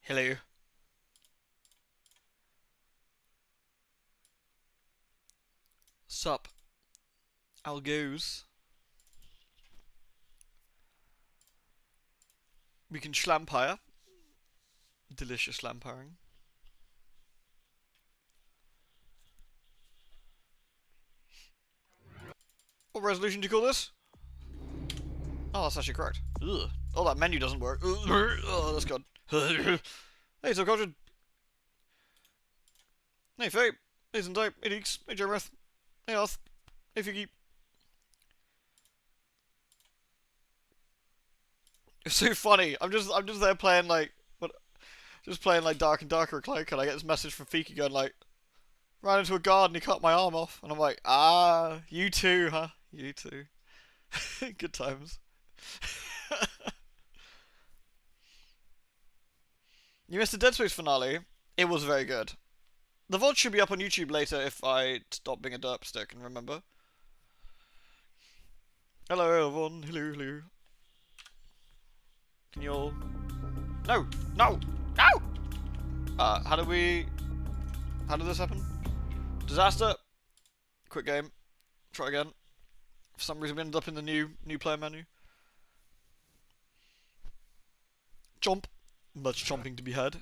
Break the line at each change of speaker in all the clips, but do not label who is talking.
Hello. Sup? How goes? We can schlampire. Delicious schlampiring. What resolution do you call this? Oh, that's actually correct. Ugh. Oh, that menu doesn't work. Oh, that's good. Hey, so Caution. Hey, Faye. Hey, Zendai. Hey, Deeks. Hey, Jeremith. Hey, Arth. Hey, Figgy. It's so funny. I'm just there playing like, what? Just playing like Dark and Darker Cloak, and I get this message from Fiki going like, ran into a guard and he cut my arm off, and I'm like, ah, you too, huh? You too. Good times. You missed the Dead Space finale. It was very good. The VOD should be up on YouTube later if I stop being a derp stick and remember. Hello everyone, hello. Can you all... No! No! No! How did this happen? Disaster! Quick game. Try again. For some reason we ended up in the new player menu. Jump. Much chomping to be had.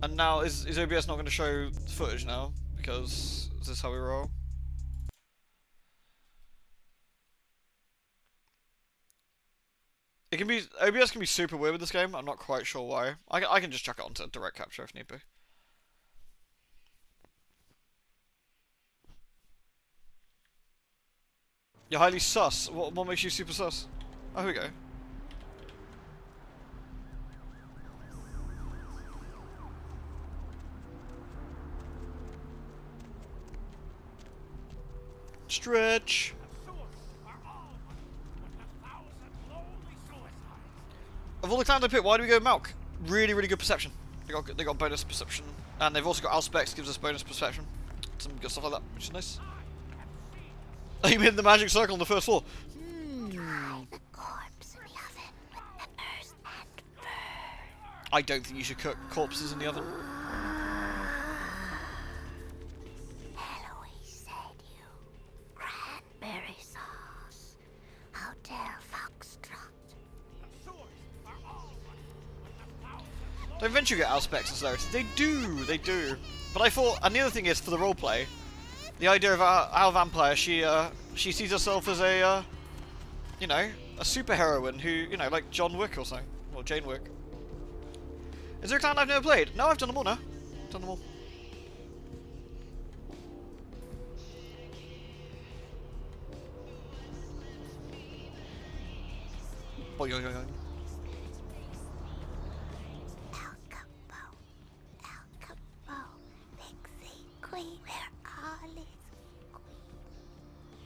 And now, is OBS not going to show footage now? Because, is this how we roll? It can be, OBS can be super weird with this game, I'm not quite sure why. I can just chuck it onto direct capture if need be. You're highly sus. What makes you super sus? Oh, here we go. Stretch. Of all the clans I picked, why do we go Malk? Really, really good perception. They got bonus perception, and they've also got Auspex, gives us bonus perception. Some good stuff like that, which is nice. You mean the magic circle on the first floor? I don't think you should cook corpses in the oven.
Eloise said you. Cranberry sauce. Hotel Foxtrot.
Don't eventually get Auspex and Celerity. They do. But I thought, and the other thing is, for the roleplay, the idea of our vampire, she sees herself as a, you know, a superheroine who, you know, like John Wick or something, or Jane Wick. Is there a clan I've never played? No, I've done them all now. Done them all. Boy, yo, yo, yo.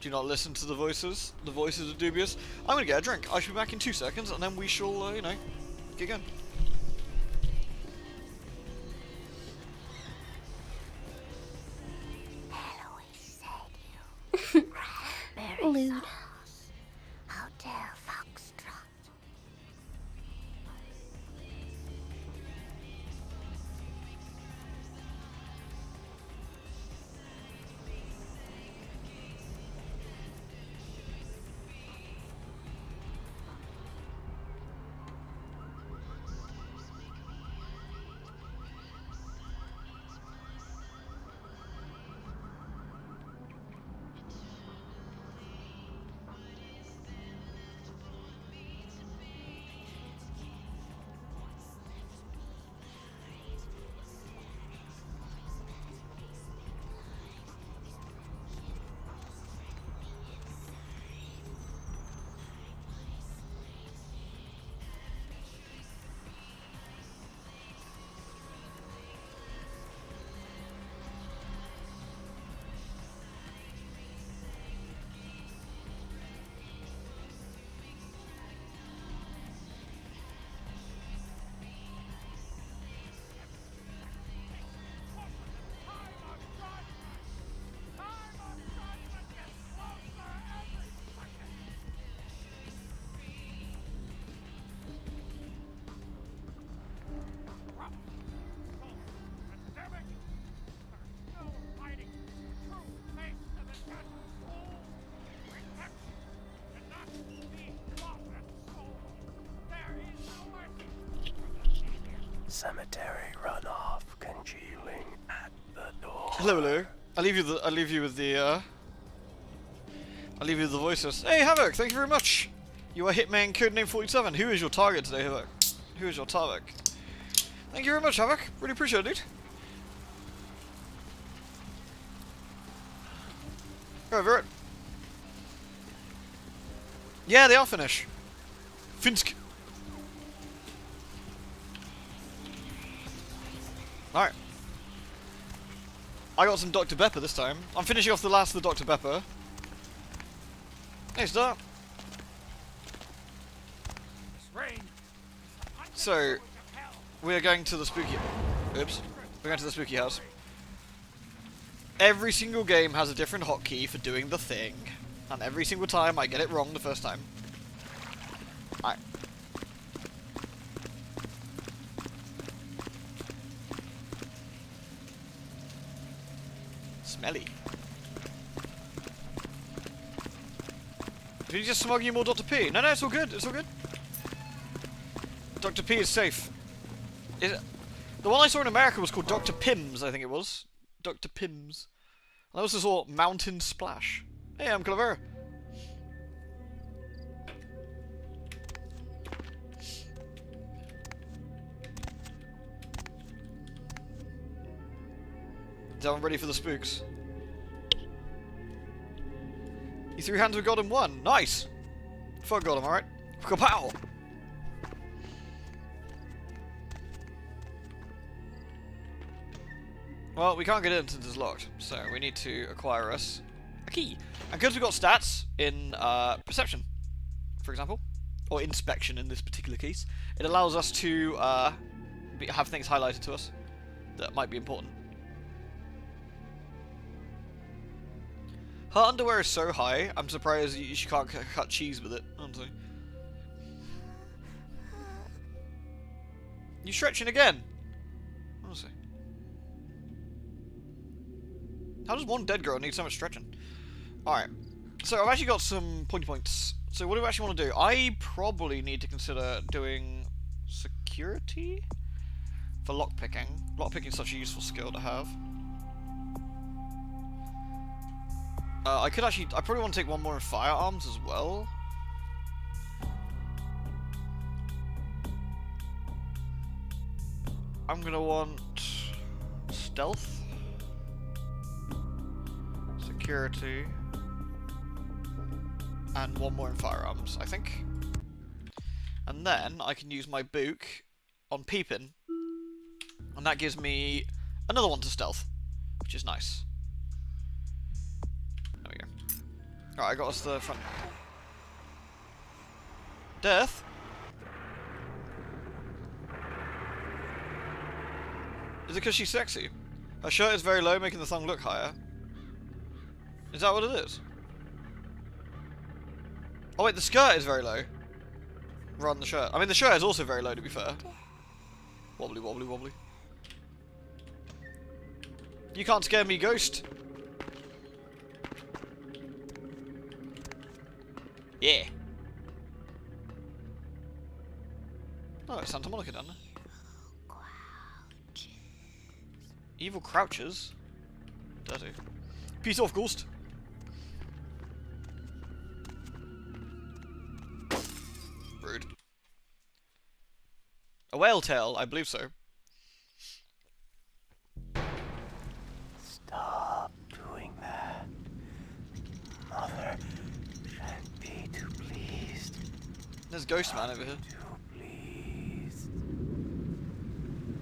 Do you not listen to the voices? The voices are dubious. I'm gonna get a drink. I shall be back in 2 seconds, and then we shall, you know, get going.
Lewd. Hotel Foxtrot.
Cemetery runoff congealing at the door.
Hello. I'll leave you with the voices. Hey Havoc, thank you very much. You are Hitman Codename 47. Who is your target today, Havoc? Who is your target? Thank you very much, Havoc. Really appreciate it. Over it. Yeah, they are Finnish. Finsk. Alright. I got some Dr. Pepper this time. I'm finishing off the last of the Dr. Pepper. Hey, start. So, we are going to the spooky... Oops. We're going to the spooky house. Every single game has a different hotkey for doing the thing. And every single time I get it wrong the first time. Alright. Smelly. Did he just smuggle you more Dr. P? No, it's all good. It's all good. Dr. P is safe. The one I saw in America was called Dr. Pims, I think it was. Dr. Pims. I also saw Mountain Splash. Hey, I'm Calavera. Is everyone ready for the spooks? You threw hands with God in one. Nice! Fuck God, am I right? Kapow! Well, we can't get in since it's locked, so we need to acquire us a key. And because we've got stats in perception, for example, or inspection in this particular case, it allows us to have things highlighted to us that might be important. Her underwear is so high, I'm surprised she can't cut cheese with it, honestly. You stretching again? Honestly. How does one dead girl need so much stretching? Alright. So I've actually got some pointy points. So what do I actually want to do? I probably need to consider doing security for lockpicking. Lockpicking is such a useful skill to have. I probably want to take one more in firearms as well. I'm gonna want stealth, security, and one more in firearms, I think. And then I can use my book on peeping, and that gives me another one to stealth, which is nice. There we go. Alright, I got us the front. Death? Is it because she's sexy? Her shirt is very low, making the thong look higher. Is that what it is? Oh wait, the skirt is very low. Rather than the shirt. I mean, the shirt is also very low, to be fair. Wobbly, wobbly, wobbly. You can't scare me, ghost. Yeah. Oh, it's Santa Monica down there. Evil crouches. Dirty. Peace off, ghost. Rude. A whale tail, I believe so.
Stop doing that. Mother shan't be too pleased.
There's Ghost Man over here.
Too pleased.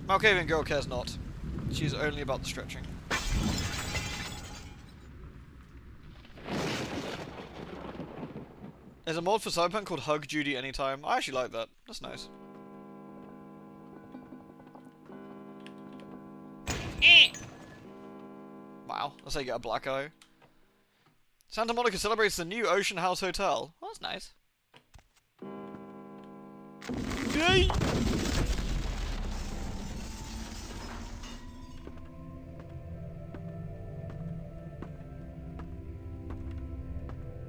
Malkavian girl cares not. She's only about the stretching. There's a mod for Cyberpunk called Hug Judy Anytime. I actually like that. That's nice. Wow, that's how you get a black eye. Santa Monica celebrates the new Ocean House Hotel. Oh, that's nice. Yay!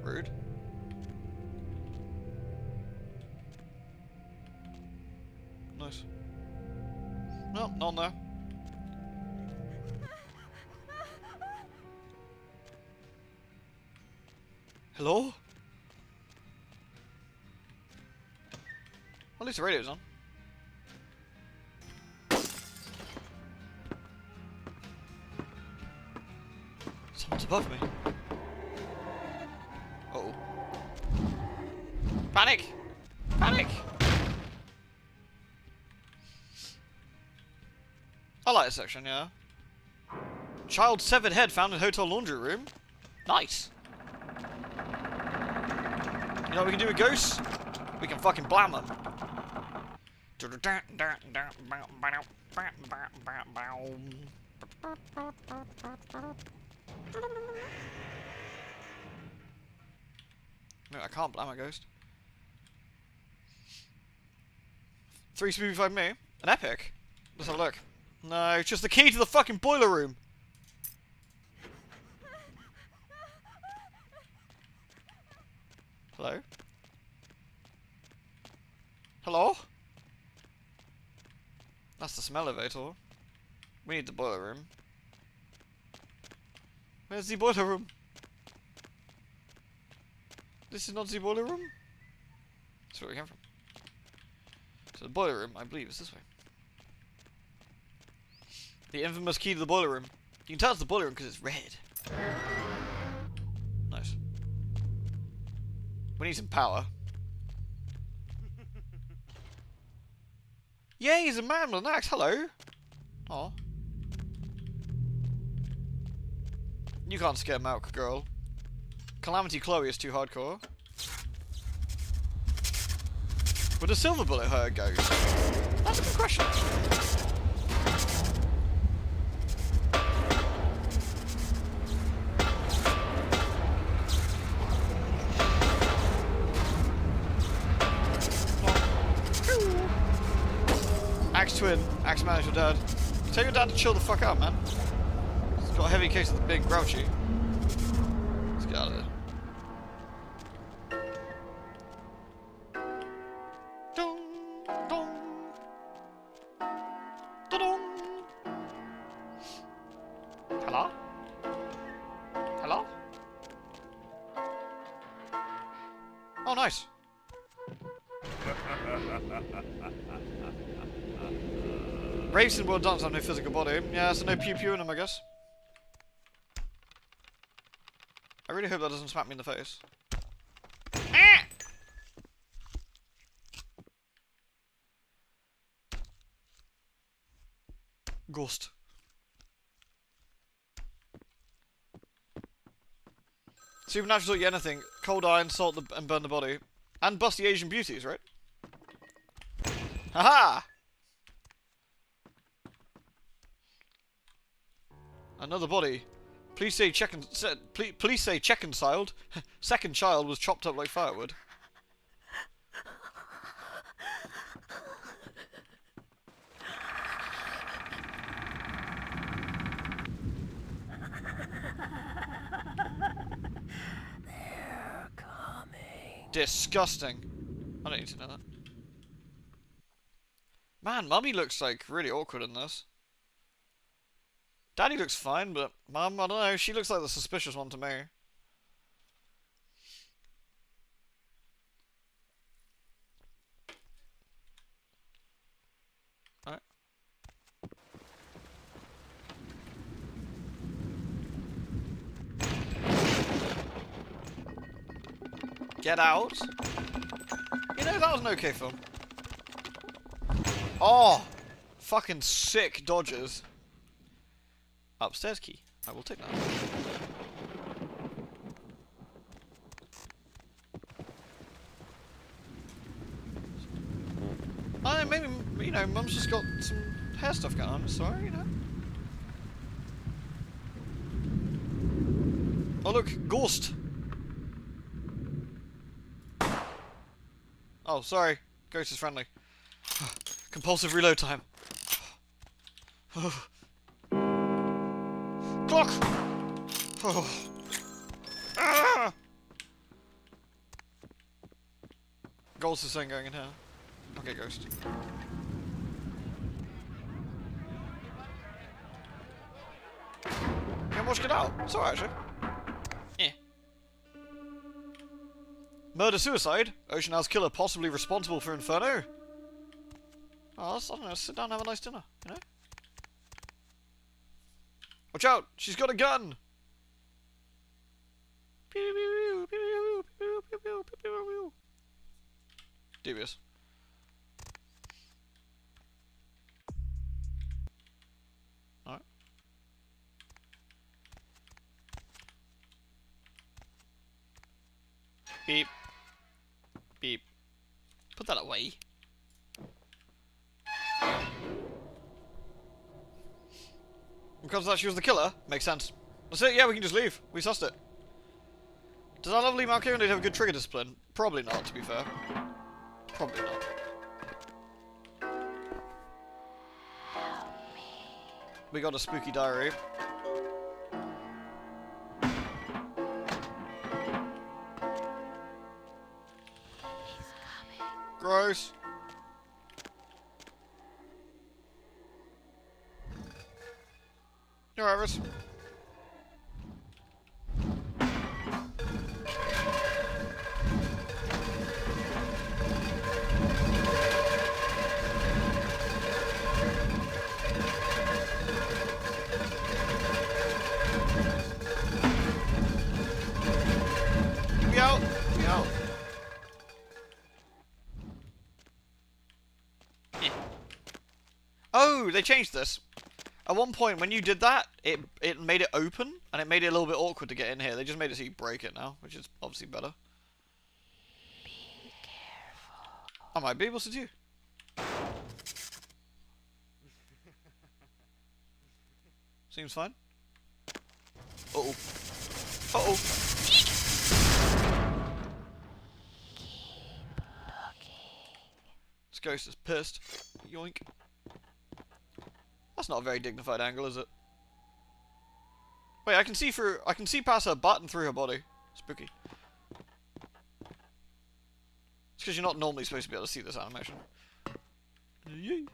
Rude. Nice. No, not on there. Hello? Well, at least the radio's on. Someone's above me. Uh-oh. Panic! Panic! I like this section, yeah. Child's severed head found in hotel laundry room. Nice. You know what we can do with ghosts? We can fucking blam them. No, I can't blam a ghost. 3 smoothie 5 me. An epic. Let's have a look. No, it's just the key to the fucking boiler room. Hello? Hello? That's the smell elevator. We need the boiler room. Where's the boiler room? This is not the boiler room? That's where we came from. So the boiler room, I believe, is this way. The infamous key to the boiler room. You can tell it's the boiler room because it's red. Nice. We need some power. Yay, he's a man with an axe. Hello. Aw. You can't scare Malk, girl. Calamity Chloe is too hardcore. Would a silver bullet hurt a ghost? That's a good question. Axe twin, axe man is your dad. Tell your dad to chill the fuck out, man. He's got a heavy case of being grouchy. Let's get out of here. Dong, dong, da-dong. Hello? Hello? Oh, nice. Raves in world dance have no physical body. Yeah, so no pew pew in them, I guess. I really hope that doesn't smack me in the face. Ah! Ghost. Supernatural, yeah, anything. Cold iron, salt and burn the body. And bust the Asian beauties, right? Haha! Another body. Please say please say check-and-siled. Second child was chopped up like firewood.
They're coming.
Disgusting. I don't need to know that. Man, Mummy looks like really awkward in this. Daddy looks fine, but Mum, I don't know, she looks like the suspicious one to me. Alright. Get out. You know, that was an okay film. Oh! Fucking sick dodges. Upstairs key. I will take that. I don't know, maybe, you know, Mum's just got some hair stuff going on, so, you know. Oh look, ghost! Oh, sorry. Ghost is friendly. Compulsive reload time. Clock! Oh. Ah! Ghost is saying going in here. Okay, ghost. much get out. It's alright, actually. Yeah. Murder-suicide? Ocean House killer possibly responsible for Inferno? Oh, I don't know, sit down and have a nice dinner, you know? Watch out! She's got a gun! Devious. Alright. Beep. Beep. Put that away. Because that she was the killer, makes sense. That's it, yeah, we can just leave. We sussed it. Does our lovely Malk have a good trigger discipline? Probably not, to be fair. Probably not. We got a spooky diary. Gross. You're Iris. We out. We out. Eh. Oh, they changed this. At one point, when you did that, it made it open, and it made it a little bit awkward to get in here. They just made it so you break it now, which is obviously better.
Be careful.
I might be able to do. Seems fine. Uh-oh. Uh-oh. This ghost is pissed. Yoink. That's not a very dignified angle, is it? Wait, I can see past her butt and through her body. Spooky. It's because you're not normally supposed to be able to see this animation. Yay.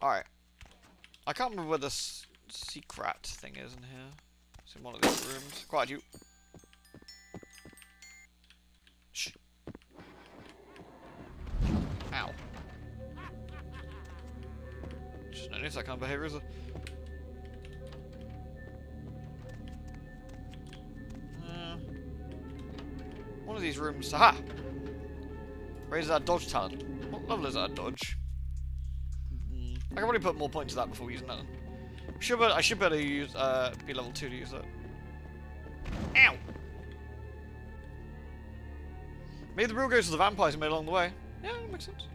Alright. I can't remember where this secret thing is in here. It's in one of these rooms. Quiet, you. Shh. Ow. Just notice that kind of behavior, is it? One of these rooms. Aha! Raises our dodge talent. What level is our dodge? I can probably put more points to that before using that. I should better use be level 2 to use that. Ow! Maybe the real ghosts of the vampires are made along the way. Yeah, that makes sense.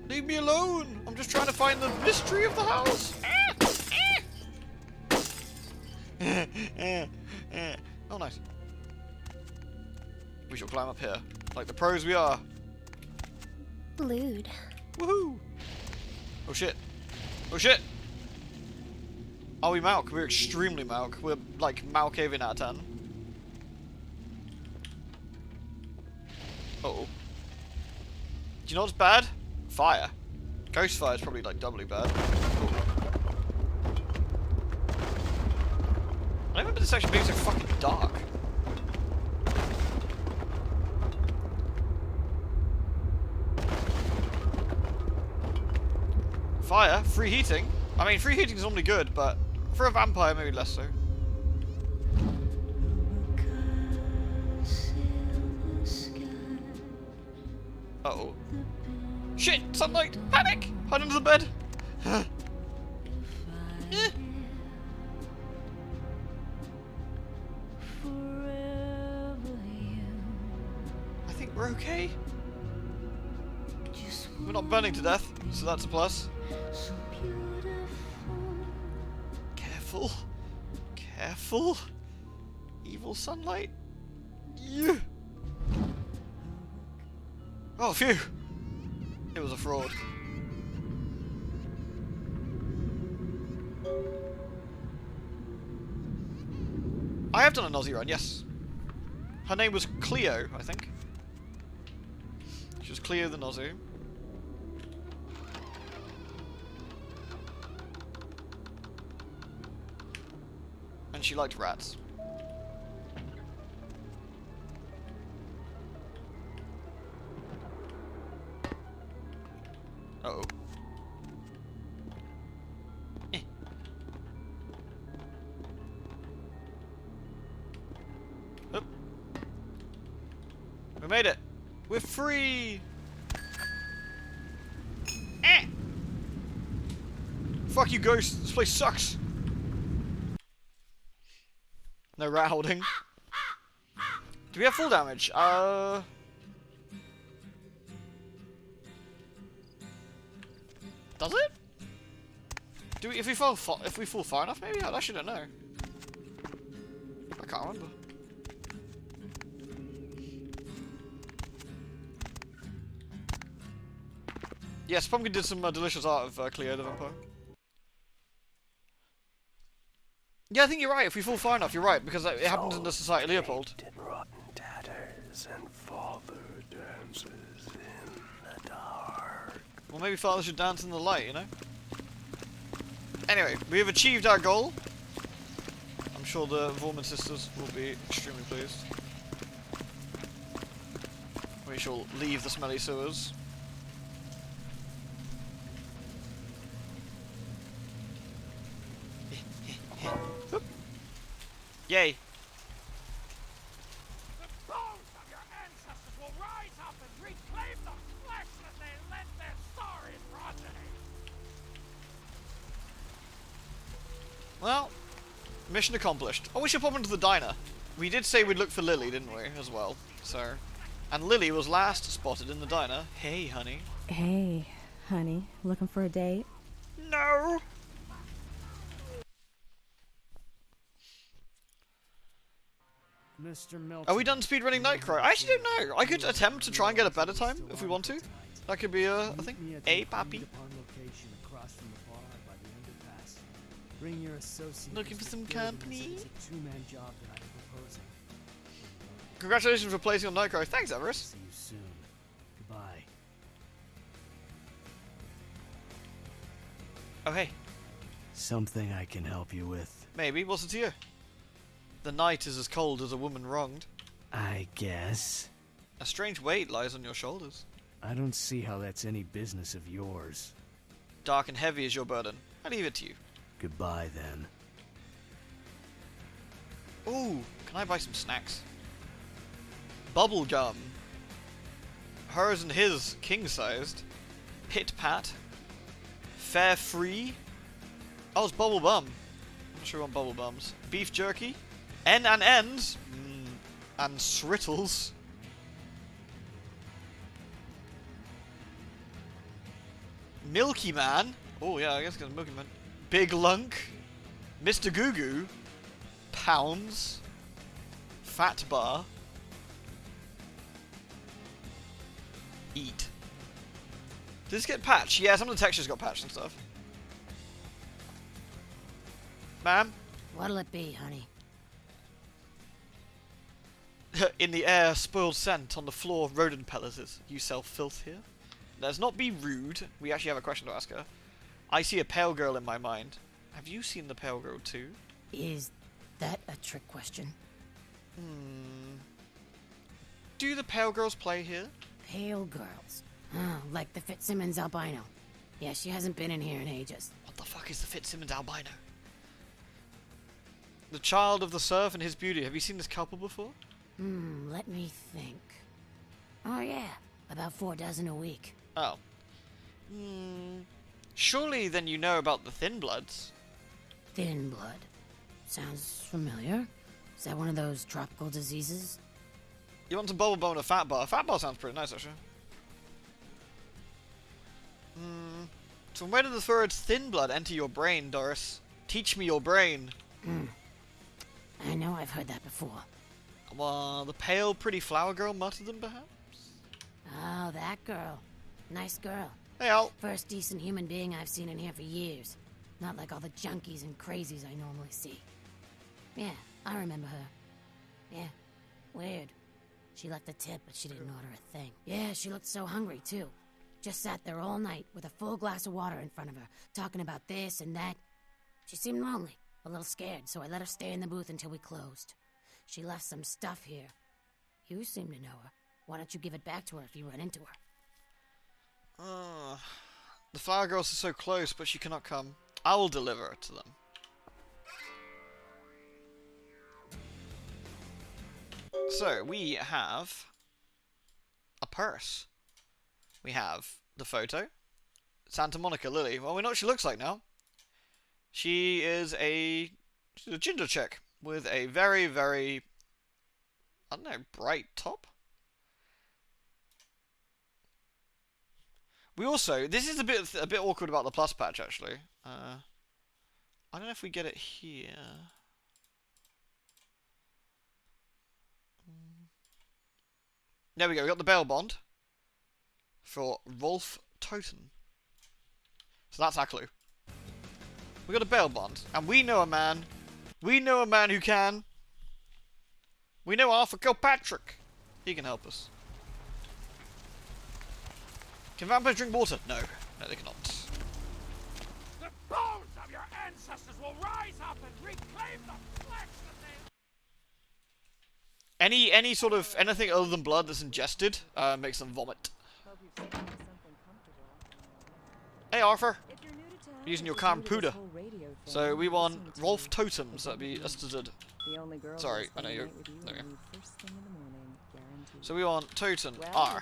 Leave me alone! I'm just trying to find the mystery of the house! Oh, nice. We shall climb up here, like the pros we are.
Blued.
Woohoo! Oh shit. Oh shit! Are we Malk? We're extremely Malk. We're like Malkavian out of 10. Uh-oh. Do you know what's bad? Fire. Ghost fire is probably like doubly bad. Ooh. I remember this section being so fucking dark. Fire? Free heating? I mean, free heating is normally good, but for a vampire, maybe less so. Uh-oh. Shit! Sunlight! Panic! Hide under the bed! Eh. I think we're okay. We're not burning to death, so that's a plus. Careful. Careful. Evil sunlight. Yeah. Oh, phew. It was a fraud. I have done a Nosy run, yes. Her name was Cleo, I think. She was Cleo the Nosy. she liked rats. Uh-oh. Eh. Oop. We made it! We're free! Eh! Fuck you, ghost! This place sucks! No rat holding. Do we have full damage? Does it? Do we, if we fall far enough, maybe? I actually don't know. I can't remember. Yes, Pumpkin did some delicious art of Cleo the Vampire. Yeah, I think you're right. If we fall far enough, you're right, because it happened in the Society Leopold.
In rotten tatters, and father dances in the dark.
Well, maybe Father should dance in the light, you know? Anyway, we have achieved our goal. I'm sure the Vorman sisters will be extremely pleased. We shall leave the smelly sewers. Yay!
The bones of your ancestors will rise up and reclaim the flesh that they lent their sorry progeny.
Well, mission accomplished. Oh, we should pop into the diner. We did say we'd look for Lily, didn't we, as well? So, and Lily was last spotted in the diner. Hey, honey.
Hey, honey. Looking for a date?
No!
Mr. Milton.
Are we done speedrunning Nightcrawler? I actually don't know. I could attempt to try and get a better time if we want to. That could be a thing. Hey, papi.
Location across from the bar by the underpass. Bring your associates.
Looking for some
to build
company?
It's a two-man job that I'm proposing.
Congratulations for placing on Nightcrawler. Thanks, Everest.
See you soon. Goodbye.
Oh, hey.
Something I can help you with.
Maybe. What's it to you? The night is as cold as a woman wronged.
I guess.
A strange weight lies on your shoulders.
I don't see how that's any business of yours.
Dark and heavy is your burden. I leave it to you.
Goodbye, then.
Ooh, can I buy some snacks? Bubble gum. Hers and his, king-sized. Pit Pat. Fair free. Oh, it's bubble bum. I'm not sure we want bubble bums. Beef jerky. N and N's. And Srittles. Milky Man. Oh yeah, I guess it's Milky Man. Big Lunk. Mr. Goo Goo. Pounds. Fat Bar. Eat. Did this get patched? Yeah, some of the textures got patched and stuff. Ma'am?
What'll it be, honey?
In the air, spoiled scent. On the floor, rodent pellets. You sell filth here? Let's not be rude. We actually have a question to ask her. I see a pale girl in my mind. Have you seen the pale girl too?
Is that a trick question?
Do the pale girls play here?
Pale girls. Oh, like the Fitzsimmons albino. Yeah, she hasn't been in here in ages.
What the fuck is the Fitzsimmons albino? The child of the surf and his beauty. Have you seen this couple before?
Let me think. Oh yeah, about 4 dozen a week.
Oh. Surely then you know about the Thin Bloods.
Thin blood. Sounds familiar. Is that one of those tropical diseases?
You want some bubble bone or fat bar? Fat bar sounds pretty nice actually. So where did the word thin blood enter your brain, Doris? Teach me your brain.
I know I've heard that before.
The pale, pretty flower girl muttered them, perhaps?
Oh, that girl. Nice girl.
Hey, Al.
First decent human being I've seen in here for years. Not like all the junkies and crazies I normally see. Yeah, I remember her. Yeah, weird. She left a tip, but she didn't order a thing. Yeah, she looked so hungry, too. Just sat there all night with a full glass of water in front of her, talking about this and that. She seemed lonely. A little scared, so I let her stay in the booth until we closed. She left some stuff here. You seem to know her. Why don't you give it back to her if you run into her?
The flower girls are so close, but she cannot come. I will deliver it to them. So, we have a purse. We have the photo. Santa Monica Lily. Well, we know what she looks like now. She's a ginger chick with a very, very, I don't know, bright top. We also, this is a bit awkward about the plus patch actually. I don't know if we get it here. There we go. We got the bail bond for Rolf Toten. So that's our clue. We got a bail bond, and we know a man. We know a man who can. We know Arthur Kilpatrick. He can help us. Can vampires drink water? No. No, they cannot.
The bones of your ancestors will rise up and reclaim the flesh that they...
Any sort of anything other than blood that's ingested makes them vomit. Hey Arthur, using your computer. So we want Rolf Totems. That'd be Estazid. Sorry, I know you're there. So we want Toten R.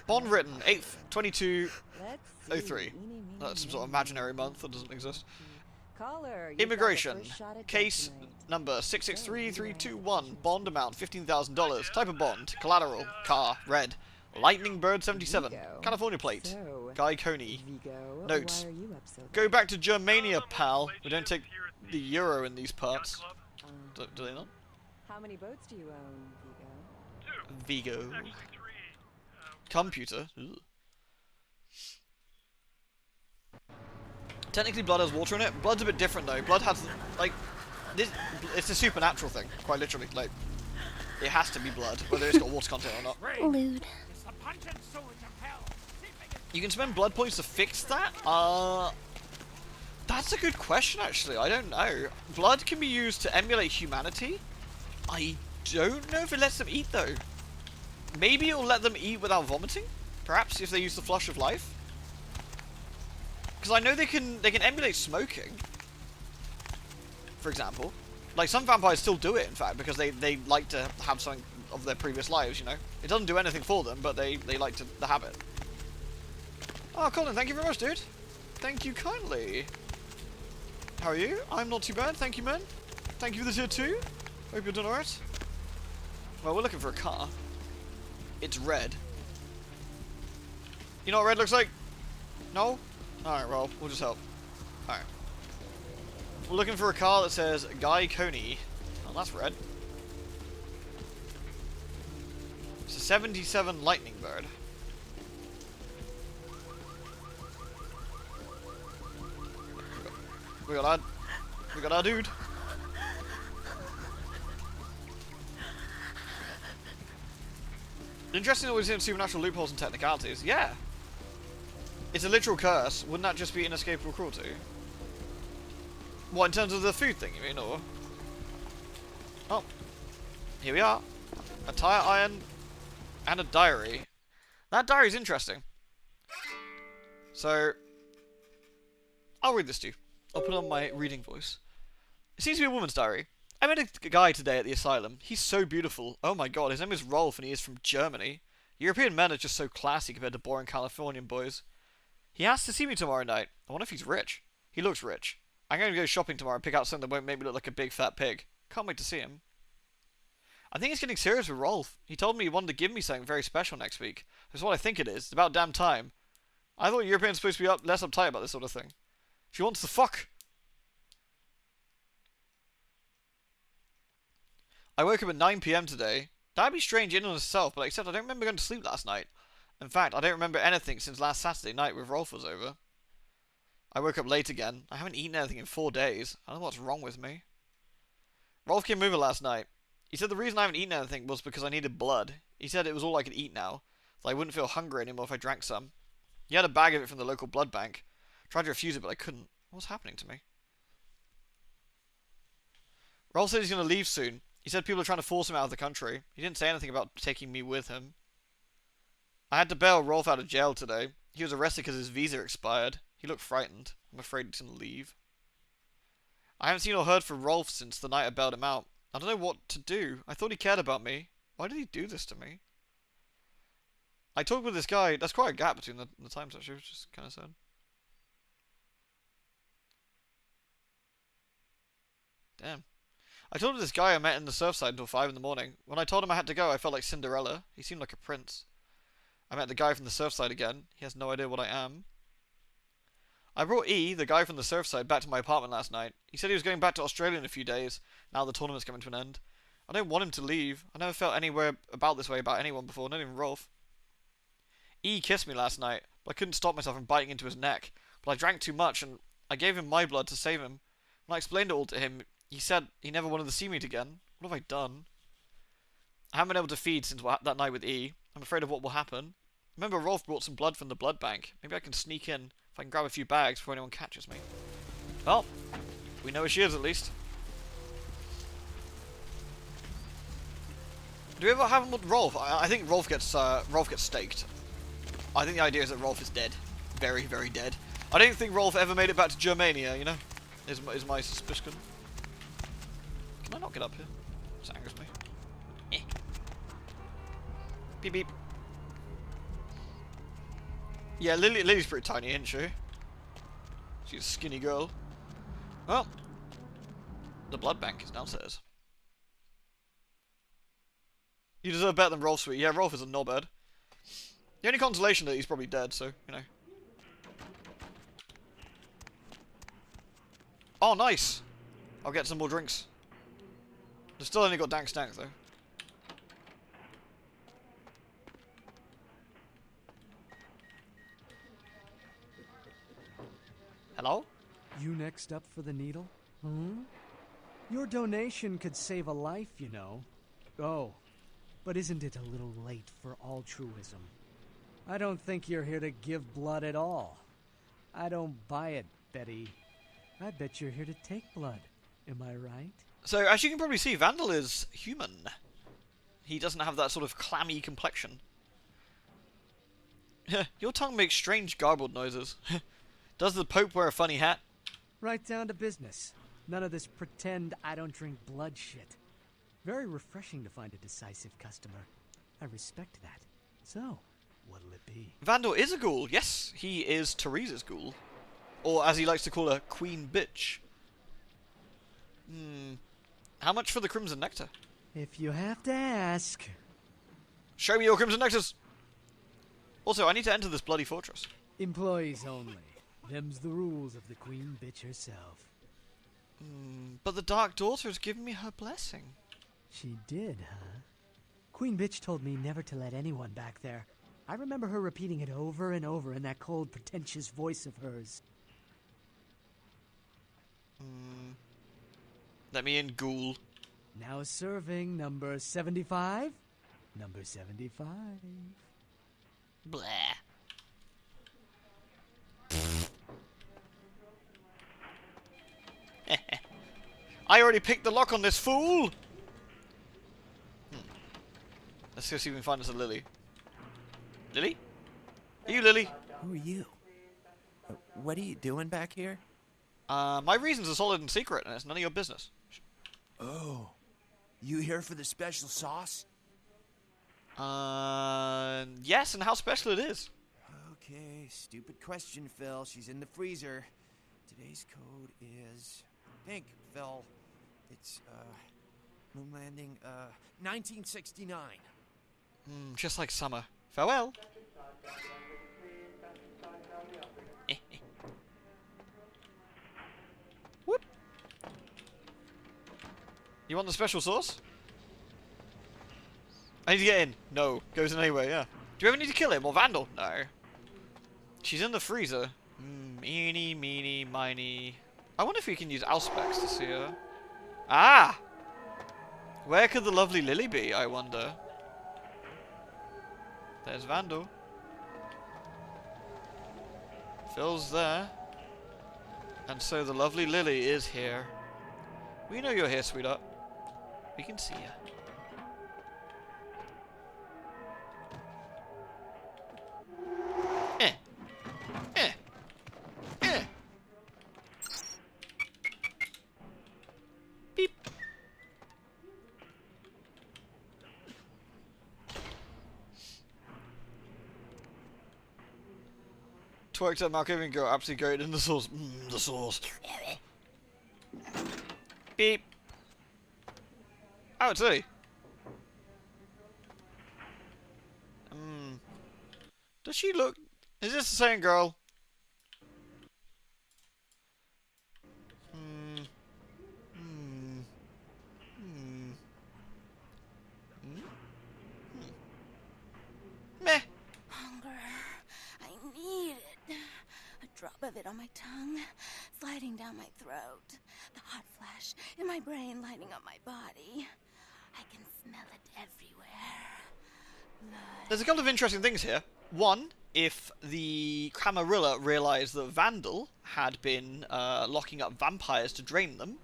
Bond written 8th 2203. That's some sort of imaginary month that doesn't exist. Immigration. Case number 663321. Bond amount $15,000. Type of bond. Collateral. Car. Red. Lightning Bird 77. California plate. Guy Coney. Notes. Go back to Germania, pal. We don't take the euro in these parts. Do they not?
How many boats do you own,
Vigo. Computer. Ugh. Technically blood has water in it. Blood's a bit different though. Blood has, like, this, it's a supernatural thing, quite literally. Like, it has to be blood, whether it's got water content or not.
Lewd.
You can spend blood points to fix that? That's a good question actually, I don't know. Blood can be used to emulate humanity. I don't know if it lets them eat though. Maybe it'll let them eat without vomiting? Perhaps if they use the flush of life? Because I know they can emulate smoking. For example. Like some vampires still do it in fact, because they like to have something of their previous lives, you know? It doesn't do anything for them, but they like the habit. Oh, Colin, thank you very much, dude. Thank you kindly. How are you? I'm not too bad, thank you, man. Thank you for the tier 2. Hope you're doing alright. Well, we're looking for a car. It's red. You know what red looks like? No? Alright, well, we'll just help. Alright. We're looking for a car that says Guy Coney. Oh, that's red. It's a 77 Lightning Bird. We got our dude. Interesting that we're seeing supernatural loopholes and technicalities. Yeah. It's a literal curse. Wouldn't that just be inescapable cruelty? What, in terms of the food thing, you mean, or? Oh. Here we are. A tire iron and a diary. That diary's interesting. So, I'll read this to you. I'll put on my reading voice. It seems to be a woman's diary. I met a guy today at the asylum. He's so beautiful. Oh my god, his name is Rolf and he is from Germany. European men are just so classy compared to boring Californian boys. He asked to see me tomorrow night. I wonder if he's rich. He looks rich. I'm going to go shopping tomorrow and pick out something that won't make me look like a big fat pig. Can't wait to see him. I think it's getting serious with Rolf. He told me he wanted to give me something very special next week. That's what I think it is. It's about damn time. I thought Europeans were supposed to be less uptight about this sort of thing. She wants to fuck. I woke up at 9 PM today. That'd be strange in and of itself, but except I don't remember going to sleep last night. In fact, I don't remember anything since last Saturday night with Rolf was over. I woke up late again. I haven't eaten anything in 4 days. I don't know what's wrong with me. Rolf came over last night. He said the reason I haven't eaten anything was because I needed blood. He said it was all I could eat now, so I wouldn't feel hungry anymore if I drank some. He had a bag of it from the local blood bank. Tried to refuse it, but I couldn't. What's happening to me? Rolf said he's going to leave soon. He said people are trying to force him out of the country. He didn't say anything about taking me with him. I had to bail Rolf out of jail today. He was arrested because his visa expired. He looked frightened. I'm afraid he's going to leave. I haven't seen or heard from Rolf since the night I bailed him out. I don't know what to do. I thought he cared about me. Why did he do this to me? I talked with this guy. There's quite a gap between the times, actually, which is kind of sad. Damn. I talked to this guy I met in the Surfside until 5 in the morning. When I told him I had to go, I felt like Cinderella. He seemed like a prince. I met the guy from the Surfside again. He has no idea what I am. I brought E, the guy from the Surfside, back to my apartment last night. He said he was going back to Australia in a few days, now the tournament's coming to an end. I don't want him to leave. I never felt anywhere about this way about anyone before, not even Rolf. E kissed me last night, but I couldn't stop myself from biting into his neck. But I drank too much, and I gave him my blood to save him. When I explained it all to him, he said he never wanted to see me again. What have I done? I haven't been able to feed since that night with E. I'm afraid of what will happen. Remember, Rolf brought some blood from the blood bank. Maybe I can sneak in if I can grab a few bags before anyone catches me. Well, we know where she is at least. Do we ever have him with Rolf? I think Rolf gets staked. I think the idea is that Rolf is dead. Very, very dead. I don't think Rolf ever made it back to Germania, you know? Is my suspicion. Can I not get up here? This angers me. Eh. Beep beep. Yeah, Lily's pretty tiny, isn't she? She's a skinny girl. Well, the blood bank is downstairs. You deserve better than Rolf, sweet. Yeah, Rolf is a knobhead. The only consolation that he's probably dead, so, you know. Oh, nice! I'll get some more drinks. They've still only got dank stank, though. Hello?
You next up for the needle? Hmm? Your donation could save a life, you know. Oh, but isn't it a little late for altruism? I don't think you're here to give blood at all. I don't buy it, Betty. I bet you're here to take blood. Am I right?
So, as you can probably see, Vandal is human. He doesn't have that sort of clammy complexion. Your tongue makes strange garbled noises. Does the Pope wear a funny hat?
Right down to business. None of this pretend I don't drink blood shit. Very refreshing to find a decisive customer. I respect that. So, what'll it be?
Vandal is a ghoul. Yes, he is Teresa's ghoul. Or, as he likes to call her, Queen Bitch. How much for the Crimson Nectar?
If you have to ask.
Show me your Crimson Nectars! Also, I need to enter this bloody fortress.
Employees only. Them's the rules of the Queen Bitch herself.
But the Dark Daughter has given me her blessing.
She did, huh? Queen Bitch told me never to let anyone back there. I remember her repeating it over and over in that cold, pretentious voice of hers.
Let me in, ghoul.
Now serving number 75? Number 75.
Blah. I already picked the lock on this fool! Let's go see if we can find us a Lily. Lily? Are you Lily?
Who are you? What are you doing back here?
My reasons are solid and secret, and it's none of your business.
Oh, you here for the special sauce?
Yes, and how special it is.
Okay, stupid question, Phil. She's in the freezer. Today's code is... Think, Phil. It's, moon landing, 1969.
Just like summer. Farewell. Whoop. You want the special sauce? I need to get in. No. Goes in anyway, yeah. Do you ever need to kill him or Vandal? No. She's in the freezer. Eeny, meeny, miny. I wonder if we can use Auspex to see her. Ah! Where could the lovely Lily be, I wonder? There's Vandal. Phil's there. And so the lovely Lily is here. We know you're here, sweetheart. We can see you. Eh. Eh. Eh. Beep. Twerked up Malkovian girl, absolutely great in the sauce. The sauce. Beep. Oh, it's Lily. Does she look... Is this the same girl? Meh.
Hunger. I need it. A drop of it on my tongue, sliding down my throat. The hot flash in my brain lighting up my body. I can smell it everywhere. Blood.
There's a couple of interesting things here. One, if the Camarilla realised that Vandal had been locking up vampires to drain them,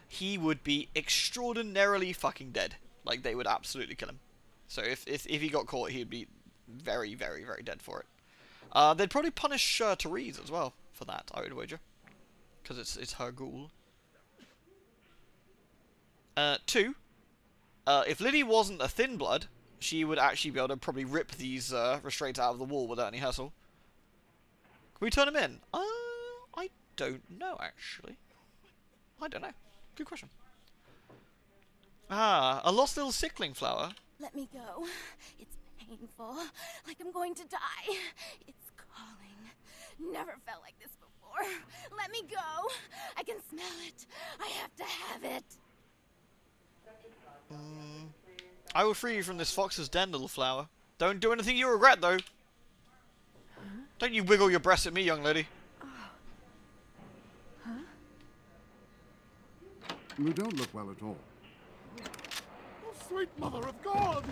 he would be extraordinarily fucking dead. Like, they would absolutely kill him. So if he got caught, he'd be very, very, very dead for it. They'd probably punish Therese as well for that, I would wager. Because it's her ghoul. Two, if Lily wasn't a thin blood, she would actually be able to probably rip these restraints out of the wall without any hassle. Can we turn them in? I don't know, actually. I don't know. Good question. Ah, a lost little sickling flower.
Let me go. It's painful, like I'm going to die. It's calling. Never felt like this before. Let me go. I can smell it. I have to have it.
I will free you from this fox's den, little flower. Don't do anything you regret, though. Don't you wiggle your breasts at me, young lady.
You don't look well at all.
Oh, sweet mother of God!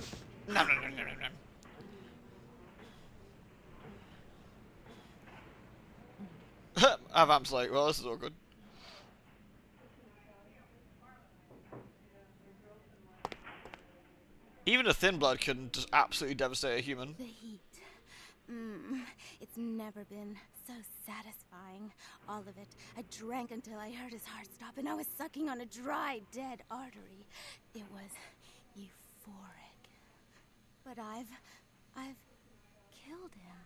No. Avam's like, well, this is awkward. Even a thin blood can just absolutely devastate a human.
The heat. It's never been so satisfying. All of it. I drank until I heard his heart stop, and I was sucking on a dry, dead artery. It was euphoric. But I've killed him.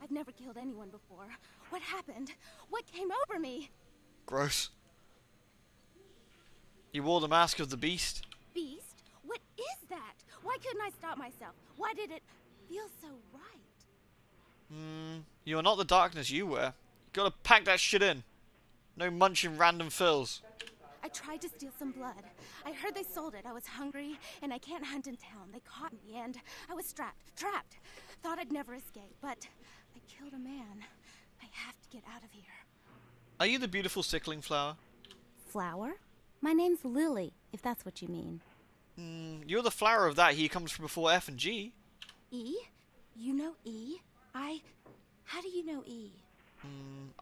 I've never killed anyone before. What happened? What came over me?
Gross. You wore the mask of the beast.
Beast? What is that? Why couldn't I stop myself? Why did it feel so right?
You're not the darkness you were. You gotta pack that shit in. No munching random fills.
I tried to steal some blood. I heard they sold it. I was hungry, and I can't hunt in town. They caught me, and I was trapped. Thought I'd never escape, but I killed a man. I have to get out of here.
Are you the beautiful sickling flower?
Flower? My name's Lily, if that's what you mean.
You're the flower of that. He comes from before F and G.
E? You know E? How do you know E?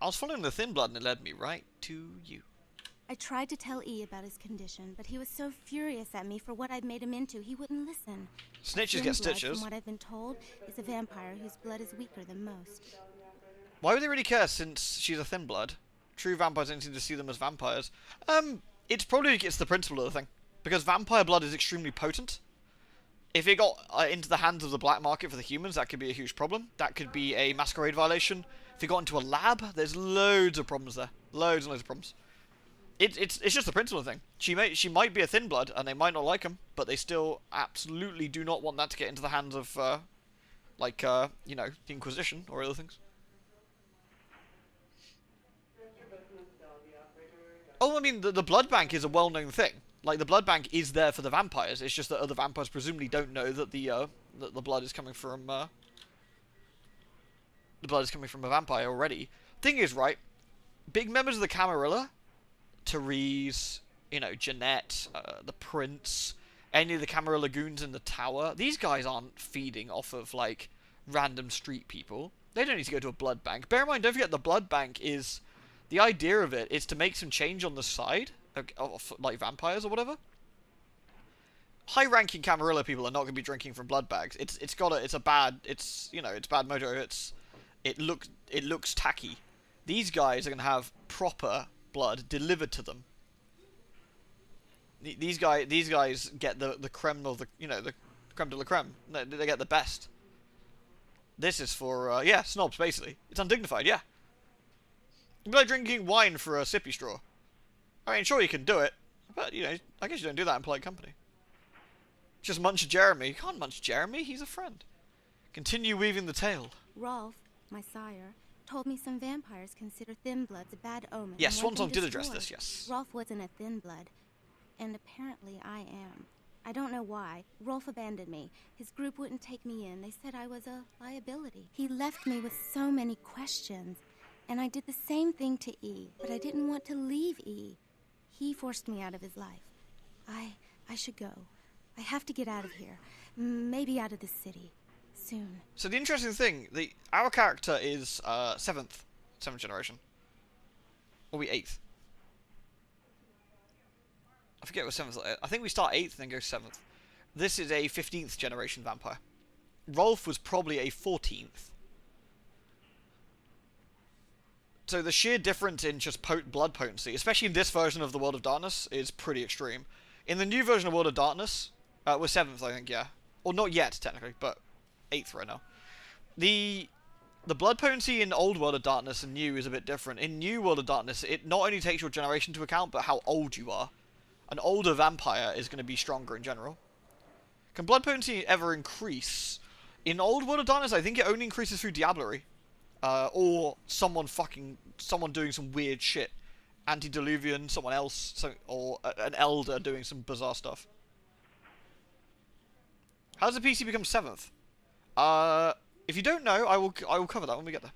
I was following the thin blood and it led me right to you.
I tried to tell E about his condition, but he was so furious at me for what I'd made him into, he wouldn't listen.
Snitches
Thin
get
blood,
stitches.
From what I've been told, is a vampire whose blood is weaker than most.
Why would they really care since she's a thin blood? True vampires don't seem to see them as vampires. It's the principle of the thing. Because vampire blood is extremely potent. If it got into the hands of the black market for the humans, that could be a huge problem. That could be a Masquerade violation. If it got into a lab, there's loads of problems there. Loads and loads of problems. It's just the principle thing. She might be a thin blood, and they might not like him, but they still absolutely do not want that to get into the hands of, the Inquisition or other things. Oh, I mean, the blood bank is a well-known thing. Like, the blood bank is there for the vampires. It's just that other vampires presumably don't know that the blood is coming from the blood is coming from a vampire already. Thing is, right, big members of the Camarilla, Therese, Jeanette, the Prince, any of the Camarilla goons in the tower, these guys aren't feeding off of, like, random street people. They don't need to go to a blood bank. Bear in mind, don't forget, the blood bank is... The idea of it is to make some change on the side, like vampires or whatever. High-ranking Camarilla people are not going to be drinking from blood bags. It's bad mojo. It looks tacky. These guys are going to have proper blood delivered to them. These guys get the creme of the the creme de la creme. They get the best. This is for snobs basically. It's undignified, yeah. It'd be like drinking wine for a sippy straw. I mean, sure you can do it, but I guess you don't do that in polite company. Just munch Jeremy. You can't munch Jeremy. He's a friend. Continue weaving the tale.
Rolf, my sire, told me some vampires consider thin bloods a bad omen.
Yes, Swansong did address this, yes.
Rolf wasn't a thin blood, and apparently I am. I don't know why. Rolf abandoned me. His group wouldn't take me in. They said I was a liability. He left me with so many questions, and I did the same thing to E, but I didn't want to leave E. He forced me out of his life. I should go. I have to get out of here. Maybe out of the city. Soon.
So the interesting thing, our character is 7th generation. Or we 8th? I forget what 7th. I think we start 8th and then go 7th. This is a 15th generation vampire. Rolf was probably a 14th. So the sheer difference in just blood potency, especially in this version of the World of Darkness, is pretty extreme. In the new version of World of Darkness, we're 7th, I think, yeah. Or not yet, technically, but 8th right now. The blood potency in Old World of Darkness and New is a bit different. In New World of Darkness, it not only takes your generation into account, but how old you are. An older vampire is going to be stronger in general. Can blood potency ever increase? In Old World of Darkness, I think it only increases through diablerie. Or someone doing some weird shit. Antediluvian, someone else, or an elder doing some bizarre stuff. How does the PC become 7th? If you don't know, I will cover that when we get there.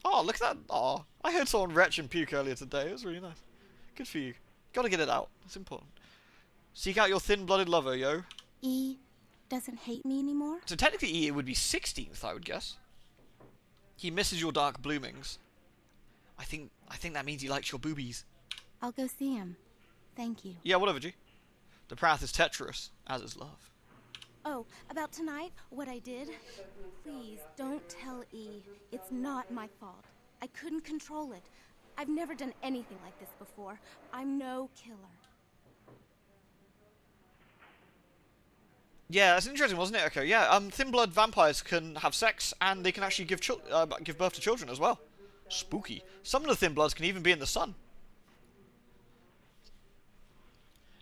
Oh, look at that. Oh, I heard someone retch and puke earlier today. It was really nice. Good for you. Gotta get it out. It's important. Seek out your thin-blooded lover, yo.
E doesn't hate me anymore?
So technically E would be 16th, I would guess. He misses your dark bloomings. I think that means he likes your boobies.
I'll go see him. Thank you.
Yeah, whatever, G. The path is treacherous, as is love.
Oh, about tonight, what I did? Please, don't tell E. It's not my fault. I couldn't control it. I've never done anything like this before. I'm no killer.
Yeah, that's interesting, wasn't it? Okay, yeah. Thin blood vampires can have sex, and they can actually give birth to children as well. Spooky. Some of the thin bloods can even be in the sun.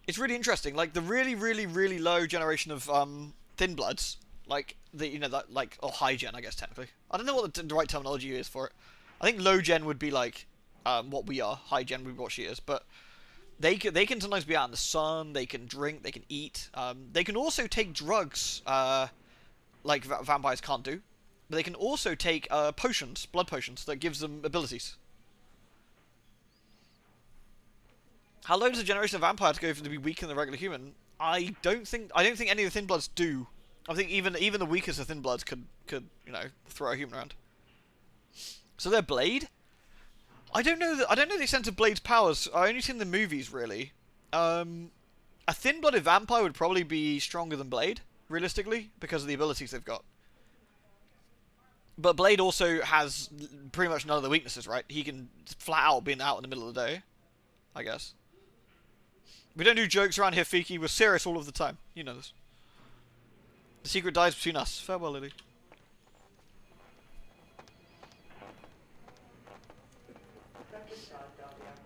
It's really interesting. Like the really, really, really low generation of thin bloods, like or high gen, I guess technically. I don't know what the right terminology is for it. I think low gen would be like what we are. High gen would be what she is, but. They can sometimes be out in the sun, they can drink, they can eat. They can also take drugs, like vampires can't do. But they can also take potions, blood potions, that gives them abilities. How low does a generation of vampires go from to be weaker than the regular human? I don't think any of the thin bloods do. I think even the weakest of thin bloods could throw a human around. So their blade? I don't know the extent of Blade's powers. I only seen the movies, really. A thin-blooded vampire would probably be stronger than Blade, realistically, because of the abilities they've got. But Blade also has pretty much none of the weaknesses, right? He can flat out be out in the middle of the day, I guess. We don't do jokes around here, Fiki. We're serious all of the time. You know this. The secret dies between us. Farewell, Lily.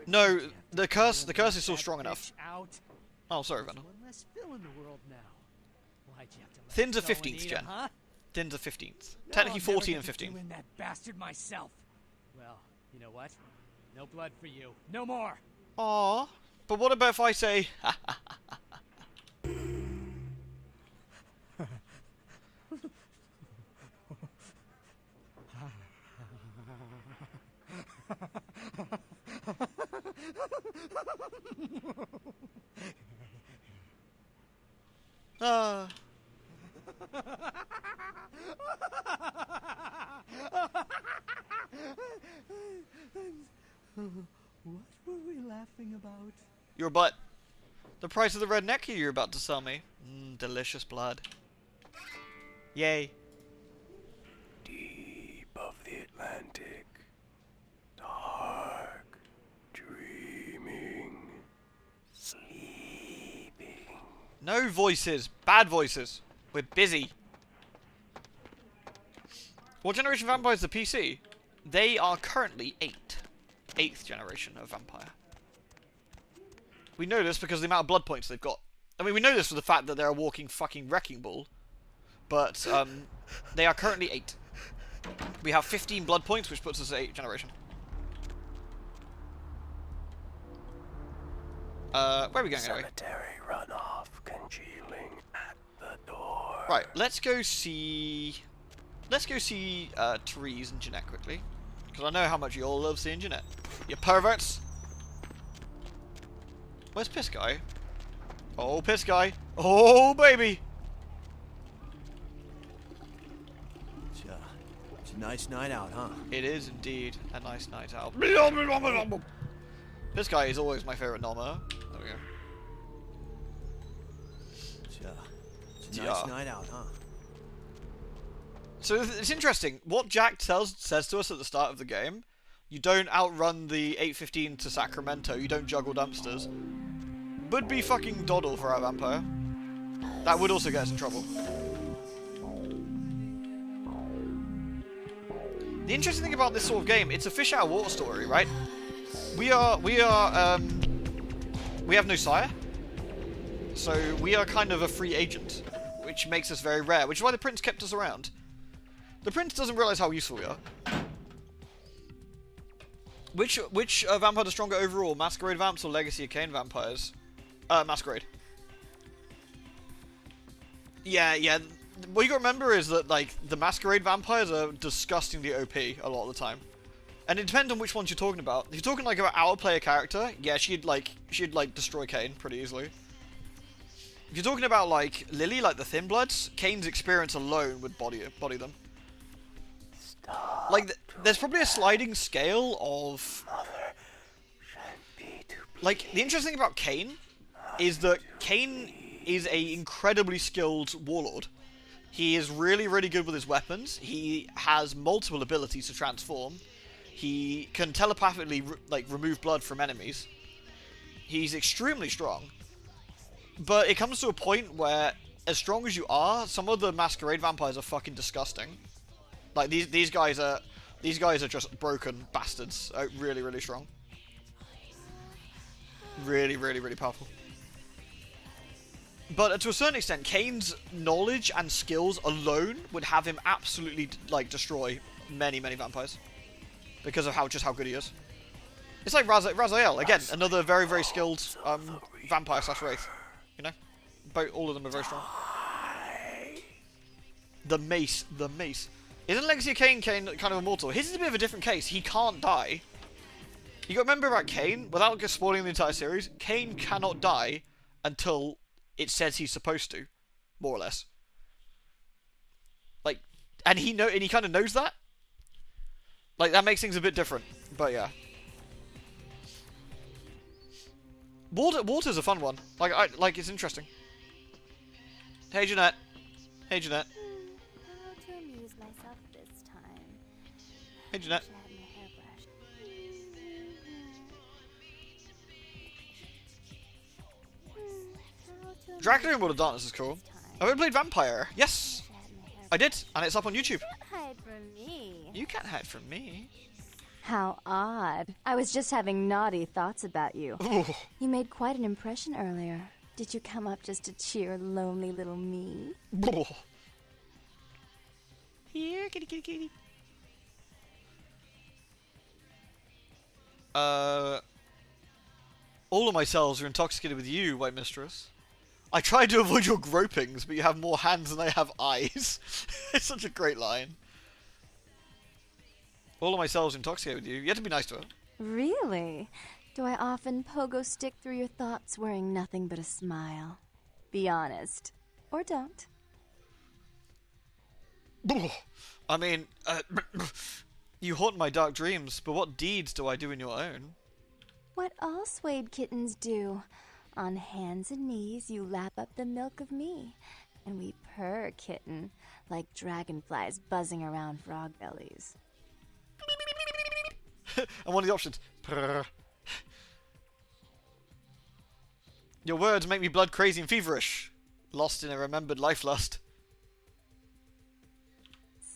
No, the curse is still strong enough. Oh, sorry, Vandal. Thins are 15th gen. Thins are 15th. Technically 14 and 15.
That bastard myself. Well, you know what? No blood for you. No more.
Aww. But what about if I say
What were we laughing about?
Your butt. The price of the red neck you're about to sell me. Delicious blood. Yay.
Deep of the Atlantic, dark, dreaming, sleeping.
No voices. Bad voices. We're busy. What generation of vampires is the PC? They are currently 8. 8th generation of vampire. We know this because of the amount of blood points they've got. I mean, we know this for the fact that they're a walking fucking wrecking ball. But, they are currently 8. We have 15 blood points, which puts us at 8th generation. Where are we going anyway?
Cemetery runoff congealing at the door.
Right, let's go see Therese and Jeanette quickly. Because I know how much you all love seeing Jeanette. You perverts! Where's Piss Guy? Oh, Piss Guy! Oh, baby!
It's a nice night out, huh?
It is indeed a nice night out. Piss Guy is always my favourite Norma. There we go.
It's a nice night out, huh?
So it's interesting. What Jack says to us at the start of the game, you don't outrun the 815 to Sacramento, you don't juggle dumpsters, would be fucking doddle for our vampire. That would also get us in trouble. The interesting thing about this sort of game, it's a fish out of water story, right? We have no sire, so we are kind of a free agent, which makes us very rare, which is why the prince kept us around. The prince doesn't realise how useful we are. Which vampires are stronger overall, Masquerade vamps or Legacy of Kain vampires? Masquerade. Yeah. What you gotta remember is that, like, the Masquerade vampires are disgustingly OP a lot of the time. And it depends on which ones you're talking about. If you're talking, like, about our player character, yeah, she'd destroy Kain pretty easily. If you're talking about, like, Lily, like the Thin Bloods, Kane's experience alone would body them. Like, there's probably a sliding scale of... Like, the interesting thing about Kain is that Kain is a incredibly skilled warlord. He is really, really good with his weapons. He has multiple abilities to transform. He can telepathically, remove blood from enemies. He's extremely strong. But it comes to a point where, as strong as you are, some of the Masquerade vampires are fucking disgusting. Like, these guys are just broken bastards. Really, really strong. Really, really, really powerful. But to a certain extent, Kane's knowledge and skills alone would have him absolutely, like, destroy many, many vampires. Because of how good he is. It's like Raziel, again, another very, very skilled vampire / wraith. You know? All of them are very strong. The mace. Isn't Legacy of Kain kind of immortal? His is a bit of a different case. He can't die. You gotta remember about Kain, without just spoiling the entire series, Kain cannot die until it says he's supposed to, more or less. Like, and he kind of knows that. Like, that makes things a bit different, but yeah. Water's a fun one. Like it's interesting. Hey Jeanette.
How to amuse myself this time.
Hey Jeanette. Dracula in World of Darkness is cool. Have you played Vampire? Yes! I did, and it's up on YouTube.
Hide from me.
You can't hide from me.
How odd. I was just having naughty thoughts about you.
Ooh.
You made quite an impression earlier. Did you come up just to cheer lonely little me?
Ooh. Here, kitty. All of my cells are intoxicated with you, White Mistress. I tried to avoid your gropings, but you have more hands than I have eyes. It's such a great line. All of my cells are intoxicated with you. You have to be nice to her.
Really? Do I often pogo stick through your thoughts wearing nothing but a smile? Be honest. Or don't.
I mean, you haunt my dark dreams, but what deeds do I do in your own?
What all swayed kittens do. On hands and knees, you lap up the milk of me. And we purr, kitten, like dragonflies buzzing around frog bellies.
And one of the options. Purr. Your words make me blood crazy and feverish. Lost in a remembered life lust.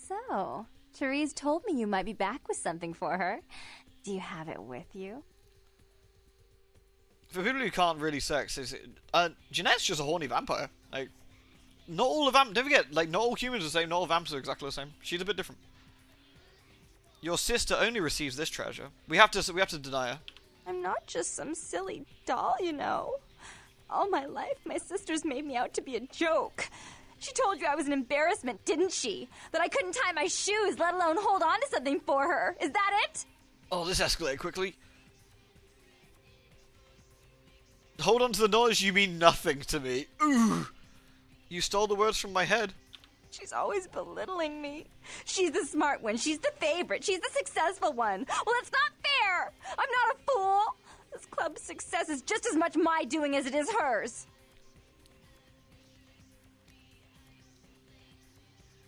So, Therese told me you might be back with something for her. Do you have it with you?
For people who can't really sex, Jeanette's just a horny vampire. Like, not all of don't forget, like, not all humans are the same, not all vampires are exactly the same. She's a bit different. Your sister only receives this treasure. We have to deny her.
I'm not just some silly doll, you know. All my life, my sister's made me out to be a joke. She told you I was an embarrassment, didn't she? That I couldn't tie my shoes, let alone hold on to something for her. Is that it?
Oh, this escalated quickly. Hold on to the knowledge you mean nothing to me. Ooh! You stole the words from my head.
She's always belittling me. She's the smart one. She's the favorite. She's the successful one. Well, it's not fair. I'm not a fool. This club's success is just as much my doing as it is hers.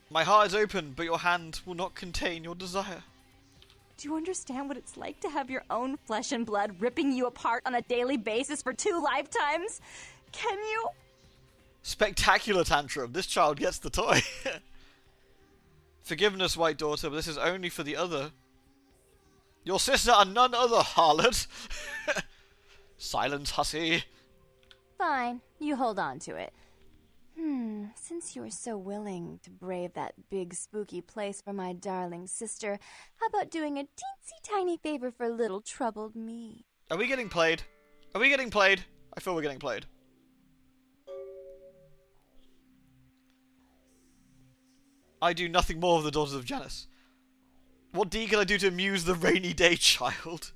My heart is open, but your hand will not contain your desire.
Do you understand what it's like to have your own flesh and blood ripping you apart on a daily basis for 2 lifetimes? Can you?
Spectacular tantrum. This child gets the toy. Forgiveness, white daughter, but this is only for the other. Your sister and none other, harlot. Silence, hussy.
Fine. You hold on to it. Since you were so willing to brave that big spooky place for my darling sister, how about doing a teensy tiny favor for little troubled me?
Are we getting played? Are we getting played? I feel we're getting played. I do nothing more of the daughters of Janus. What deed can I do to amuse the rainy day child?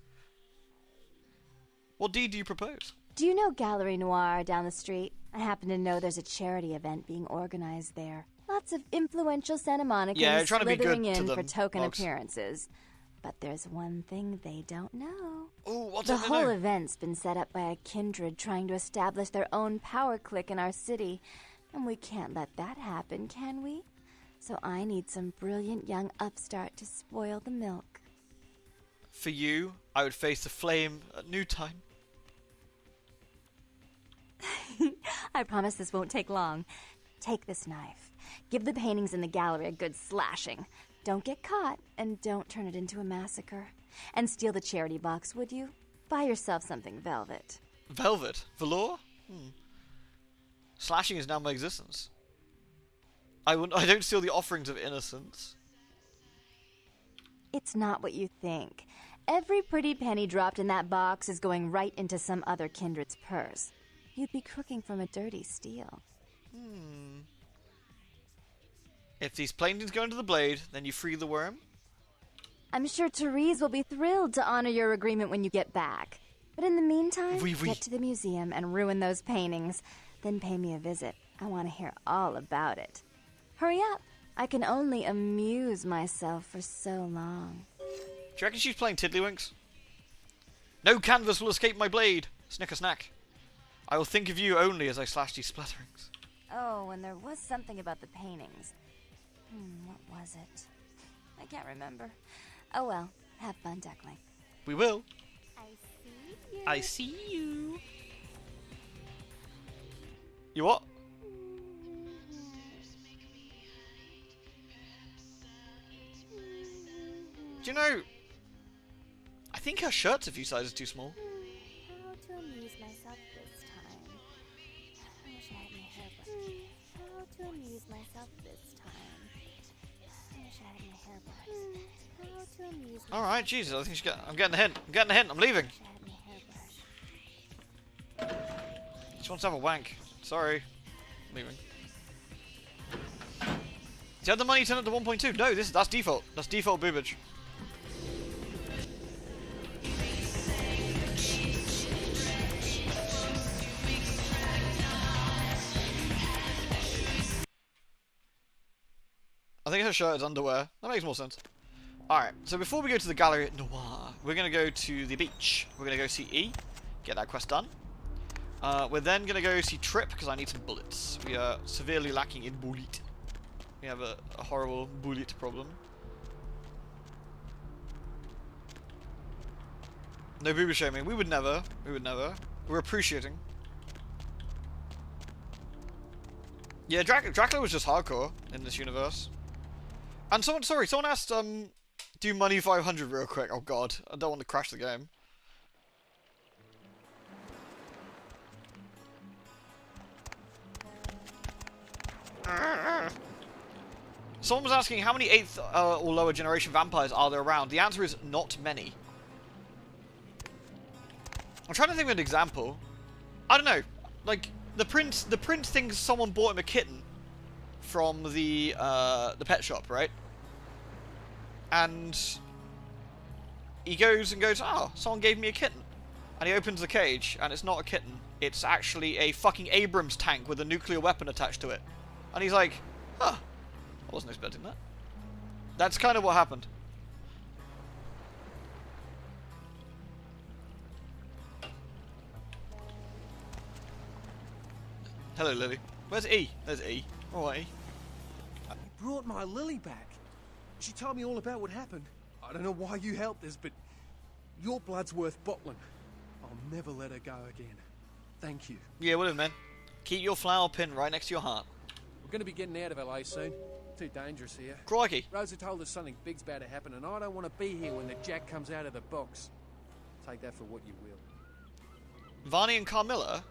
What deed do you propose?
Do you know Gallery Noir down the street? I happen to know there's a charity event being organized there. Lots of influential Santa Monicans slithering in for token appearances. But there's one thing they don't know.
Ooh, what's
the whole event's been set up by a kindred trying to establish their own power clique in our city. And we can't let that happen, can we? So I need some brilliant young upstart to spoil the milk.
For you, I would face the flame at new time.
I promise this won't take long. Take this knife. Give the paintings in the gallery a good slashing. Don't get caught, and don't turn it into a massacre. And steal the charity box, would you? Buy yourself something velvet.
Velvet? Velour? Slashing is now my existence. I don't steal the offerings of innocence.
It's not what you think. Every pretty penny dropped in that box is going right into some other kindred's purse. You'd be crooking from a dirty steal.
If these paintings go into the blade, then you free the worm?
I'm sure Therese will be thrilled to honor your agreement when you get back. But in the meantime, get to the museum and ruin those paintings. Then pay me a visit. I want to hear all about it. Hurry up. I can only amuse myself for so long.
Do you reckon she's playing Tiddlywinks? No canvas will escape my blade. Snicker snack. I will think of you only as I slash these splatterings.
Oh, and there was something about the paintings. What was it? I can't remember. Oh well, have fun, duckling.
We will.
I see you.
You what? Do you know, I think her shirt's a few sizes too small.
How to amuse myself this time? I wish I had my hair brushed. How to amuse myself this time? I wish I had my hair brushed. How to amuse myself.
Alright, Jesus, I think I'm getting the hint. I'm leaving.
I wish I had my hair brushed.
She wants to have a wank. Sorry. I'm leaving. Do you have the money turned up to 1.2? No, that's default. That's default boobage. I think her shirt is underwear. That makes more sense. Alright, so before we go to the Gallery Noir, we're going to go to the beach. We're going to go see E, get that quest done. We're then going to go see Trip, because I need some bullets. We are severely lacking in bullet. We have a horrible bullet problem. No booby shaming. We would never. We would never. We're appreciating. Yeah, Dracula was just hardcore in this universe. And someone asked, do money 500 real quick. Oh god, I don't want to crash the game. Someone was asking how many 8th or lower generation vampires are there around. The answer is not many. I'm trying to think of an example. I don't know. Like the prince thinks someone bought him a kitten from the pet shop, right? And he goes, oh, someone gave me a kitten. And he opens the cage, and it's not a kitten. It's actually a fucking Abrams tank with a nuclear weapon attached to it. And he's like, huh, I wasn't expecting that. That's kind of what happened. Hello, Lily. Where's E? There's E. Alright.
You brought my Lily back. She told me all about what happened. I don't know why you helped us, but your blood's worth bottling. I'll never let her go again. Thank you.
Yeah, whatever, man. Keep your flower pin right next to your heart.
We're going to be getting out of LA soon. Too dangerous here.
Crikey.
Rosa told us something big's about to happen, and I don't want to be here when the jack comes out of the box. Take that for what you will.
Varney and Carmilla?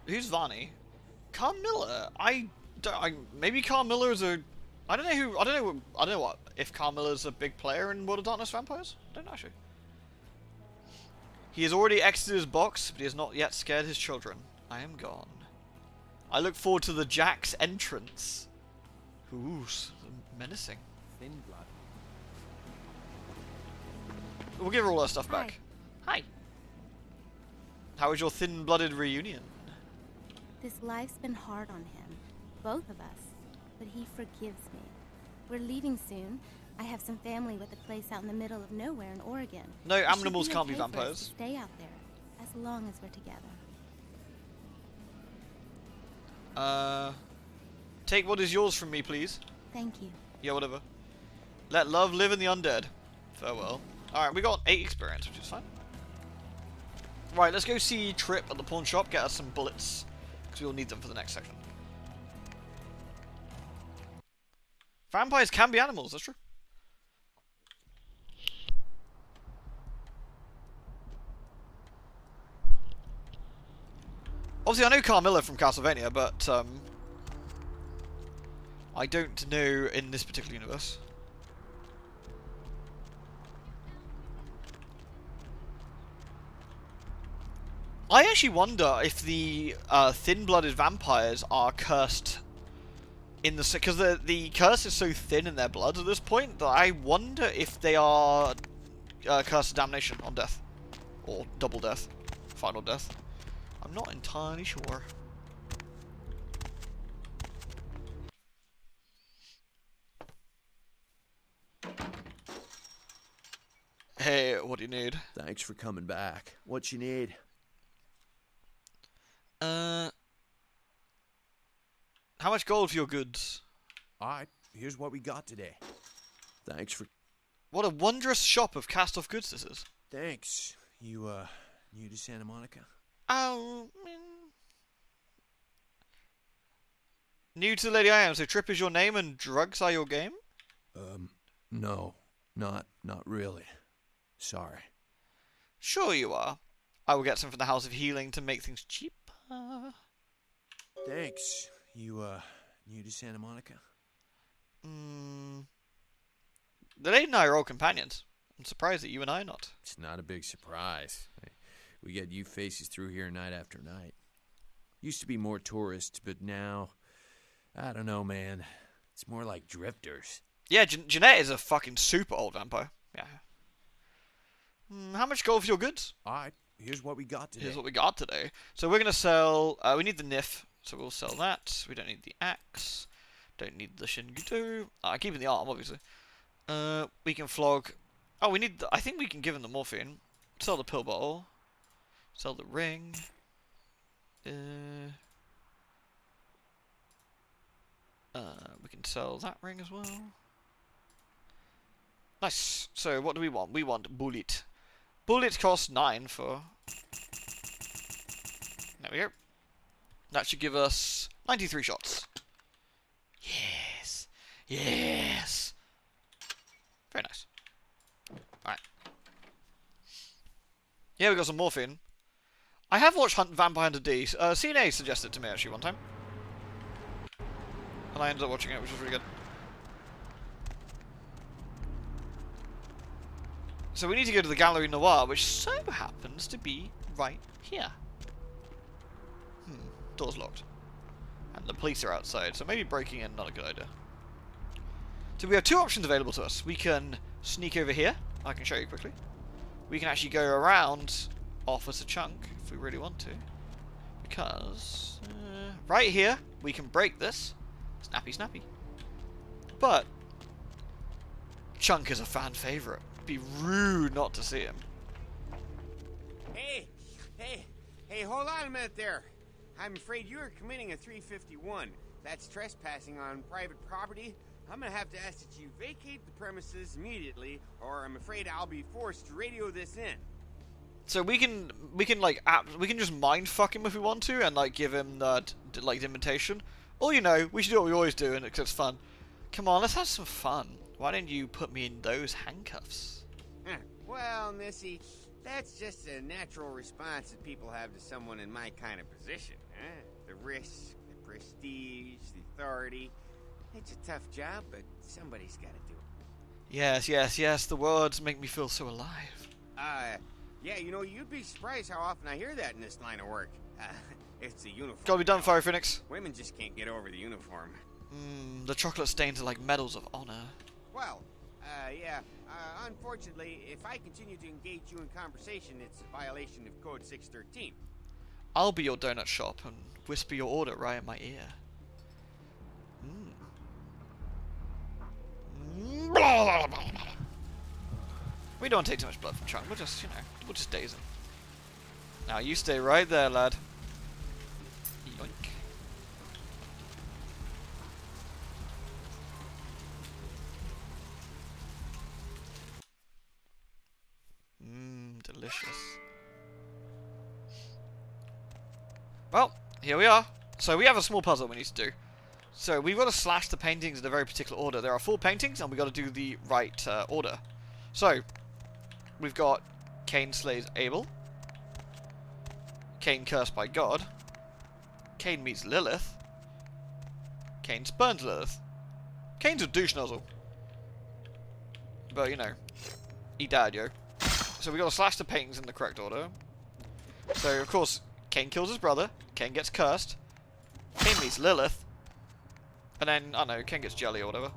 Who's Varney? Carmilla? Maybe Carmilla's a... I don't know what if Carmilla's a big player in World of Darkness Vampires? I don't know, actually. He has already exited his box, but he has not yet scared his children. I am gone. I look forward to the Jack's entrance. Ooh, menacing.
Thin blood.
We'll give her all her stuff back. Hi. How was your thin-blooded reunion?
This life's been hard on him. Both of us. But he forgives me. We're leaving soon. I have some family with a place out in the middle of nowhere in Oregon.
No,
It should
animals
be
can't be
okay for us
vampires.
to stay out there, as long as we're together.
Take what is yours from me, please.
Thank you.
Yeah, whatever. Let love live in the undead. Farewell. Alright, we got 8 experience, which is fine. Right, let's go see Trip at the pawn shop, get us some bullets, because we'll need them for the next section. Vampires can be animals, that's true. Obviously, I know Carmilla from Castlevania, but I don't know in this particular universe. I actually wonder if the thin-blooded vampires are cursed in the... Because the curse is so thin in their blood at this point that I wonder if they are cursed to damnation on death. Or double death. Final death. I'm not entirely sure. Hey, what do you need?
Thanks for coming back. What you need?
How much gold for your goods?
Alright, here's what we got today. Thanks for...
What a wondrous shop of cast-off goods this is.
Thanks. You, new to Santa Monica?
New to the Lady I Am, so Trip is your name and drugs are your game?
No. Not really. Sorry.
Sure you are. I will get some from the House of Healing to make things cheaper.
Thanks. You, new to Santa Monica?
The Lady and I are all companions. I'm surprised that you and I are not.
It's not a big surprise. We get you faces through here night after night. Used to be more tourists, but now... I don't know, man. It's more like drifters.
Yeah, Jeanette is a fucking super old vampire. Yeah. How much gold for your goods?
Alright, here's what we got today.
Here's what we got today. So we're going to sell... we need the Nif, so we'll sell that. We don't need the axe. Don't need the Shinguto. Keeping the arm, obviously. We can flog Oh, we need... I think we can give him the morphine. Sell the pill bottle. Sell the ring. We can sell that ring as well. Nice. So, what do we want? We want bullet. Bullet costs 9 for... There we go. That should give us 93 shots. Yes. Yes. Very nice. Alright. Yeah, we got some morphine. I have watched Vampire Hunter D. CNA suggested it to me actually one time. And I ended up watching it, which was really good. So we need to go to the Gallery Noir, which so happens to be right here. Door's locked. And the police are outside, so maybe breaking in not a good idea. So we have two options available to us. We can sneak over here. I can show you quickly. We can actually go around Officer Chunk if we really want to. Because right here, we can break this. Snappy, snappy. But Chunk is a fan favorite. Be rude not to see him.
Hey, hold on a minute there. I'm afraid you are committing a 351. That's trespassing on private property. I'm gonna have to ask that you vacate the premises immediately, or I'm afraid I'll be forced to radio this in.
So we can just mind fuck him if we want to, and like give him the invitation. Or we should do what we always do, and it's fun. Come on, let's have some fun. Why don't you put me in those handcuffs?
Well, Missy, that's just a natural response that people have to someone in my kind of position. The risk, the prestige, the authority. It's a tough job, but somebody's got to do it.
Yes. The words make me feel so alive.
Yeah, you'd be surprised how often I hear that in this line of work. It's a uniform.
Gotta be done, Fire Phoenix.
Women just can't get over the uniform.
The chocolate stains are like medals of honor.
Well, yeah. Unfortunately, if I continue to engage you in conversation, it's a violation of Code 613.
I'll be your donut shop and whisper your order right in my ear. We don't take too much blood from Chunk. We'll just daze him. Now you stay right there, lad. Yoink. Delicious. Well, here we are. So we have a small puzzle we need to do. So we've got to slash the paintings in a very particular order. There are 4 paintings, and we've got to do the right order. So we've got Cain slays Abel, Cain cursed by God, Cain meets Lilith, Cain spurns Lilith. Cain's a douche nozzle. But, he died, yo. So we got to slash the paintings in the correct order. So, of course, Cain kills his brother, Cain gets cursed, Cain meets Lilith, and then, I don't know, Cain gets jelly or whatever.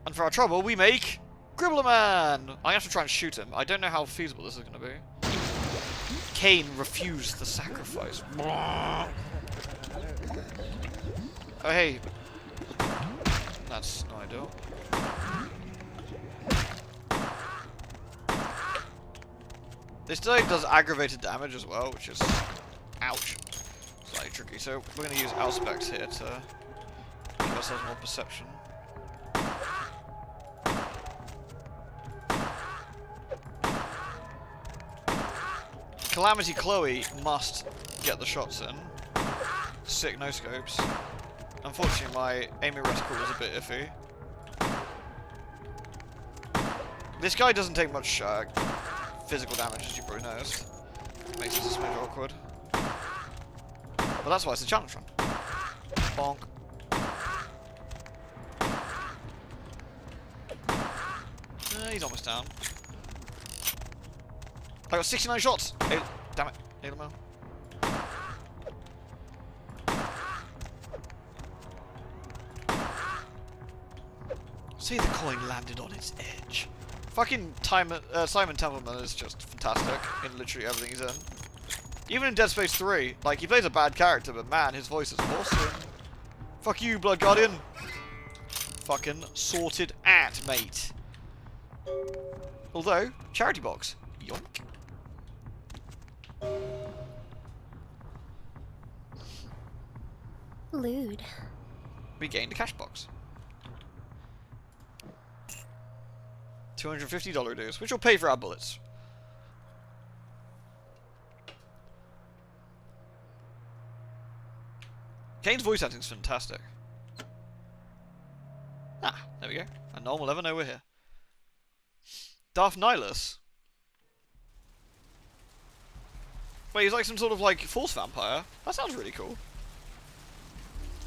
And for our trouble, we make Gribbler-Man! I have to try and shoot him. I don't know how feasible this is going to be. Cain refused the sacrifice. Oh, hey. That's no ideal. This does aggravated damage as well, which is... ouch. Slightly tricky. So we're going to use Auspex here to give ourselves more perception. Calamity Chloe must get the shots in. Sick no scopes. Unfortunately, my aiming reticle was a bit iffy. This guy doesn't take much physical damage, as you probably noticed. Makes it a smidge awkward. But that's why it's a challenge run. Bonk. He's almost down. I got 69 shots! Hey, damn it. Hey, Lamel. See, the coin landed on its edge. Fucking Simon Templeman is just fantastic in literally everything he's in. Even in Dead Space 3, like, he plays a bad character, but man, his voice is awesome. Fuck you, Blood Guardian. Fucking sorted at, mate. Although, charity box. Yoink.
Lewd.
We gained a cash box. $250 dues, which will pay for our bullets. Kane's voice acting is fantastic. Ah, there we go. And no one will ever know we're here. Darth Nihilus. Wait, he's like some sort of like force vampire. That sounds really cool.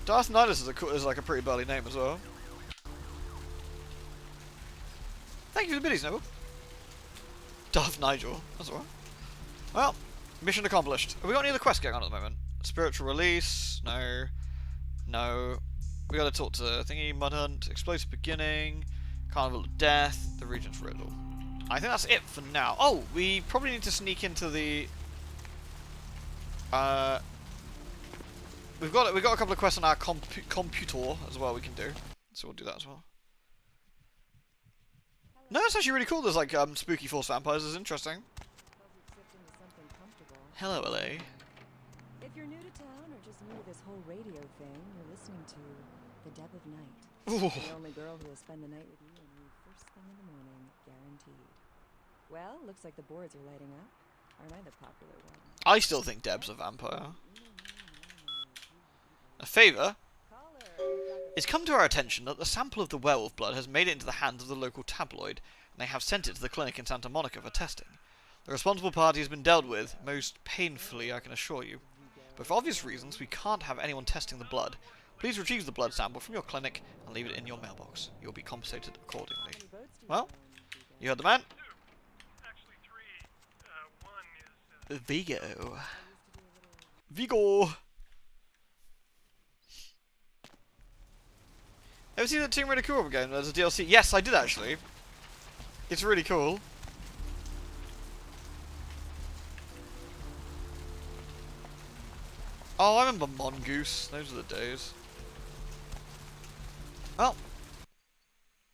Darth Nihilus is like a pretty burly name as well. Thank you for the biddies, Noble. Darth Nigel. That's alright. Well, mission accomplished. Have we got any other quests going on at the moment? Spiritual release? No. No. We gotta talk to Thingy, Mudhunt, Explosive Beginning, Carnival of Death, the Regent's Riddle. I think that's it for now. Oh, we probably need to sneak into the... We've got a couple of quests on our computer as well we can do. So we'll do that as well. No, that's actually really cool. There's like spooky force vampires. It's interesting. Hello, LA.
If you're new to town or just new to this whole radio thing, you're listening to The Deb of Night.
Ooh.
The only girl who will spend the night with you and you first thing in the morning, guaranteed. Well, looks like the boards are lighting up. Aren't I the popular one?
I still think Deb's a vampire. A favour. It's come to our attention that the sample of the werewolf blood has made it into the hands of the local tabloid, and they have sent it to the clinic in Santa Monica for testing. The responsible party has been dealt with, most painfully, I can assure you. But for obvious reasons, we can't have anyone testing the blood. Please retrieve the blood sample from your clinic and leave it in your mailbox. You'll be compensated accordingly. Well, you heard the man. Vigo. Vigo! Ever seen that Tomb Raider co-op game? There's a DLC. Yes, I did actually. It's really cool. Oh, I remember Mongoose. Those are the days. Well.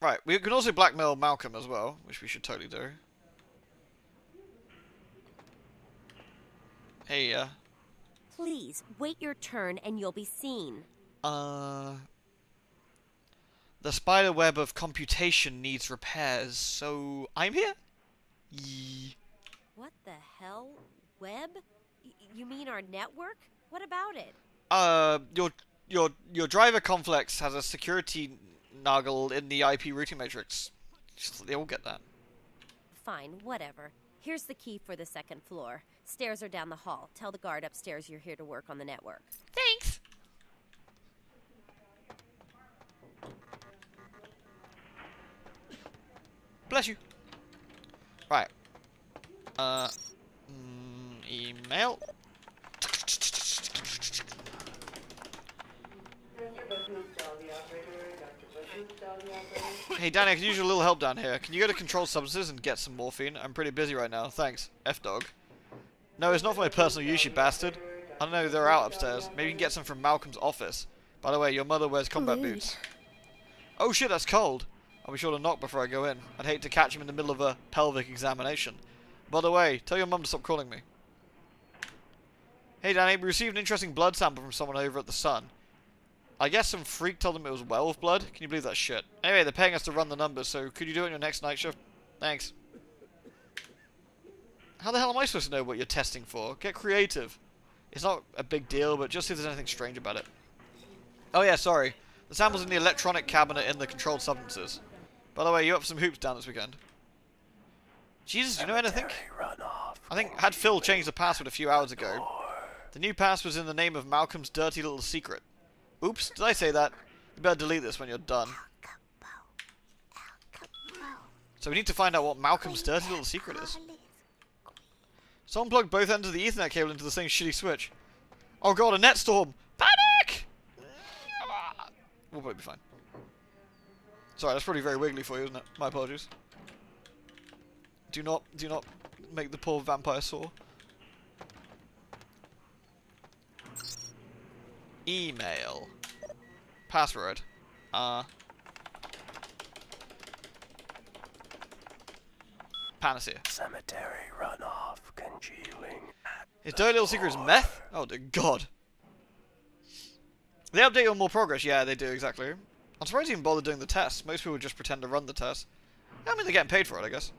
Right, we can also blackmail Malcolm as well, which we should totally do. Hey,
Please, wait your turn and you'll be seen.
The spider web of computation needs repairs, so I'm here? Yee.
What the hell? Web? You mean our network? What about it?
Your driver complex has a security nuggle in the IP routing matrix. They all get that.
Fine, whatever. Here's the key for the second floor. Stairs are down the hall. Tell the guard upstairs you're here to work on the network.
Thanks. Bless you. Right. Email. Hey Danny, I could use your little help down here. Can you go to controlled substances and get some morphine? I'm pretty busy right now. Thanks. F-dog. No, it's not for my personal use, you bastard. I don't know, they're out upstairs. Maybe you can get some from Malcolm's office. By the way, your mother wears combat boots. Oh shit, that's cold. I'll be sure to knock before I go in. I'd hate to catch him in the middle of a pelvic examination. By the way, tell your mum to stop calling me. Hey Danny, we received an interesting blood sample from someone over at the Sun. I guess some freak told them it was werewolf blood. Can you believe that shit? Anyway, they're paying us to run the numbers, so could you do it on your next night shift? Thanks. How the hell am I supposed to know what you're testing for? Get creative. It's not a big deal, but just see if there's anything strange about it. Oh yeah, sorry. The sample's in the electronic cabinet in the controlled substances. By the way, you up for some hoops down this weekend? Jesus, do you know anything? I think had Phil changed the password a few hours ago. The new password was in the name of Malcolm's dirty little secret. Oops, did I say that? You better delete this when you're done. So we need to find out what Malcolm's dirty little secret is. Someone plugged both ends of the Ethernet cable into the same shitty switch. Oh god, a net storm! Panic! We'll probably be fine. Sorry, that's probably very wiggly for you, isn't it? My apologies. Do not make the poor vampire sore. Email. password. Panacea.
Cemetery runoff congealing.
His dirty little secret is meth? Oh dear god. They update on more progress. Yeah, they do, exactly. I'm surprised they even bother doing the test. Most people just pretend to run the test. I mean, they're getting paid for it, I guess.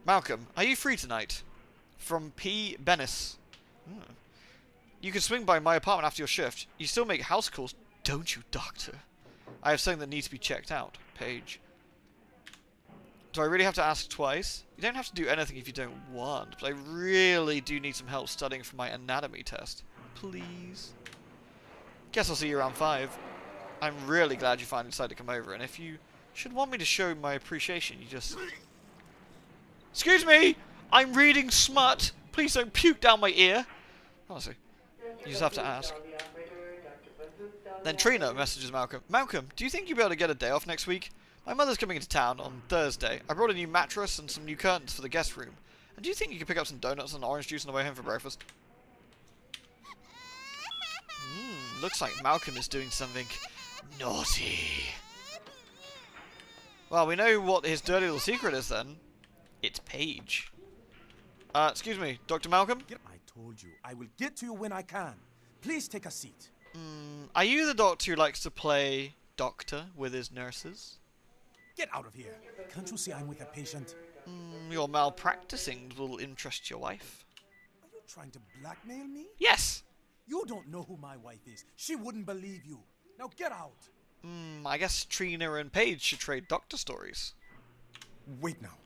Malcolm, are you free tonight? From P. Bennis. You can swing by my apartment after your shift. You still make house calls, don't you, Doctor? I have something that needs to be checked out. Paige. Do I really have to ask twice? You don't have to do anything if you don't want, but I really do need some help studying for my anatomy test. Please? Guess I'll see you around 5. I'm really glad you finally decided to come over, and if you should want me to show my appreciation, you just... Excuse me! I'm reading smut! Please don't puke down my ear! Honestly, you just have to ask. Then Trina messages Malcolm. Malcolm, do you think you'll be able to get a day off next week? My mother's coming into town on Thursday. I brought a new mattress and some new curtains for the guest room. And do you think you could pick up some donuts and orange juice on the way home for breakfast? Looks like Malcolm is doing something naughty. Well, we know what his dirty little secret is then. It's Paige. Excuse me, Dr. Malcolm?
I told you, I will get to you when I can. Please take a seat.
Are you the doctor who likes to play doctor with his nurses?
Get out of here. Can't you see I'm with a patient?
Your malpracticing will interest your wife.
Are you trying to blackmail me?
Yes!
You don't know who my wife is. She wouldn't believe you. Now get out.
I guess Trina and Paige should trade doctor stories.
Wait now.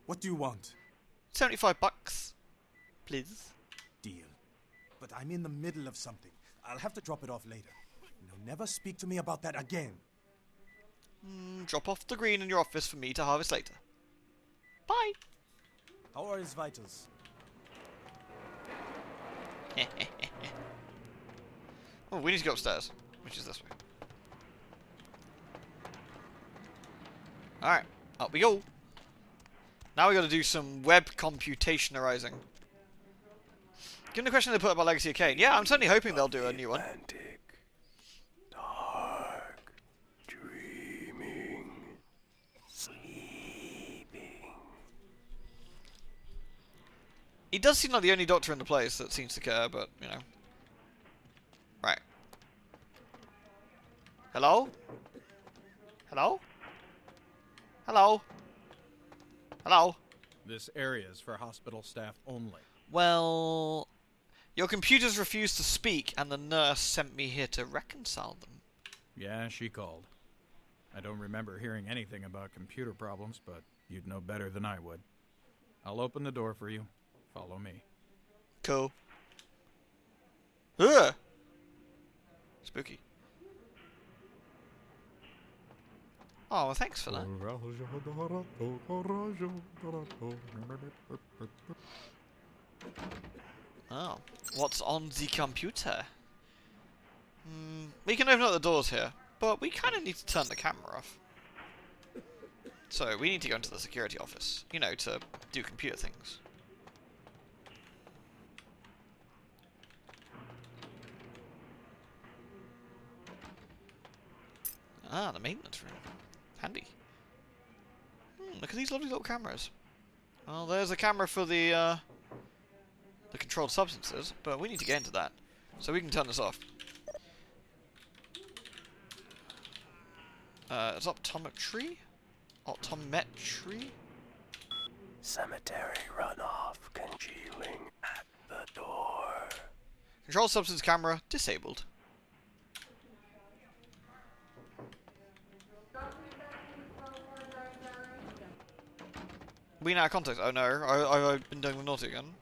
What do you want?
$75, please.
Deal. But I'm in the middle of something. I'll have to drop it off later. Now never speak to me about that again.
Drop off the green in your office for me to harvest later. Bye.
How are his vitals?
Oh, we need to go upstairs, which is this way. Alright, up we go. Now we got to do some web computationalizing. Given the question they put about Legacy of Kain, yeah, I'm certainly hoping they'll do a new one.
Dark, dreaming, sleeping.
He does seem like the only doctor in the place that seems to care, but, you know. Right. Hello? Hello? Hello? Hello?
This area is for hospital staff only.
Well, your computers refused to speak, and the nurse sent me here to reconcile them.
Yeah, she called. I don't remember hearing anything about computer problems, but you'd know better than I would. I'll open the door for you. Follow me.
Cool. Ugh! Spooky. Oh, well, thanks for that. Oh, what's on the computer? We can open up the doors here, but we kind of need to turn the camera off. So we need to go into the security office, you know, to do computer things. Ah, the maintenance room. Handy. Look at these lovely little cameras. Well, there's a camera for the controlled substances, but we need to get into that. So we can turn this off. It's optometry? Optometry?
Cemetery runoff congealing at the door.
Controlled substance camera disabled. We now contact. Oh no, I've been doing the naughty again.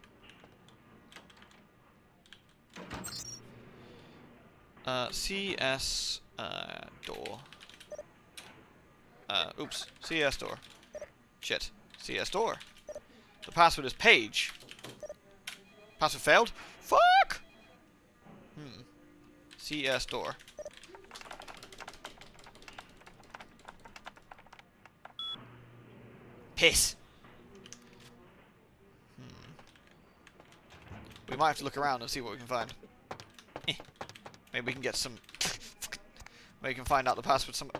CS door. Oops. CS door. Shit. CS door. The password is Paige. Password failed? Fuck! CS door. Piss. We might have to look around and see what we can find. Maybe we can get some Where you can find out the password. Some.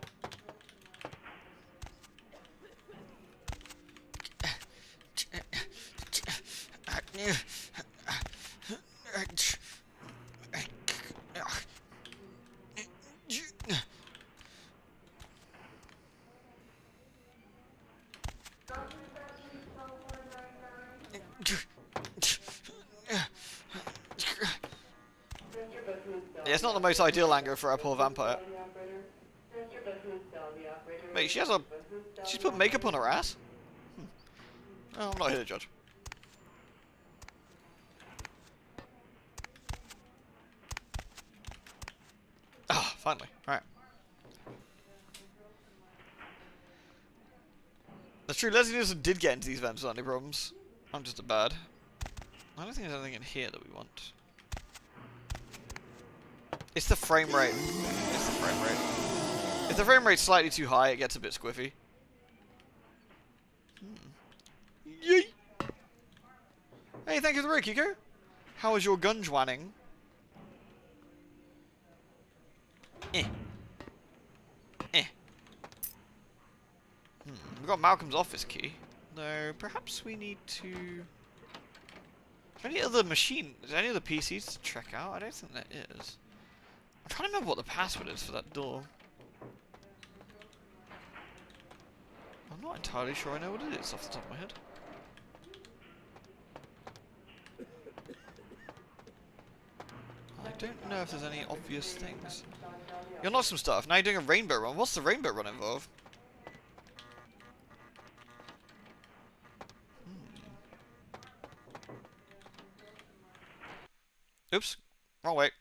Yeah, it's not the most ideal angle for a poor vampire. Wait, she has a... She's put makeup on her ass? Oh, I'm not here to judge. Ah, finally. Alright. That's true, Leslie Nielsen did get into these events without any problems. I'm just a bad. I don't think there's anything in here that we want. It's the frame rate. It's the frame rate. If the frame rate's slightly too high, it gets a bit squiffy. Yay! Hey, thank you for the break, Kiko. How was your gunjwanning? Eh. Eh. We've got Malcolm's office key. Though, perhaps we need to... Is there any other machine? Is there any other PCs to check out? I don't think there is. I'm trying to remember what the password is for that door. I'm not entirely sure I know what it is off the top of my head. I don't know if there's any obvious things. You're not some stuff. Now you're doing a rainbow run. What's the rainbow run involve? Oops. Wrong way.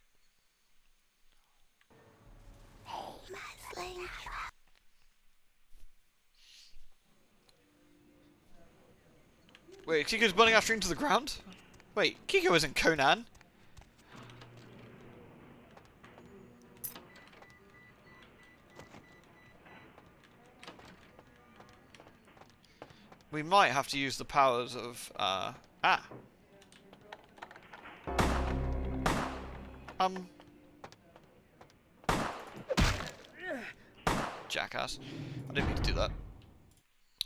Wait, Kiko's burning after him to the ground? Wait, Kiko isn't Conan. We might have to use the powers of, Jackass. I didn't mean to do that.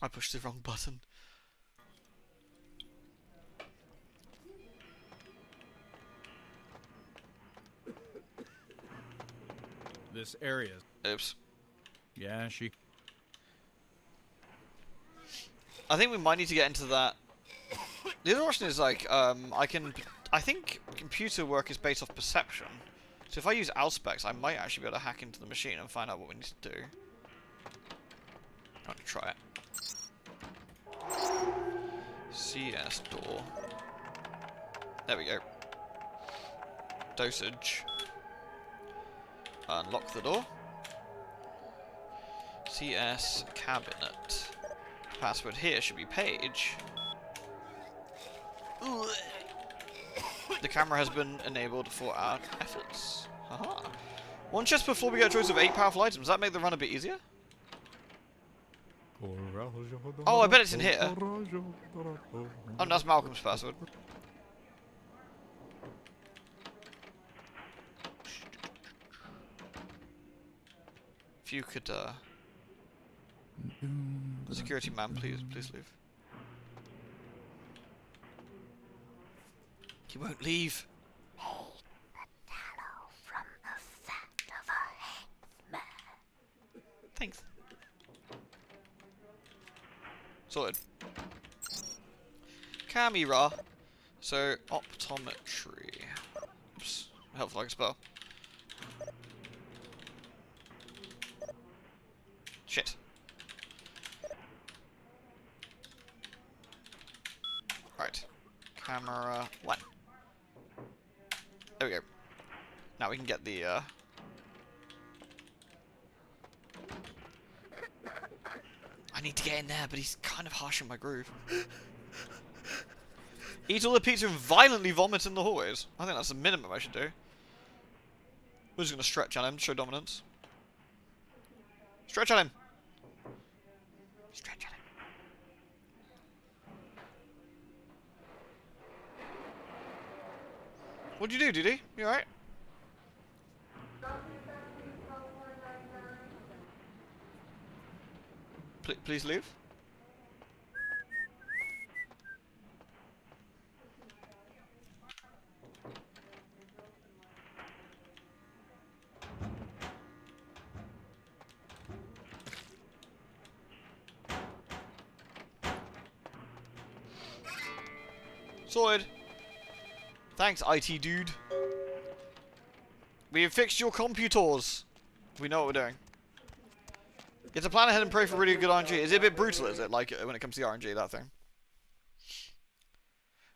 I pushed the wrong button.
This area.
Oops.
Yeah, she...
I think we might need to get into that. The other option is like, I think computer work is based off perception. So if I use Auspex, I might actually be able to hack into the machine and find out what we need to do. I'm gonna try it. CS door. There we go. Dosage. Unlock the door. CS cabinet. Password here should be page. The camera has been enabled for our efforts. Haha. One chest before we get a choice of 8 powerful items. Does that make the run a bit easier? Oh, I bet it's in here. Oh, that's Malcolm's password. If you could, security man, please leave. He won't leave. Thanks. Sorted. Camera. So, optometry. Oops. Helpful I can spell. Shit. Right. Camera 1. There we go. Now we can get the, I need to get in there, but he's kind of harsh on my groove. Eat all the pizza and violently vomit in the hallways. I think that's the minimum I should do. We're just going to stretch on him, show dominance. Stretch on him! Stretch on him. What'd you do, Didi? You alright? Please leave. Sorted. Thanks, IT dude. We have fixed your computers. We know what we're doing. You have to plan ahead and pray for really good RNG. Is it a bit brutal, is it? Like, when it comes to the RNG, that thing.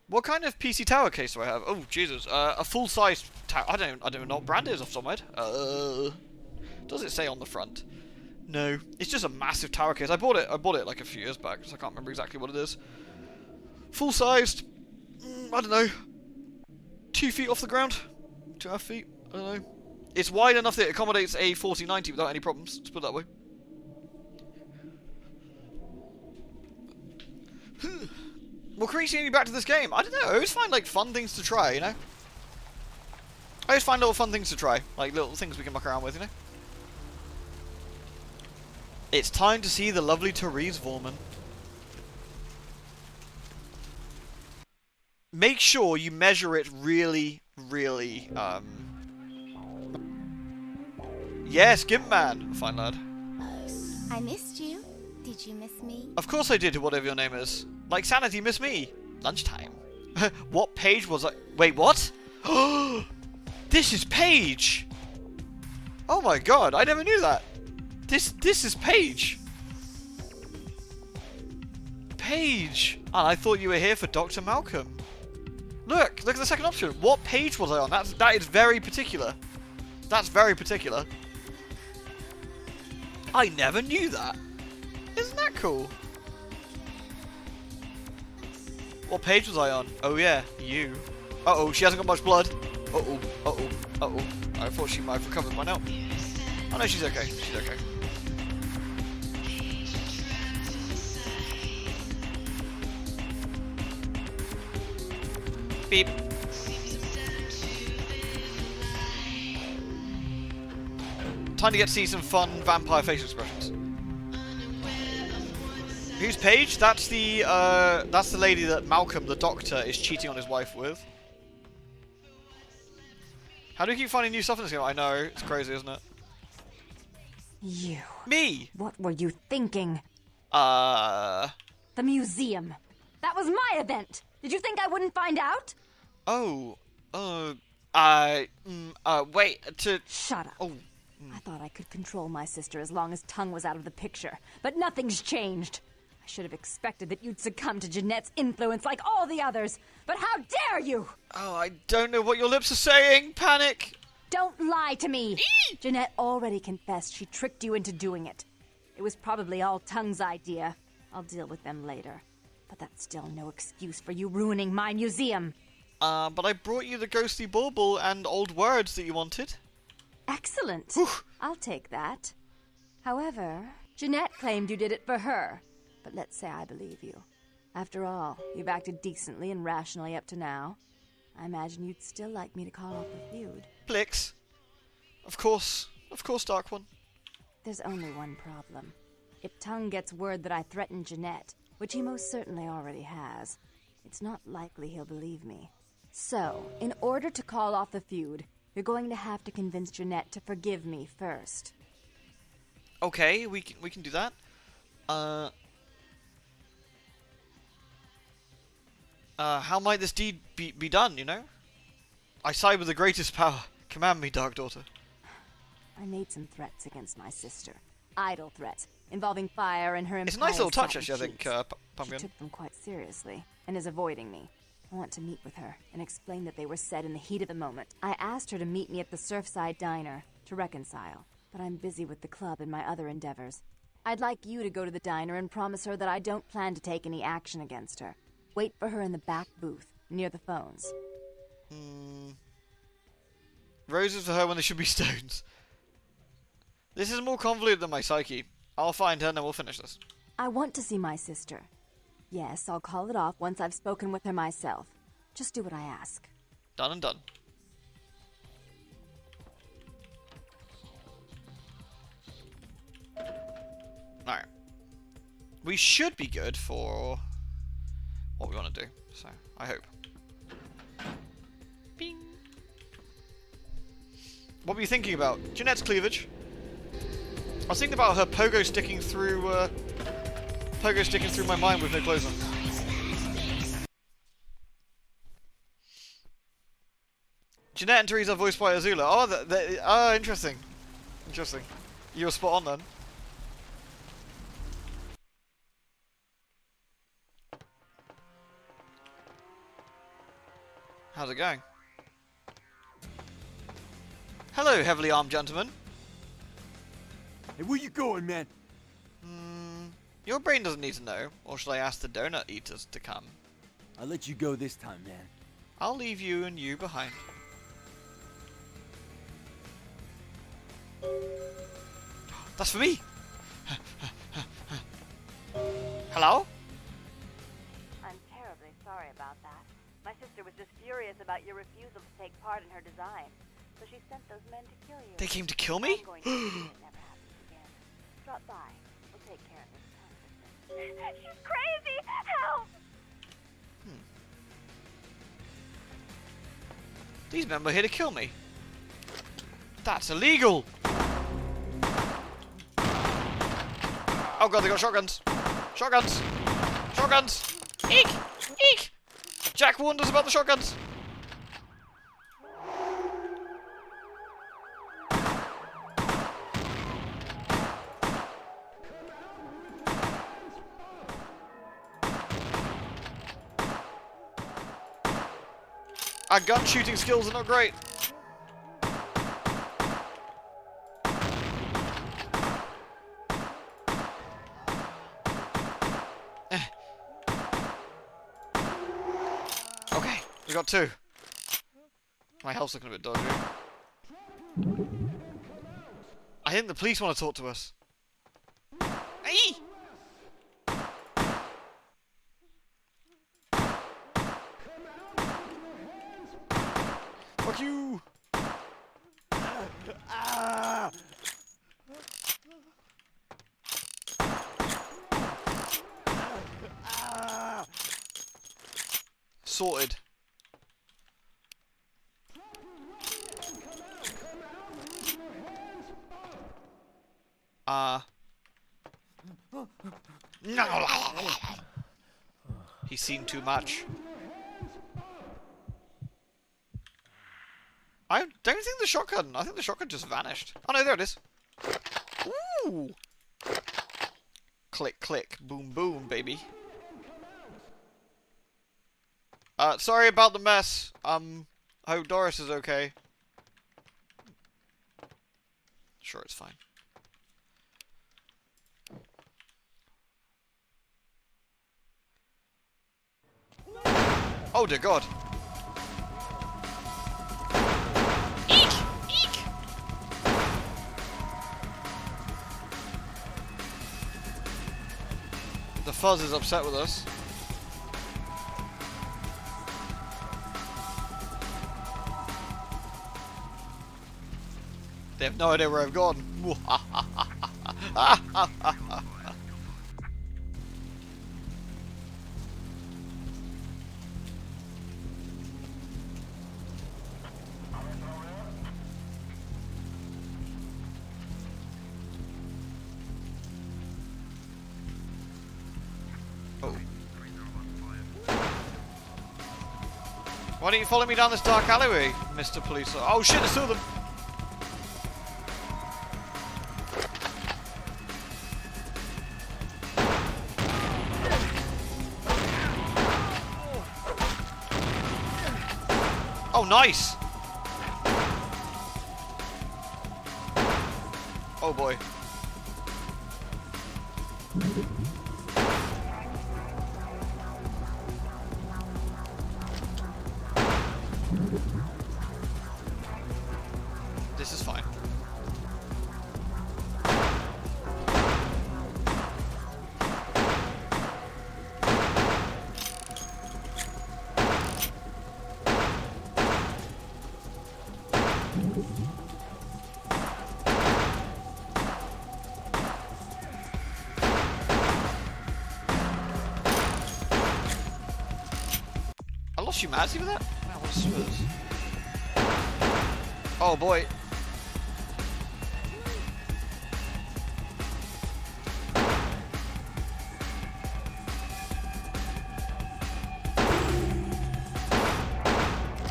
What kind of PC tower case do I have? Oh, Jesus. A full-size tower. I don't even know what brand it is off the top of my head. Does it say on the front? No. It's just a massive tower case. I bought it like a few years back, so I can't remember exactly what it is. Full-sized. I don't know. 2 feet off the ground? 2.5 feet? I don't know. It's wide enough that it accommodates a 4090 without any problems. Let's put it that way. What creates you back to this game? I don't know. I always find like fun things to try, you know? I always find little fun things to try. Like little things we can muck around with, you know? It's time to see the lovely Therese Vorman. Make sure you measure it really, really, Yes, Gimp Man. Fine, lad.
I missed you. Did you miss me?
Of course I did, whatever your name is. Like Sanity missed me. Lunchtime. What page was I? Wait, what? This is Paige. Oh my god, I never knew that. This is Paige. Paige. And I thought you were here for Dr. Malcolm. Look at the second option. What page was I on? That is very particular. That's very particular. I never knew that. Isn't that cool? What page was I on? Oh yeah, you. Uh-oh, she hasn't got much blood. Uh-oh, uh-oh, uh-oh. I thought she might have recovered by now. Oh no, she's okay. She's okay. Beep. Time to get to see some fun vampire facial expressions. Who's Paige? That's the lady that Malcolm, the doctor, is cheating on his wife with. How do we keep finding new stuff in this game? I know, it's crazy, isn't it?
You.
Me!
What were you thinking?
The
museum. That was my event! Did you think I wouldn't find out?
Oh. Wait,
Shut up.
Oh.
I thought I could control my sister as long as Tongue was out of the picture. But nothing's changed. I should have expected that you'd succumb to Jeanette's influence like all the others. But how dare you!
Oh, I don't know what your lips are saying. Panic!
Don't lie to me! Jeanette already confessed she tricked you into doing it. It was probably all Tongue's idea. I'll deal with them later. But that's still no excuse for you ruining my museum.
But I brought you the ghostly bauble and old words that you wanted.
Excellent.
Whew.
I'll take that. However, Jeanette claimed you did it for her. But let's say I believe you. After all, you've acted decently and rationally up to now. I imagine you'd still like me to call off the feud.
Blix. Of course, Dark One.
There's only one problem. If Tongue gets word that I threatened Jeanette, which he most certainly already has, it's not likely he'll believe me. So, in order to call off the feud, you're going to have to convince Jeanette to forgive me first.
Okay, we can do that. How might this deed be done, you know? I side with the greatest power. Command me, Dark Daughter.
I made some threats against my sister. Idle threats, involving fire and her
It's a nice little touch,
satin
actually, I think,
sheets.
Pumpkin.
She took them quite seriously, and is avoiding me. I want to meet with her, and explain that they were said in the heat of the moment. I asked her to meet me at the Surfside Diner, to reconcile, but I'm busy with the club and my other endeavors. I'd like you to go to the diner and promise her that I don't plan to take any action against her. Wait for her in the back booth, near the phones.
Roses for her when there should be stones. This is more convoluted than my psyche. I'll find her and then we'll finish this.
I want to see my sister. Yes, I'll call it off once I've spoken with her myself. Just do what I ask.
Done and done. Alright. we should be good for what we want to do. So, I hope. Bing. What were you thinking about? Jeanette's cleavage. I was thinking about her pogo sticking through my mind with no clothes on. Jeanette and Teresa are voiced by Azula. Oh, interesting. Interesting. You were spot on then. How's it going? Hello, heavily armed gentlemen.
Hey, where you going, man?
Your brain doesn't need to know, or should I ask the donut eaters to come?
I'll let you go this time, man.
I'll leave you and you behind. That's for me! Hello?
I'm terribly sorry about that. My sister was just furious about your refusal to take part in her design. So she sent those men to kill you.
They came to kill me?
I'm going to make sure it never happens again. Drop by. We'll take care of this time. She's crazy! Help!
These men were here to kill me. That's illegal! Oh god, they got shotguns! Shotguns! Shotguns! Eek! Eek! Jack warned us about the shotguns! Our gun shooting skills are not great. Okay, we got two. My health's looking a bit dodgy. I think the police want to talk to us. Hey! Fuck you! Sorted. No! He's seen too much. I don't think the shotgun. I think the shotgun just vanished. Oh no, there it is. Ooh! Click, click, boom, boom, baby. Sorry about the mess. I hope Doris is okay. Sure, it's fine. Oh dear God. Eek! Eek! The fuzz is upset with us. They have no idea where I've gone. Why don't you follow me down this dark alleyway, Mr. Police? Oh shit, there's two of them! Oh, nice! Oh boy. This is fine. she Mazzy with that? Man, what a Spurs. Oh boy.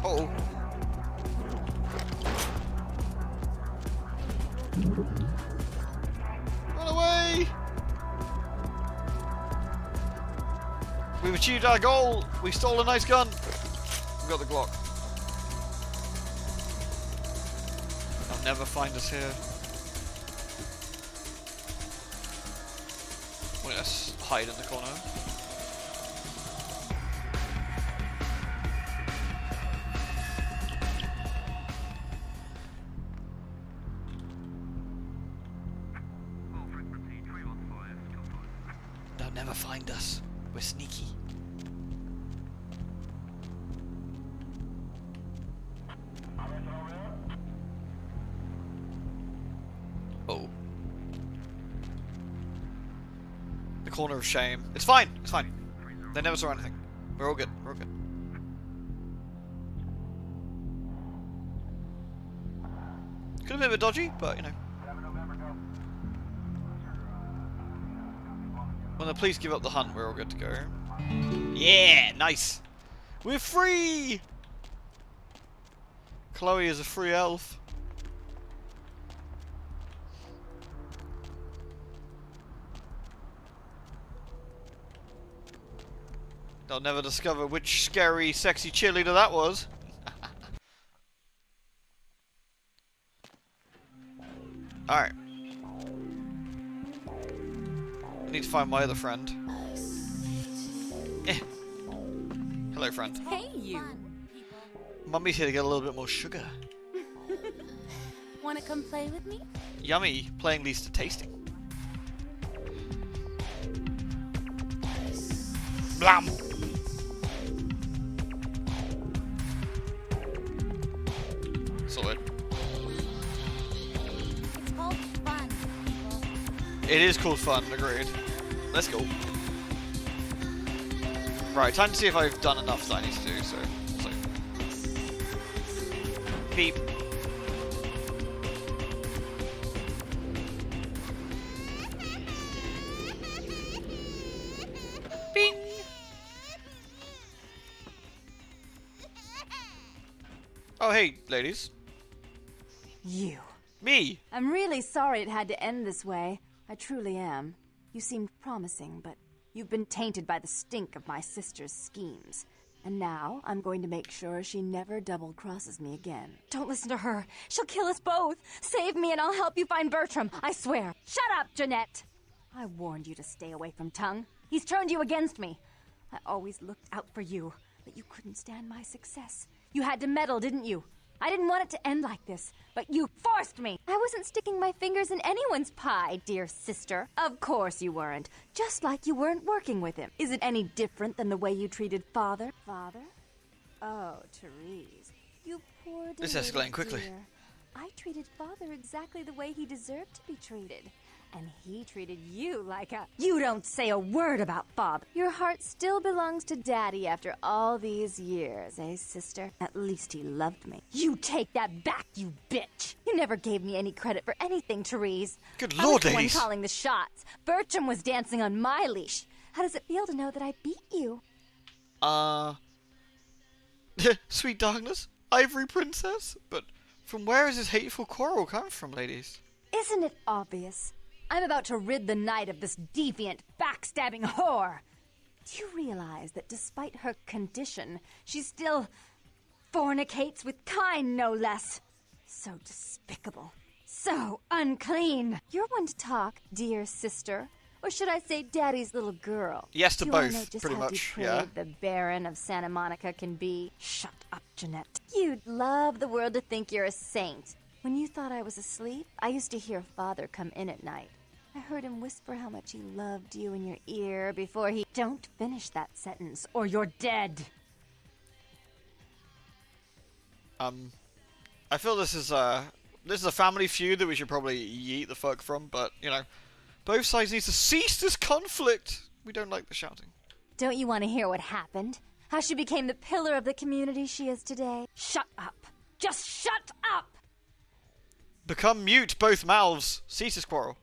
Uh-oh. Run away! We've achieved our goal! We stole a nice gun! We got the Glock. They'll never find us here. Let's hide in the corner. They'll never find us. We're sneaky. Oh. The corner of shame. It's fine. It's fine. They never saw anything. We're all good. We're all good. Could have been a bit dodgy, but you know. When the police give up the hunt, we're all good to go. Yeah, nice. We're free. Chloe is a free elf. They'll never discover which scary, sexy cheerleader that was. Alright. I need to find my other friend. Eh. Hello, friend.
Hey, you.
Mummy's here to get a little bit more sugar.
Wanna come play with me?
Yummy. Playing leads to tasting. Blam! Solid.
It's called fun, people.
It is called fun, agreed. Let's go. Right, time to see if I've done enough that I need to do, so... Beep. Bing! Oh, hey, ladies.
You.
Me!
I'm really sorry it had to end this way. I truly am. You seemed promising, but you've been tainted by the stink of my sister's schemes. And now, I'm going to make sure she never double-crosses me again. Don't listen to her. She'll kill us both. Save me and I'll help you find Bertram, I swear. Shut up, Jeanette! I warned you to stay away from Tongue. He's turned you against me. I always looked out for you, but you couldn't stand my success. You had to meddle, didn't you? I didn't want it to end like this, but you forced me. I wasn't sticking my fingers in anyone's pie, dear sister. Of course you weren't. Just like you weren't working with him. Is it any different than the way you treated Father? Father? Oh, Therese. You poor
This is escalating quickly.
dear. I treated Father exactly the way he deserved to be treated. And he treated you like a... You don't say a word about Bob. Your heart still belongs to Daddy after all these years, eh, sister? At least he loved me. You take that back, you bitch! You never gave me any credit for anything, Therese.
Good
I
lord,
was the one
ladies.
calling the shots. Bertram was dancing on my leash. How does it feel to know that I beat you?
Sweet darkness, Ivory Princess? But from where is this hateful quarrel coming from, ladies?
Isn't it obvious? I'm about to rid the night of this deviant, backstabbing whore. Do you realize that despite her condition, she still fornicates with kind, no less? So despicable. So unclean. You're one to talk, dear sister. Or should I say daddy's little girl?
Yes to
Do you wanna
both,
know just
pretty
how
much,
depraved
yeah.
the Baron of Santa Monica can be? Shut up, Jeanette. You'd love the world to think you're a saint. When you thought I was asleep, I used to hear Father come in at night. I heard him whisper how much he loved you in your ear before he... Don't finish that sentence, or you're dead.
I feel this is a family feud that we should probably yeet the fuck from, but, you know, both sides need to cease this conflict. We don't like the shouting.
Don't you want to hear what happened? How she became the pillar of the community she is today. Shut up. Just shut up!
Become mute, both mouths. Cease this quarrel.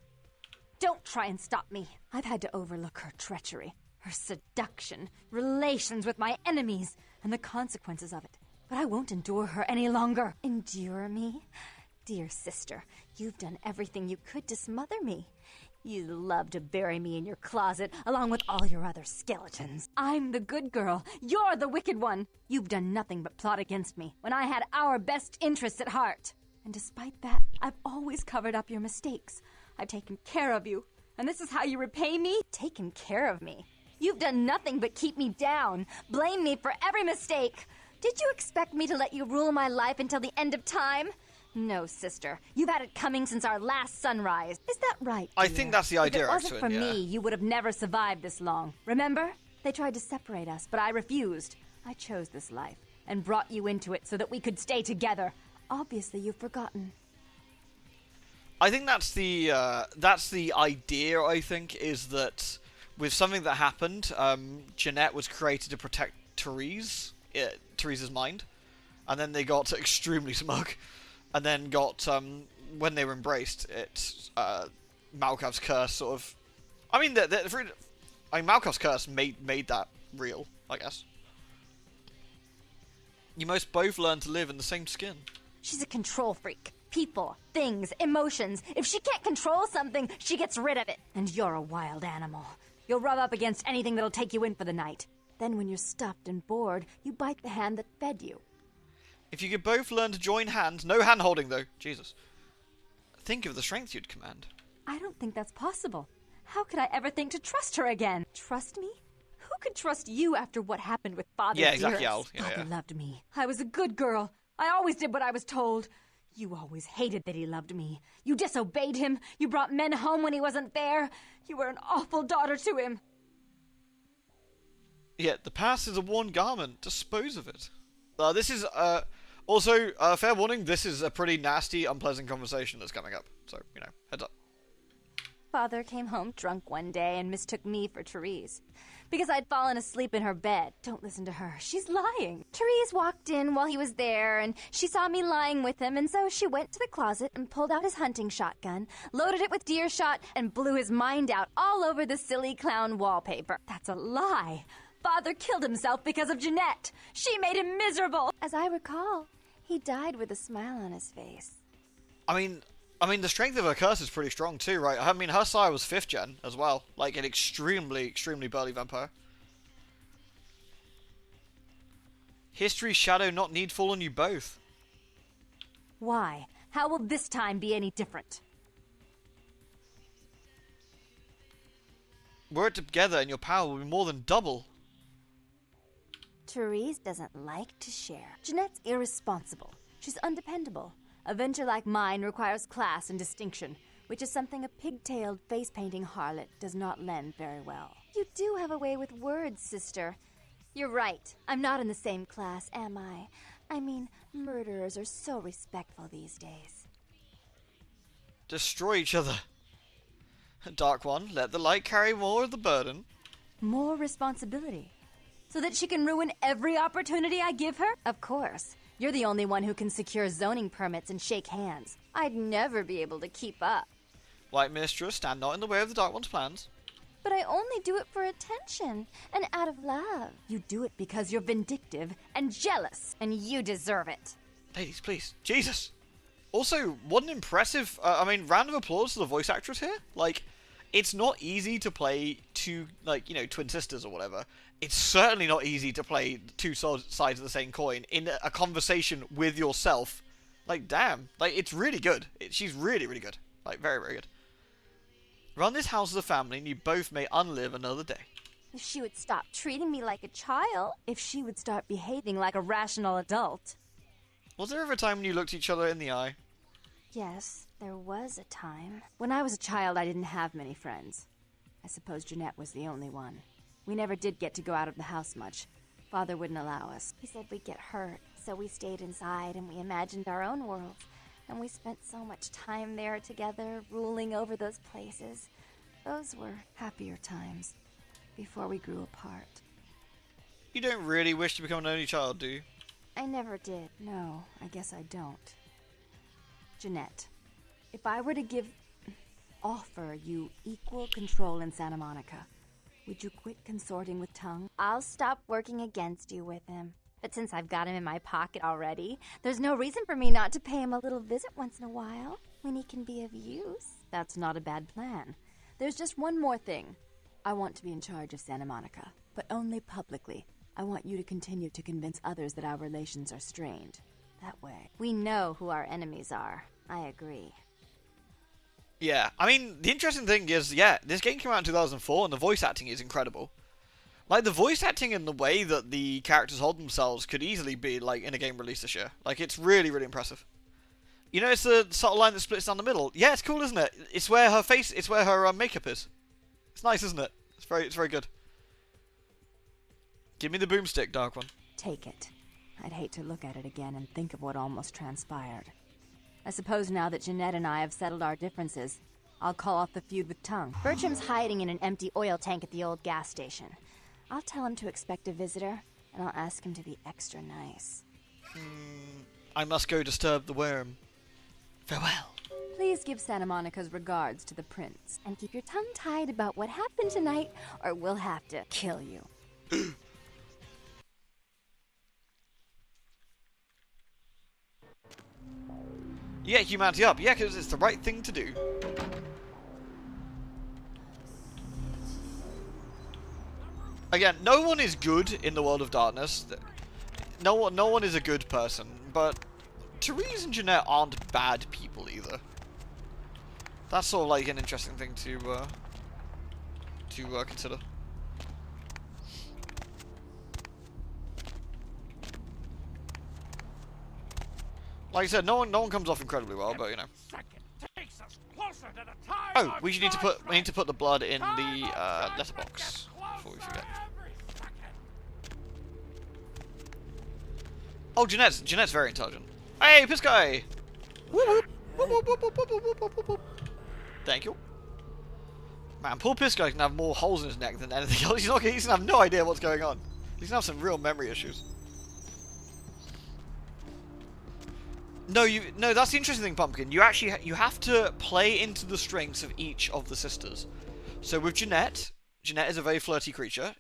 Don't try and stop me. I've had to overlook her treachery, her seduction, relations with my enemies, and the consequences of it. But I won't endure her any longer. Endure me? Dear sister, you've done everything you could to smother me. You love to bury me in your closet, along with all your other skeletons. I'm the good girl. You're the wicked one. You've done nothing but plot against me, when I had our best interests at heart. And despite that, I've always covered up your mistakes. I've taken care of you. And this is how you repay me? Taken care of me. You've done nothing but keep me down. Blame me for every mistake. Did you expect me to let you rule my life until the end of time? No, sister. You've had it coming since our last sunrise. Is that right, dear?
I think that's the idea,
If it wasn't
actually,
for
yeah.
me, you would have never survived this long. Remember? They tried to separate us, but I refused. I chose this life and brought you into it so that we could stay together. Obviously, you've forgotten.
I think that's the idea, I think, is that with something that happened, Jeanette was created to protect Therese's mind, and then they got extremely smug, and then got, when they were embraced, Malkov's curse sort of... I mean, Malkov's curse made that real, I guess. You must both learn to live in the same skin.
She's a control freak. People, things, emotions. If she can't control something, she gets rid of it. And you're a wild animal. You'll rub up against anything that'll take you in for the night. Then when you're stuffed and bored, you bite the hand that fed you.
If you could both learn to join hands... No hand-holding, though. Jesus. Think of the strength you'd command.
I don't think that's possible. How could I ever think to trust her again? Trust me? Who could trust you after what happened with Father
Yeah, exactly,
Dearest?
Al. Yeah,
Father
yeah.
loved me. I was a good girl. I always did what I was told. You always hated that he loved me. You disobeyed him. You brought men home when he wasn't there. You were an awful daughter to him.
Yet the past is a worn garment. Dispose of it. This is, also, fair warning, this is a pretty nasty, unpleasant conversation that's coming up. So, heads up.
Father came home drunk one day and mistook me for Therese. Because I'd fallen asleep in her bed. Don't listen to her. She's lying. Therese walked in while he was there, and she saw me lying with him, and so she went to the closet and pulled out his hunting shotgun, loaded it with deer shot, and blew his mind out all over the silly clown wallpaper. That's a lie. Father killed himself because of Jeanette. She made him miserable. As I recall, he died with a smile on his face.
I mean, the strength of her curse is pretty strong too, right? I mean, her sire was 5th gen as well. Like, an extremely, extremely burly vampire. History's shadow not need fall on you both.
Why? How will this time be any different?
Were it together and your power will be more than double.
Therese doesn't like to share. Jeanette's irresponsible. She's undependable. A venture like mine requires class and distinction, which is something a pigtailed, face-painting harlot does not lend very well. You do have a way with words, sister. You're right. I'm not in the same class, am I? I mean, murderers are so respectful these days.
Destroy each other. Dark One, let the light carry more of the burden.
More responsibility. So that she can ruin every opportunity I give her? Of course. You're the only one who can secure zoning permits and shake hands. I'd never be able to keep up.
White Mistress, stand not in the way of the Dark One's plans.
But I only do it for attention and out of love. You do it because you're vindictive and jealous, and you deserve it.
Ladies, please. Jesus. Also, what an impressive, round of applause to the voice actress here. Like, it's not easy to play two, twin sisters or whatever. It's certainly not easy to play two sides of the same coin in a conversation with yourself. Like, damn. Like, it's really good. She's really, really good. Like, very, very good. Run this house as a family and you both may unlive another day.
If she would stop treating me like a child. If she would start behaving like a rational adult.
Was there ever a time when you looked each other in the eye?
Yes, there was a time. When I was a child, I didn't have many friends. I suppose Jeanette was the only one. We never did get to go out of the house much. Father wouldn't allow us. He said we'd get hurt, so we stayed inside and we imagined our own worlds. And we spent so much time there together, ruling over those places. Those were happier times, before we grew apart.
You don't really wish to become an only child, do you?
I never did. No, I guess I don't. Jeanette, if I were to offer you equal control in Santa Monica, would you quit consorting with Tongue? I'll stop working against you with him. But since I've got him in my pocket already, there's no reason for me not to pay him a little visit once in a while, when he can be of use. That's not a bad plan. There's just one more thing. I want to be in charge of Santa Monica, but only publicly. I want you to continue to convince others that our relations are strained. That way, we know who our enemies are. I agree.
Yeah, I mean, the interesting thing is, yeah, this game came out in 2004, and the voice acting is incredible. Like, the voice acting and the way that the characters hold themselves could easily be, like, in a game released this year. Like, it's really, really impressive. You know, it's the subtle line that splits down the middle. Yeah, it's cool, isn't it? It's where her makeup is. It's nice, isn't it? It's very good. Give me the boomstick, Dark One.
Take it. I'd hate to look at it again and think of what almost transpired. I suppose now that Jeanette and I have settled our differences, I'll call off the feud with Tongue. Bertram's hiding in an empty oil tank at the old gas station. I'll tell him to expect a visitor, and I'll ask him to be extra nice.
I must go disturb the worm. Farewell.
Please give Santa Monica's regards to the prince, and keep your tongue tied about what happened tonight, or we'll have to kill you.
Yeah, humanity up. Yeah, because it's the right thing to do. Again, no one is good in the world of darkness. No one is a good person, but Therese and Jeanette aren't bad people either. That's sort of like an interesting thing to consider. Like I said, no one comes off incredibly well, but you know. Oh, we need to put the blood in the letterbox before we forget. Oh, Jeanette's very intelligent. Hey, piss guy! Whoop, whoop, whoop, whoop, whoop, whoop, whoop, whoop, whoop, whoop. Thank you. Man, poor piss guy can have more holes in his neck than anything else. He's gonna have no idea what's going on. He's gonna have some real memory issues. No, that's the interesting thing, Pumpkin. You have to play into the strengths of each of the sisters. So with Jeanette is a very flirty creature.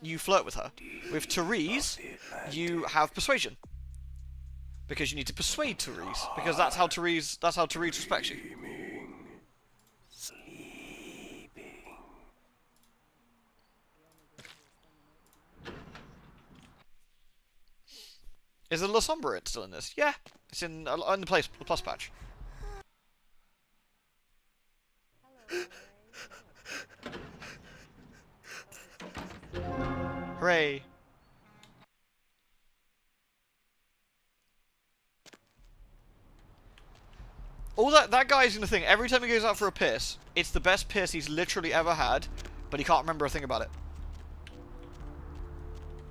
You flirt with her. With Therese, you have persuasion. Because you need to persuade Therese. Because that's how Therese respects you. Is the La Sombra still in this? Yeah. It's in the plus patch. Hooray. All that guy's gonna think every time he goes out for a piss, it's the best piss he's literally ever had, but he can't remember a thing about it.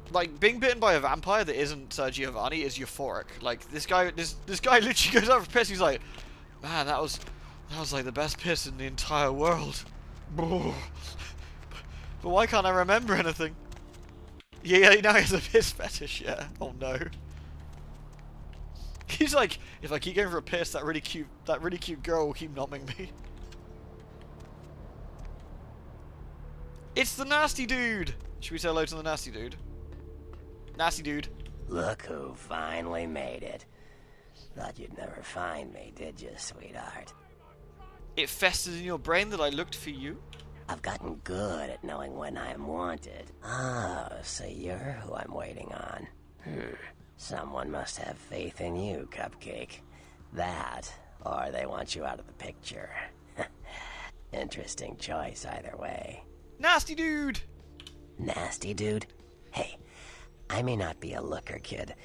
Like, being bitten by a vampire that isn't Giovanni is euphoric. Like, this guy literally goes out for a piss, he's like, man, that was like the best piss in the entire world. But why can't I remember anything? Yeah, now he has a piss fetish, yeah. Oh no. He's like, if I keep going for a piss, that really cute girl will keep nomming me. It's the nasty dude! Should we say hello to the nasty dude? Nasty dude.
Look who finally made it. Thought you'd never find me, did you, sweetheart?
It festered in your brain that I looked for you?
I've gotten good at knowing when I'm wanted. Oh, so you're who I'm waiting on. Someone must have faith in you, Cupcake. That, or they want you out of the picture. Interesting choice either way.
Nasty dude!
Nasty dude? Hey, I may not be a looker, kid,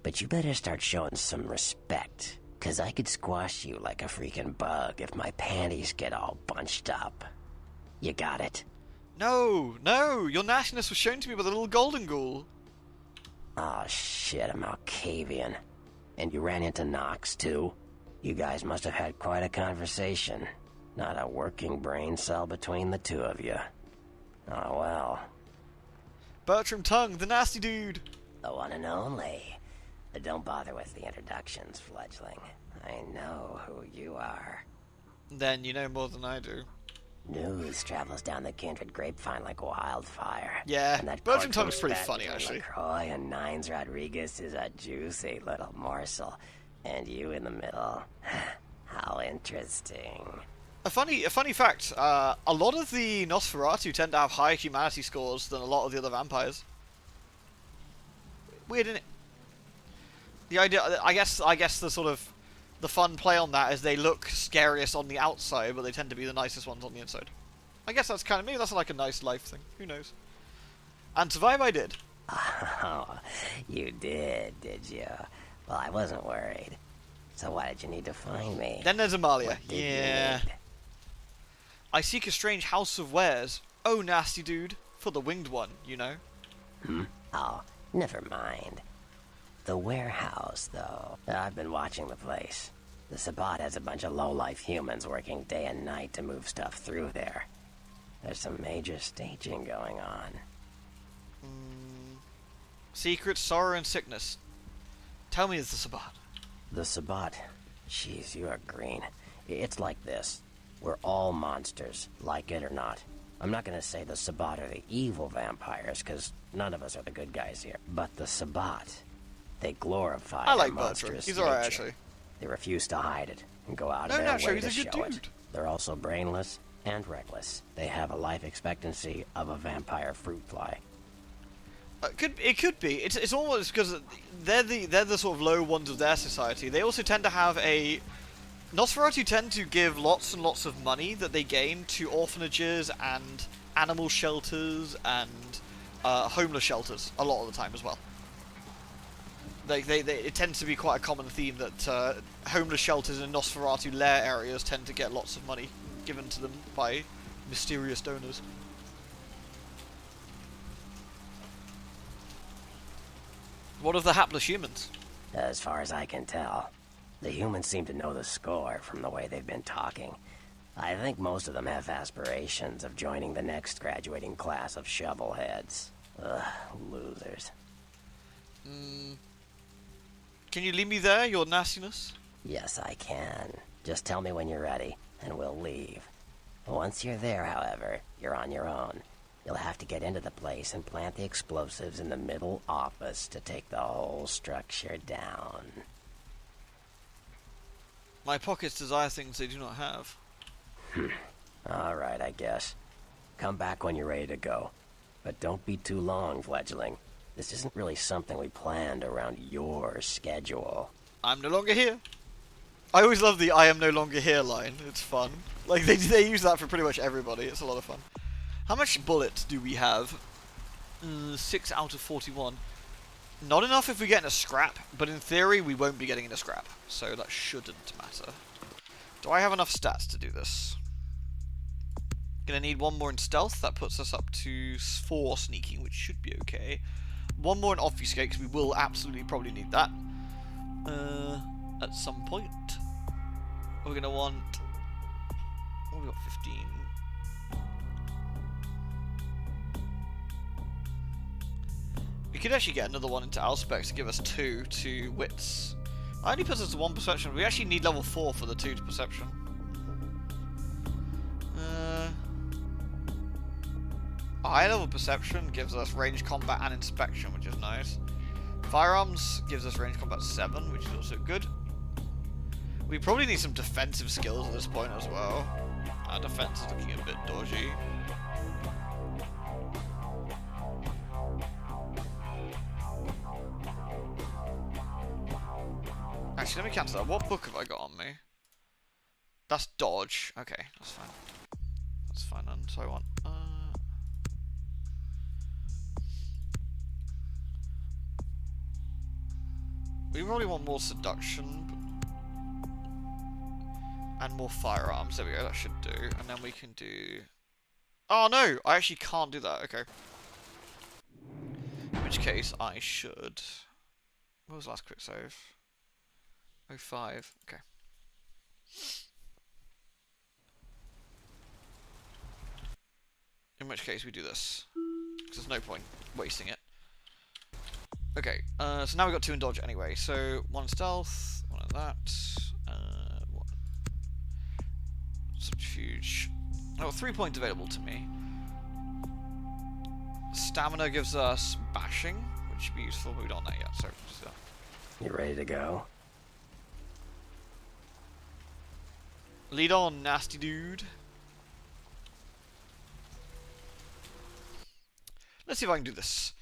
but you better start showing some respect, 'cause I could squash you like a freaking bug if my panties get all bunched up. You got it?
No, your nastiness was shown to me by the little golden ghoul.
Oh shit, I'm Malkavian. And you ran into Knox, too? You guys must have had quite a conversation. Not a working brain cell between the two of you. Oh well.
Bertram Tongue, the nasty dude.
The one and only. But don't bother with the introductions, fledgling. I know who you are.
Then you know more than I do.
News travels down the kindred grapevine like wildfire.
Yeah,
and that
Bertram
courtroom
Tongue's pretty
spat
funny,
between
actually.
LaCroix and Nines Rodriguez is a juicy little morsel. And you in the middle. How interesting.
A funny fact, a lot of the Nosferatu tend to have higher humanity scores than a lot of the other vampires. Weird, isn't it? The idea, I guess the sort of the fun play on that is they look scariest on the outside, but they tend to be the nicest ones on the inside. I guess that's kind of, maybe that's like a nice life thing. Who knows? And survive I did.
Oh, you did you? Well, I wasn't worried. So why did you need to find me?
Then there's Amalia.
What did you
Yeah.
need?
I seek a strange house of wares. Oh, nasty dude. For the winged one, you know.
Oh, never mind. The warehouse, though. I've been watching the place. The Sabbat has a bunch of low-life humans working day and night to move stuff through there. There's some major staging going on.
Secret, sorrow, and sickness. Tell me, is the Sabbat.
The Sabbat. Jeez, you are green. It's like this. We're all monsters, like it or not. I'm not gonna say the Sabbat are the evil vampires, because none of us are the good guys here. But the Sabbat, they glorify
I
their
like Bertram.
monstrous
He's alright,
nature.
actually.
They refuse to hide it and go out
No,
of their
naturally,
way to
he's a good
show it.
dude.
They're also brainless and reckless. They have a life expectancy of a vampire fruit fly.
It could be. It's almost because they're the sort of low ones of their society. They also tend to have a Nosferatu tend to give lots and lots of money that they gain to orphanages and animal shelters and homeless shelters a lot of the time as well. It tends to be quite a common theme that homeless shelters in Nosferatu lair areas tend to get lots of money given to them by mysterious donors. What of the hapless humans?
As far as I can tell, the humans seem to know the score from the way they've been talking. I think most of them have aspirations of joining the next graduating class of shovelheads. Ugh, losers.
Can you leave me there, your nastiness?
Yes, I can. Just tell me when you're ready, and we'll leave. Once you're there, however, you're on your own. You'll have to get into the place and plant the explosives in the middle office to take the whole structure down.
My pockets desire things they do not have.
Alright, I guess. Come back when you're ready to go. But don't be too long, fledgling. This isn't really something we planned around your schedule.
I'm no longer here. I always love the I am no longer here line. It's fun. Like, they use that for pretty much everybody. It's a lot of fun. How much bullets do we have? 6 out of 41. Not enough if we get in a scrap, but in theory we won't be getting in a scrap. So that shouldn't matter. Do I have enough stats to do this? Gonna need one more in stealth. That puts us up to 4 sneaking, which should be okay. One more in obfuscate, because we will absolutely probably need that. At some point. We're gonna want... Oh, we got 15. We could actually get another one into Auspex to give us 2 to wits. That only puts us to 1 perception. We actually need level 4 for the 2 to perception. High level perception gives us range combat and inspection, which is nice. Firearms gives us range combat 7, which is also good. We probably need some defensive skills at this point as well. Our defense is looking a bit dodgy. Actually, let me cancel that. What book have I got on me? That's dodge. Okay, that's fine. That's fine then. So I want... we probably want more seduction. And more firearms. There we go, that should do. And then we can do... Oh no! I actually can't do that. Okay. In which case, I should... What was the last quick save? 05. Okay. In which case we do this. because there's no point wasting it. Okay, so now we've got 2 in dodge anyway. So 1 stealth, 1 of that, 1 subterfuge. I've got 3 points available to me. Stamina gives us bashing, which should be useful, but we don't know that yet, so just do that.
You ready to go?
Lead on, nasty dude. Let's see if I can do this.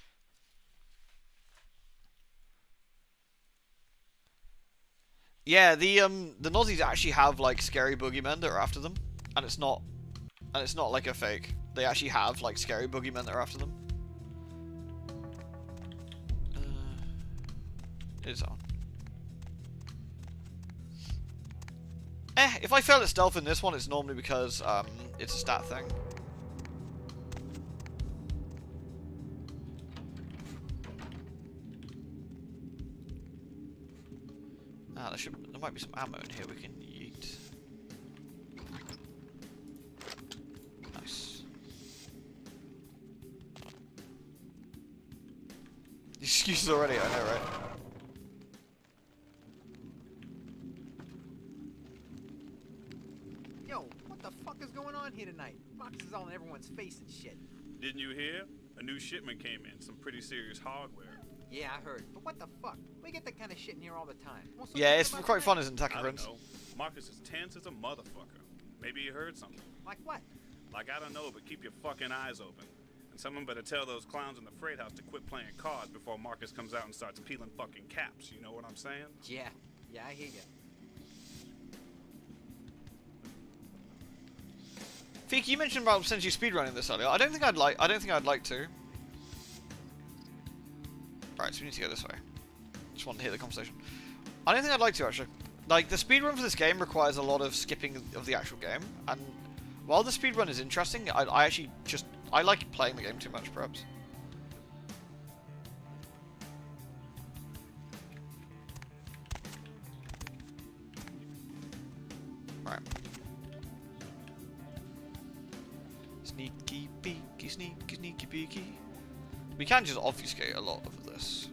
Yeah, the Nazis actually have like scary boogeymen that are after them, and it's not like a fake. They actually have like scary boogeymen that are after them. It's on. If I fail at stealth in this one, it's normally because it's a stat thing. Ah, there might be some ammo in here we can yeet. Nice. Excuses already, I know, right?
Yo, what the fuck is going on here tonight? Boxes all in everyone's face and shit.
Didn't you hear? A new shipment came in, some pretty serious hardware.
Yeah, I heard. But what the fuck? We get that kind of shit in here all the time.
Yeah, it's quite fun, isn't it,
I don't know. Marcus is tense as a motherfucker. Maybe he heard something.
Like what?
Like, I don't know, but keep your fucking eyes open. And someone better tell those clowns in the freight house to quit playing cards before Marcus comes out and starts peeling fucking caps. You know what I'm saying?
Yeah. Yeah, I hear ya.
Fiki, you mentioned about potentially speedrunning this earlier. I don't think I'd like to. Right, so we need to go this way. Just want to hear the conversation. I don't think I'd like to, actually. Like, the speedrun for this game requires a lot of skipping of the actual game, and while the speedrun is interesting, I actually just... I like playing the game too much, perhaps. Right. Sneaky peeky, sneaky, sneaky peeky. We can just obfuscate a lot of this.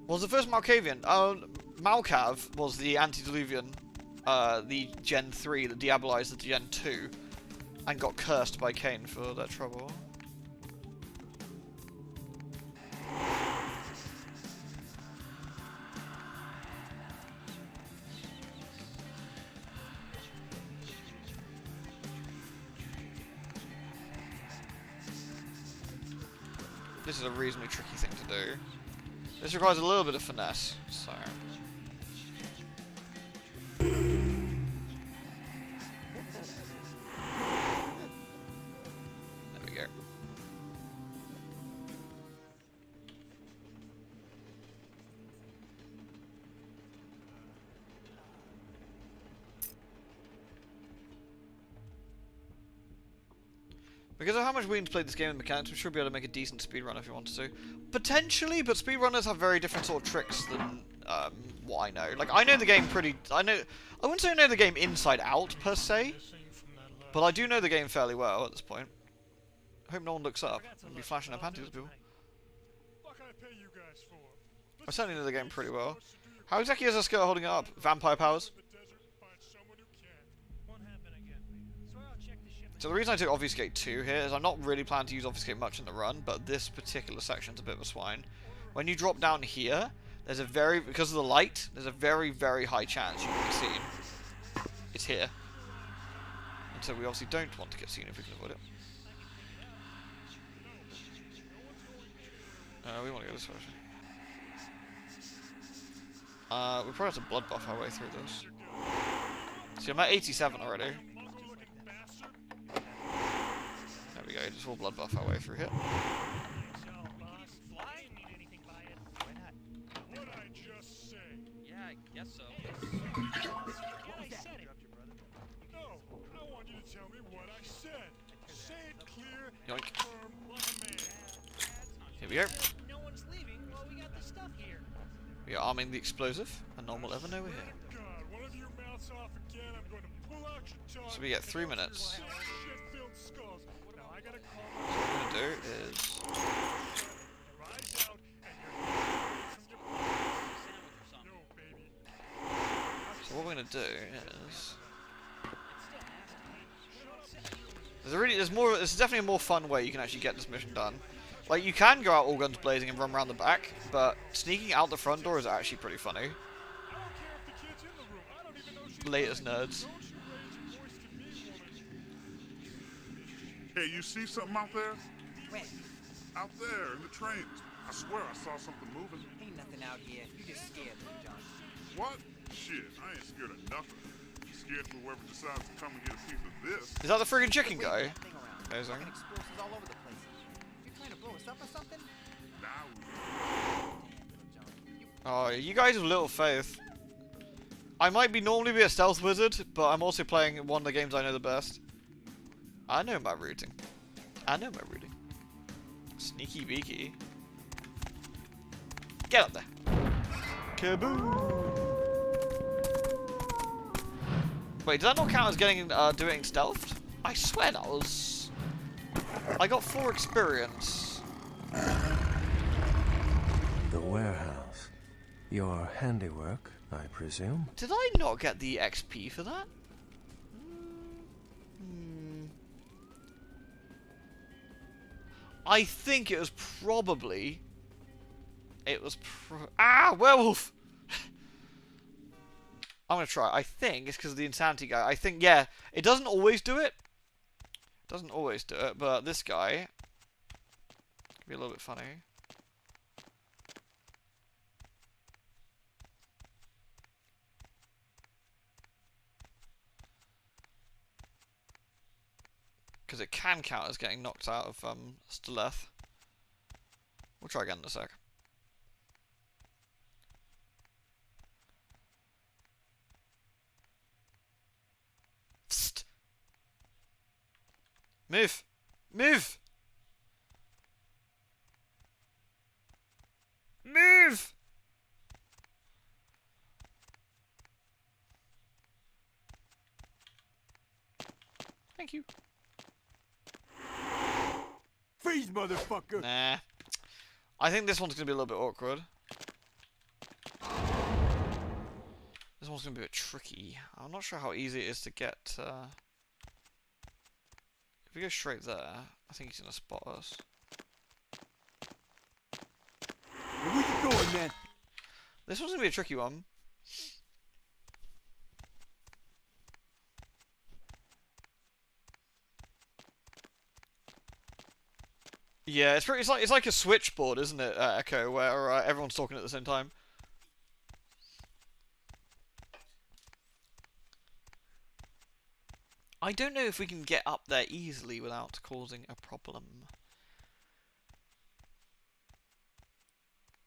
Was the first Malkavian? Malkav was the antediluvian, the Gen 3 that diabolized the Gen 2 and got cursed by Cain for their trouble. This is a reasonably tricky thing to do. This requires a little bit of finesse, so... There we go. Because of how much Ween's played this game and mechanics, we should be able to make a decent speedrun if you wanted to. Potentially, but speedrunners have very different sort of tricks than what I know. Like, I know the game pretty... I wouldn't say I know the game inside out, per se. But I do know the game fairly well at this point. I hope no one looks up and be flashing their panties at people. I certainly know the game pretty well. How exactly is this girl holding it up? Vampire powers? So the reason I took Obfuscate 2 here is I'm not really planning to use Obfuscate much in the run, but this particular section's a bit of a swine. When you drop down here, there's a because of the light, there's a very, very high chance you can be seen. It's here. And so we obviously don't want to get seen if we can avoid it. We want to go this way. We probably have to blood buff our way through this. See, I'm at 87 already. There we go, just all blood buff our way through here.
Yeah, I guess so. No, I want you to tell me what I said. Say it clear,
Yoink.
firm, like a man.
Here we go.
No one's leaving while we got the stuff here.
We are arming the explosive, and no one will ever know we're here.
God, one of you
So we get 3 minutes. So what we're gonna do is. So what we're gonna do is. There's definitely a more fun way you can actually get this mission done. Like, you can go out all guns blazing and run around the back, but sneaking out the front door is actually pretty funny. Latest nerds.
Hey, you see something out there?
Where?
Out there in the trains. I swear I saw something moving.
Ain't nothing out here. You just scared, little John.
What? Shit, I ain't scared of nothing. Scared for whoever decides to come and get a piece of this.
Is that the friggin' chicken guy?
Amazing. Explosives all over the place. You trying to blow us up or something?
Oh, you guys have little faith. I might normally be a stealth wizard, but I'm also playing one of the games I know the best. I know my routing. Sneaky beaky. Get up there. Kaboom! Wait, did that not count as getting doing stealthed? I swear that was. I got 4 experience.
The warehouse. Your handiwork, I presume?
Did I not get the XP for that? I think it was probably. Werewolf! I'm gonna try. I think it's because of the insanity guy. I think, yeah, it doesn't always do it. But this guy can be a little bit funny. Because it can count as getting knocked out of stealth. We'll try again in a sec. Psst. Move! Move! Move! Thank you.
Freeze, motherfucker!
Nah. I think this one's going to be a little bit awkward. This one's going to be a bit tricky. I'm not sure how easy it is to get... If we go straight there, I think he's going to spot us.
Hey, where you going, man?
This one's going to be a tricky one. Yeah, it's like a switchboard, isn't it, Echo, where everyone's talking at the same time. I don't know if we can get up there easily without causing a problem.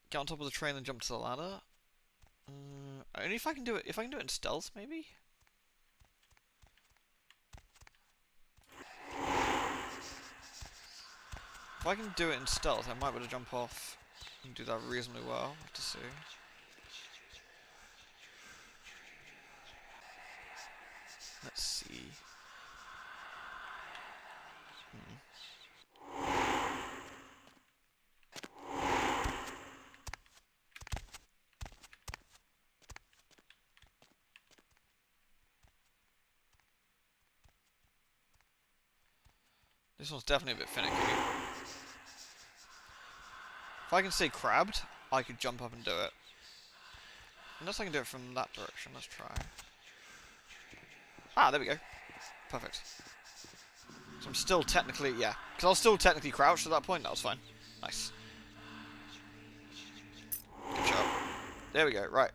Get on top of the train and jump to the ladder. Only if I can do it. If I can do it in stealth, maybe. If I can do it in stealth, I might be able to jump off and do that reasonably well. We'll have to see. Let's see. This one's definitely a bit finicky. If I can stay crabbed, I could jump up and do it. Unless I can do it from that direction. Let's try. Ah, there we go. Perfect. So I'm still technically, yeah. Because I was still technically crouched at that point. That was fine. Nice. Good job. There we go. Right.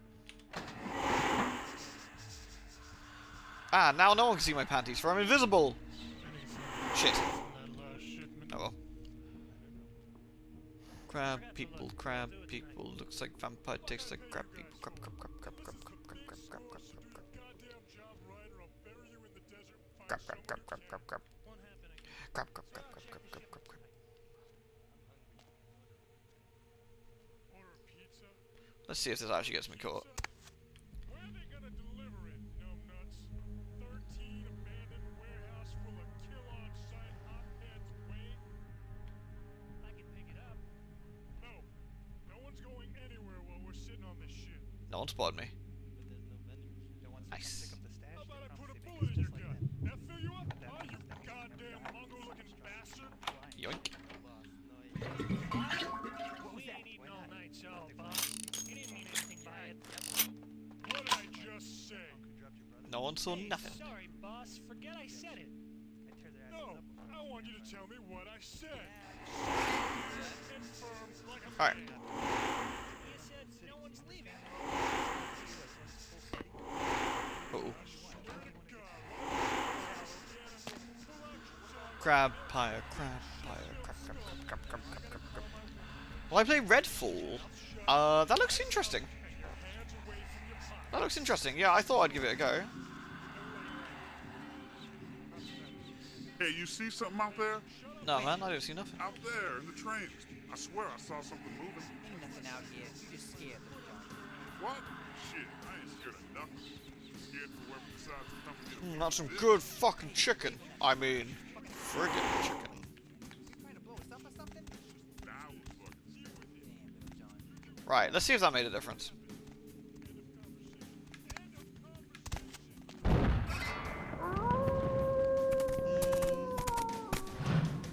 Ah, now no one can see my panties, for I'm invisible. Shit. Oh well. Crab people, looks like vampire, tastes like crab people, crab. Let's see if this actually gets me caught. No one spotted me. Nice. Yoink.
What did I just say?
No one saw nothing.
Sorry, boss. Forget I said it. No, I want you to tell me what I said.
Alright.
You said no one's leaving.
Uh-oh. Crab pyre, crab pyre, crab. Well, I play Redfall. That looks interesting. That looks interesting. Yeah, I thought I'd give it a go.
Hey, you see something out there?
No, man, I don't see nothing.
Out there in the trains. I swear I saw something moving.
Ain't nothing out here. You're just scared.
What? Shit, I ain't scared of nothing. Scared for whoever decides to come and get
That's some good fucking chicken. I mean, friggin' chicken. Right, let's see if that made a difference.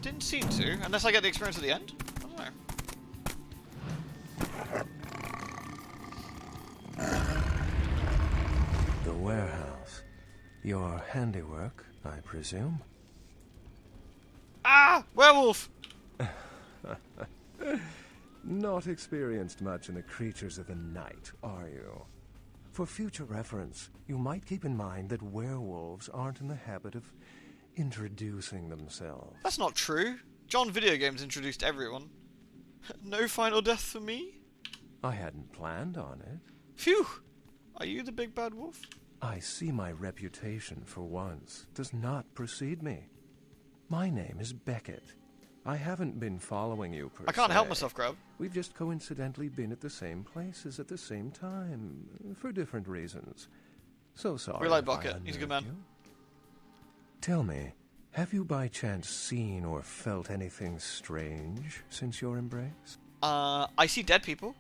Didn't seem to, unless I get the experience at the end. I don't know.
The warehouse. Your handiwork, I presume?
Ah! Werewolf!
Not experienced much in the creatures of the night, are you? For future reference, you might keep in mind that werewolves aren't in the habit of introducing themselves.
That's not true. John Video Games introduced everyone. No final death for me?
I hadn't planned on it.
Phew! Are you the big bad wolf?
I see my reputation, for once, does not precede me. My name is Beckett. I haven't been following you per se.
I can't help myself, Grub.
We've just coincidentally been at the same places at the same time, for different reasons. So sorry.
We like
if I
Bucket. He's a good
unnerved
man.
you. Tell me, have you by chance seen or felt anything strange since your embrace?
I see dead people.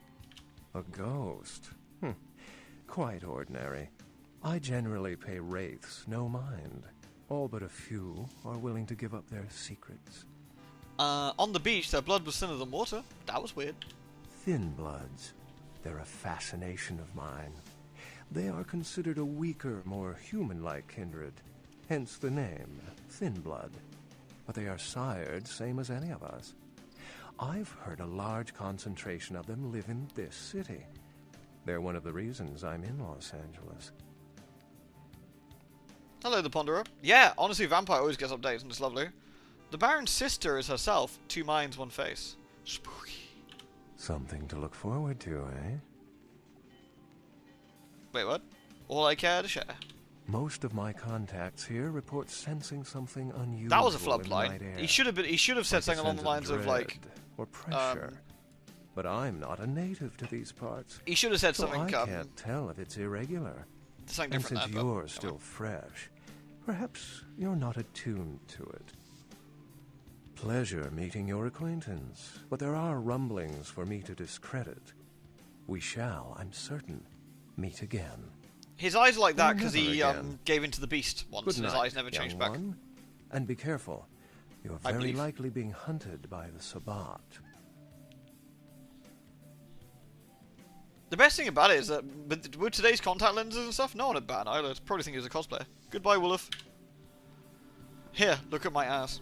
A ghost? Quite ordinary. I generally pay wraiths no mind. All but a few are willing to give up their secrets.
On the beach, their blood was thinner than water. That was weird.
Thin bloods. They're a fascination of mine. They are considered a weaker, more human-like kindred. Hence the name, Thin Blood. But they are sired same as any of us. I've heard a large concentration of them live in this city. They're one of the reasons I'm in Los Angeles.
Hello, the Ponderer. Yeah, honestly, Vampire always gets updates and it's lovely. The Baron's sister is herself. 2 minds, 1 face. Spooky.
Something to look forward to, eh?
Wait, what? All I care to share.
Most of my contacts here report sensing something unusual.
That was a
in
flub
the
line.
night air.
He should have said
Like a
something along
sense
the lines of like
dread or pressure. But I'm not a native to these parts.
He should have said
so
something.
I can't tell if it's irregular.
Something
And
different
since
there, but
you're still fresh, perhaps you're not attuned to it. Pleasure meeting your acquaintance, but there are rumblings for me to discredit. We shall, I'm certain, meet again.
His eyes are like that
Or
because
never
he
again.
gave into the beast once,
Good
and his
night,
eyes never
young
changed back.
one. And be careful. You're
I
very
believe.
likely being hunted by the Sabbat.
The best thing about it is that with today's contact lenses and stuff, no one would bat an eyelid. Probably think he was a cosplayer. Goodbye, Wolf. Here, look at my ass.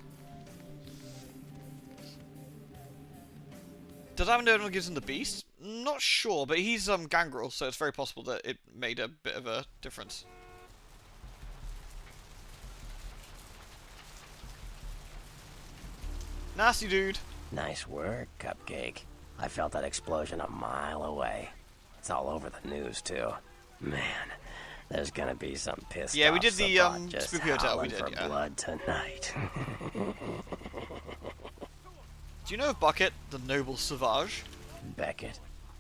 Does that know anyone gives him the beast? Not sure, but he's Gangrel, so it's very possible that it made a bit of a difference. Nasty dude.
Nice work, Cupcake. I felt that explosion a mile away. It's all over the news, too. Man, there's gonna be some pissed
Yeah, we
off
did the,
Sabbat just
Spooky Hotel, we
howling
did,
for
yeah.
blood tonight.
Do you know of Bucket, the noble Sauvage?
Beckett?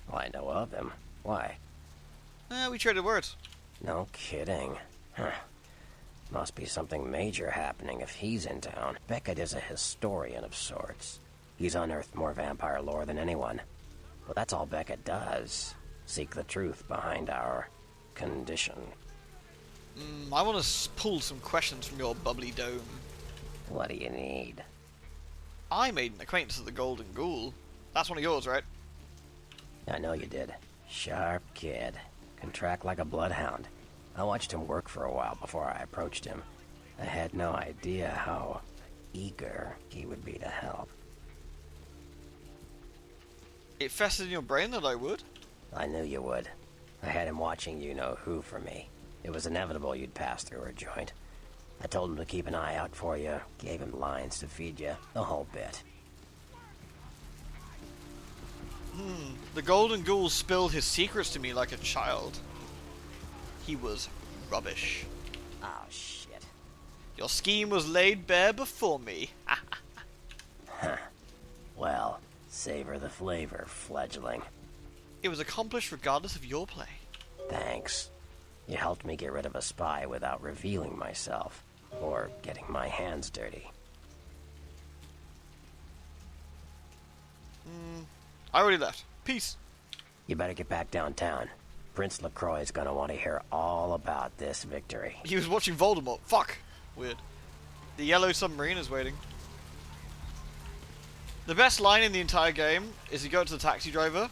Well, I know of him. Why?
We traded words.
No kidding. Huh. Must be something major happening if he's in town. Beckett is a historian of sorts. He's unearthed more vampire lore than anyone. Well, that's all Beckett does. seek the truth behind our condition.
I want to pull some questions from your bubbly dome.
What do you need?
I made an acquaintance of the Golden Ghoul. That's one of yours, right?
I know you did. Sharp kid. Can track like a bloodhound. I watched him work for a while before I approached him. I had no idea how eager he would be to help.
It festered in your brain that I would?
I knew you would. I had him watching you-know-who for me. It was inevitable you'd pass through her joint. I told him to keep an eye out for you, gave him lines to feed you, the whole bit.
The Golden Ghoul spilled his secrets to me like a child. He was rubbish.
Oh, shit.
Your scheme was laid bare before me.
Huh. Well, savor the flavor, fledgling.
It was accomplished regardless of your play.
Thanks. You helped me get rid of a spy without revealing myself, or getting my hands dirty.
I already left. Peace.
You better get back downtown. Prince LaCroix's gonna want to hear all about this victory.
He was watching Voldemort. Fuck. Weird. The yellow submarine is waiting. The best line in the entire game is you go to the taxi driver,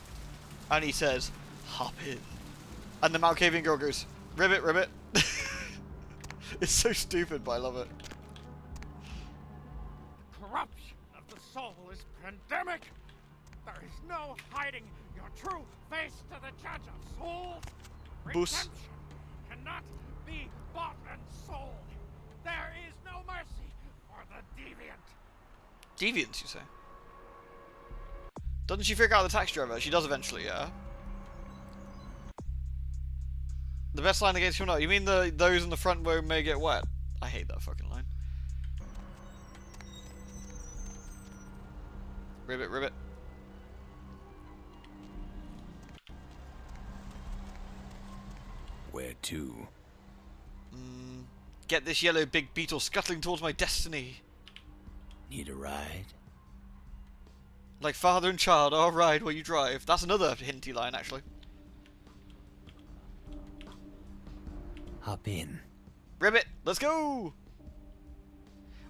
and he says, "Hop in." And the Malkavian girl goes, "Ribbit, ribbit." It's so stupid, but I love it.
Corruption of the soul is pandemic. There is no hiding your true face to the judge of souls.
Bus.
Redemption cannot be bought and sold. There is no mercy for the deviant.
Deviants, you say? Doesn't she figure out the taxi driver? She does eventually, yeah. The best line against human. You mean those in the front row may get wet? I hate that fucking line. Ribbit, ribbit.
Where to?
Get this yellow big beetle scuttling towards my destiny.
Need a ride?
Like father and child, I'll ride while you drive. That's another hinty line, actually.
Hop in.
Ribbit, let's go!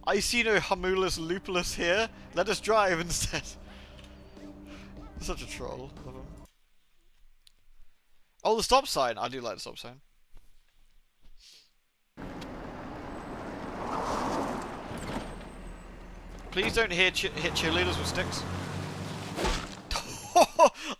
I see no humulus lupulus here. Let us drive instead. Such a troll. Love him. Oh, the stop sign. I do like the stop sign. Please don't hit cheerleaders with sticks.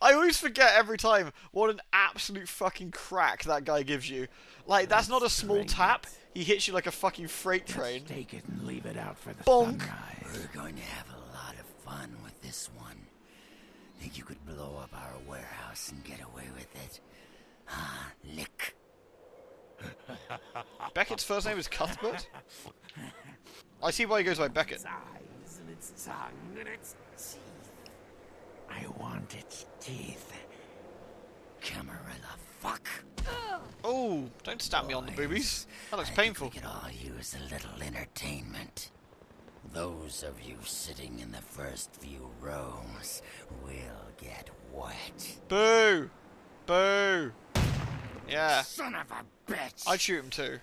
I always forget every time what an absolute fucking crack that guy gives you. Like, that's not a small tap. He hits you like a fucking freight train.
Let's take it and leave it out for the
Bonk.
sunrise. We're going to have a lot of fun with this one. Think you could blow up our warehouse and get away with it? Ah, lick.
Beckett's first name is Cuthbert? I see why he goes by Beckett.
Its eyes and its tongue and its teeth. I want its teeth. Camarilla, fuck.
Oh, don't stab me on the boobies. That looks painful.
We could all use a little entertainment. Those of you sitting in the first few rows will get wet.
Boo! Boo! Yeah.
Son of a bitch!
I'd shoot him too.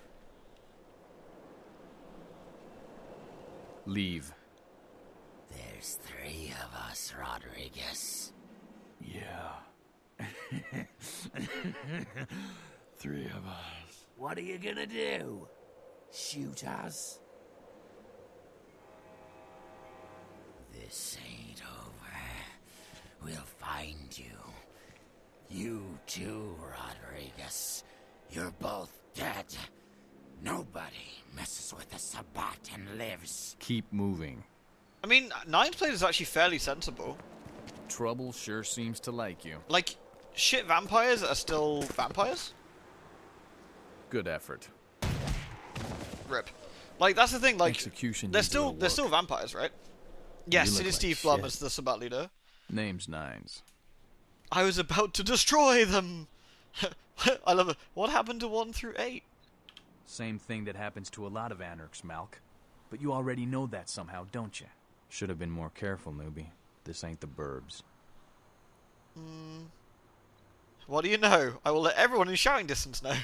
Leave.
There's 3 of us, Rodriguez.
Yeah. 3 of us.
What are you gonna do? Shoot us? This ain't over. We'll find you. You too, Rodriguez. You're both dead. Nobody messes with the Sabbat and lives.
Keep moving.
I mean, Nine's Blade is actually fairly sensible.
Trouble sure seems to like you.
Like, shit vampires are still vampires?
Good effort.
Rip. Like, that's the thing, like,
Execution
they're
needs a little
still
work.
vampires, right? Yes,
look
it is
like
Steve Blum
shit.
as the Sabbat leader.
Name's Nines.
I was about to destroy them! I love it. What happened to 1 through 8?
Same thing that happens to a lot of anarchs, Malk. But you already know that somehow, don't you?
Should have been more careful, newbie. This ain't the burbs.
What do you know? I will let everyone in shouting distance know.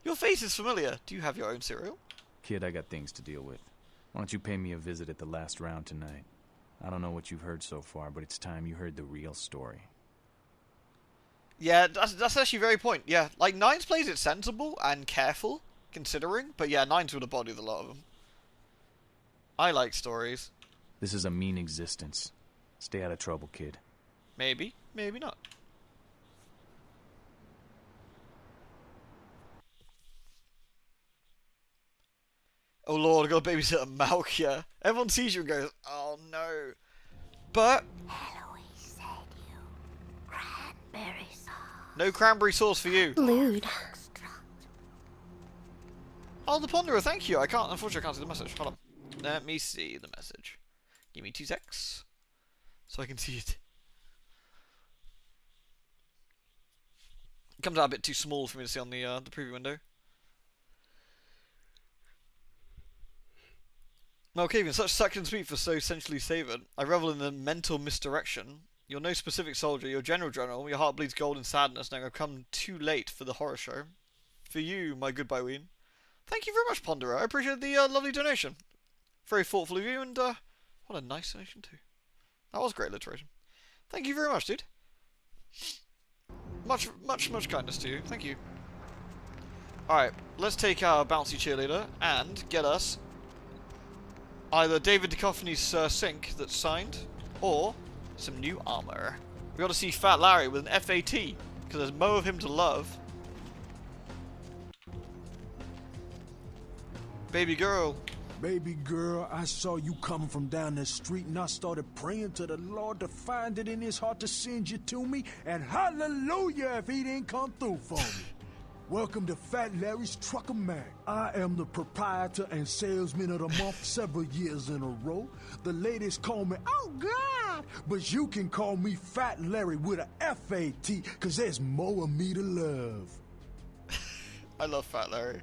Your face is familiar. Do you have your own cereal?
Kid, I got things to deal with. Why don't you pay me a visit at the last round tonight? I don't know what you've heard so far, but it's time you heard the real story.
Yeah, that's actually very point. Yeah, like, Nines plays it sensible and careful, considering, but yeah, Nines would have bodied a lot of them. I like stories.
This is a mean existence. Stay out of trouble, kid.
Maybe, maybe not. Oh lord, I got a babysitter Malk, yeah. Everyone sees you and goes, oh no. But
Eloise said you cranberry sauce.
No cranberry sauce for you.
Lewd.
Oh, the Ponderer, thank you. Unfortunately, I can't see the message. Hold on. Let me see the message. Give me 2 secs. So I can see it. It comes out a bit too small for me to see on the preview window. Malkavian, such succulent and sweet for so essentially savoured. I revel in the mental misdirection. You're no specific soldier, you're general. Your heart bleeds gold in sadness, knowing I've come too late for the horror show. For you, my goodbye ween. Thank you very much, Ponderer. I appreciate the lovely donation. Very thoughtful of you, and what a nice donation too. That was great alliteration. Thank you very much, dude. Much kindness to you. Thank you. Alright, let's take our bouncy cheerleader and get us either David Duchovny's sync that's signed, or some new armor. We got to see Fat Larry with an FAT, because there's more of him to love. Baby girl.
Baby girl, I saw you coming from down the street, and I started praying to the Lord to find it in his heart to send you to me, and hallelujah if he didn't come through for me. Welcome to Fat Larry's Trucker Mag. I am the proprietor and salesman of the month several years in a row. The ladies call me, oh God, but you can call me Fat Larry with a F-A-T, cause there's more of me to love.
I love Fat Larry.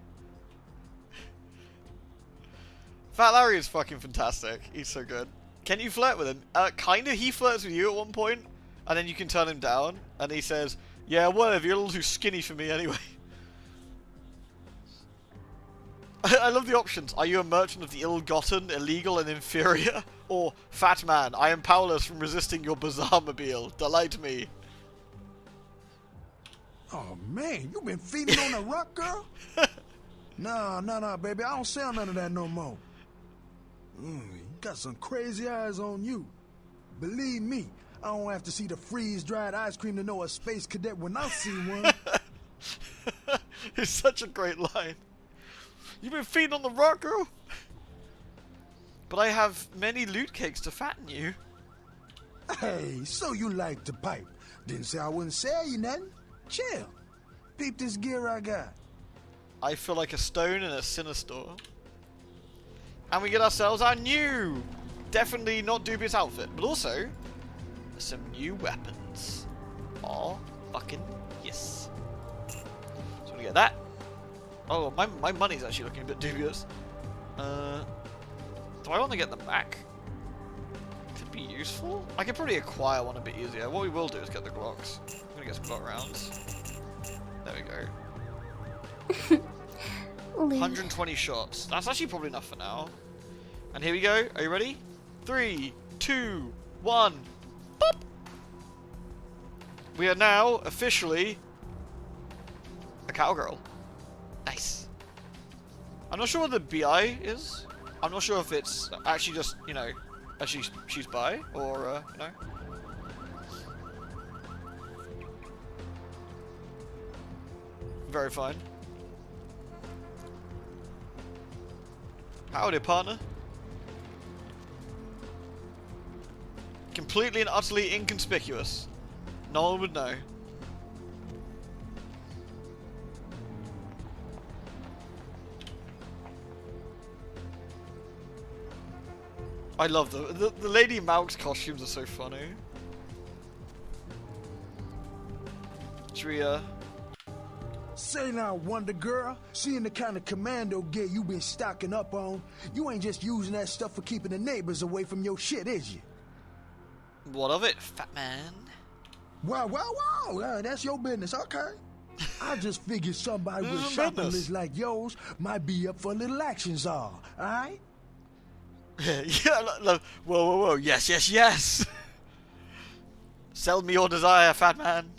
Fat Larry is fucking fantastic. He's so good. Can you flirt with him? Kinda. He flirts with you at one point, and then you can turn him down, and he says, yeah, whatever, you're a little too skinny for me anyway. I love the options. Are you a merchant of the ill-gotten, illegal, and inferior? Or, fat man, I am powerless from resisting your bizarre mobile. Delight me.
Oh man, you been feeding on the rock, girl? Nah, baby, I don't sell none of that no more. You got some crazy eyes on you. Believe me, I don't have to see the freeze-dried ice cream to know a space cadet when I see one.
It's such a great line. You've been feeding on the rock, girl? But I have many loot cakes to fatten you.
Hey, so you like to pipe. Didn't say I wouldn't sell you nothing. Chill. Peep this gear I got.
I feel like a stone in a sinner store. And we get ourselves our new, definitely not dubious outfit, but also some new weapons. Aw, fucking yes. So we get that. Oh, my money's actually looking a bit dubious. Do I want to get them back? Could be useful. I could probably acquire one a bit easier. What we will do is get the Glocks. I'm gonna get some Glock rounds. There we go. 120 shots. That's actually probably enough for now. And here we go. Are you ready? 3, 2, 1. Boop! We are now officially a cowgirl. Nice. I'm not sure what the BI is. I'm not sure if it's actually just, you know, she's bi or, you know. Very fine. Howdy, partner. Completely and utterly inconspicuous. No one would know. I love the Lady Malk's costumes are so funny. Should we,
Say now, Wonder Girl, seeing the kind of commando gear you been stocking up on, you ain't just using that stuff for keeping the neighbors away from your shit, is you?
What of it, fat man?
Wow. That's your business, okay. I just figured somebody with a
Business.
shopping list like yours might be up for a little action czar, alright?
Yeah, whoa. Yes. Sell me your desire, fat man.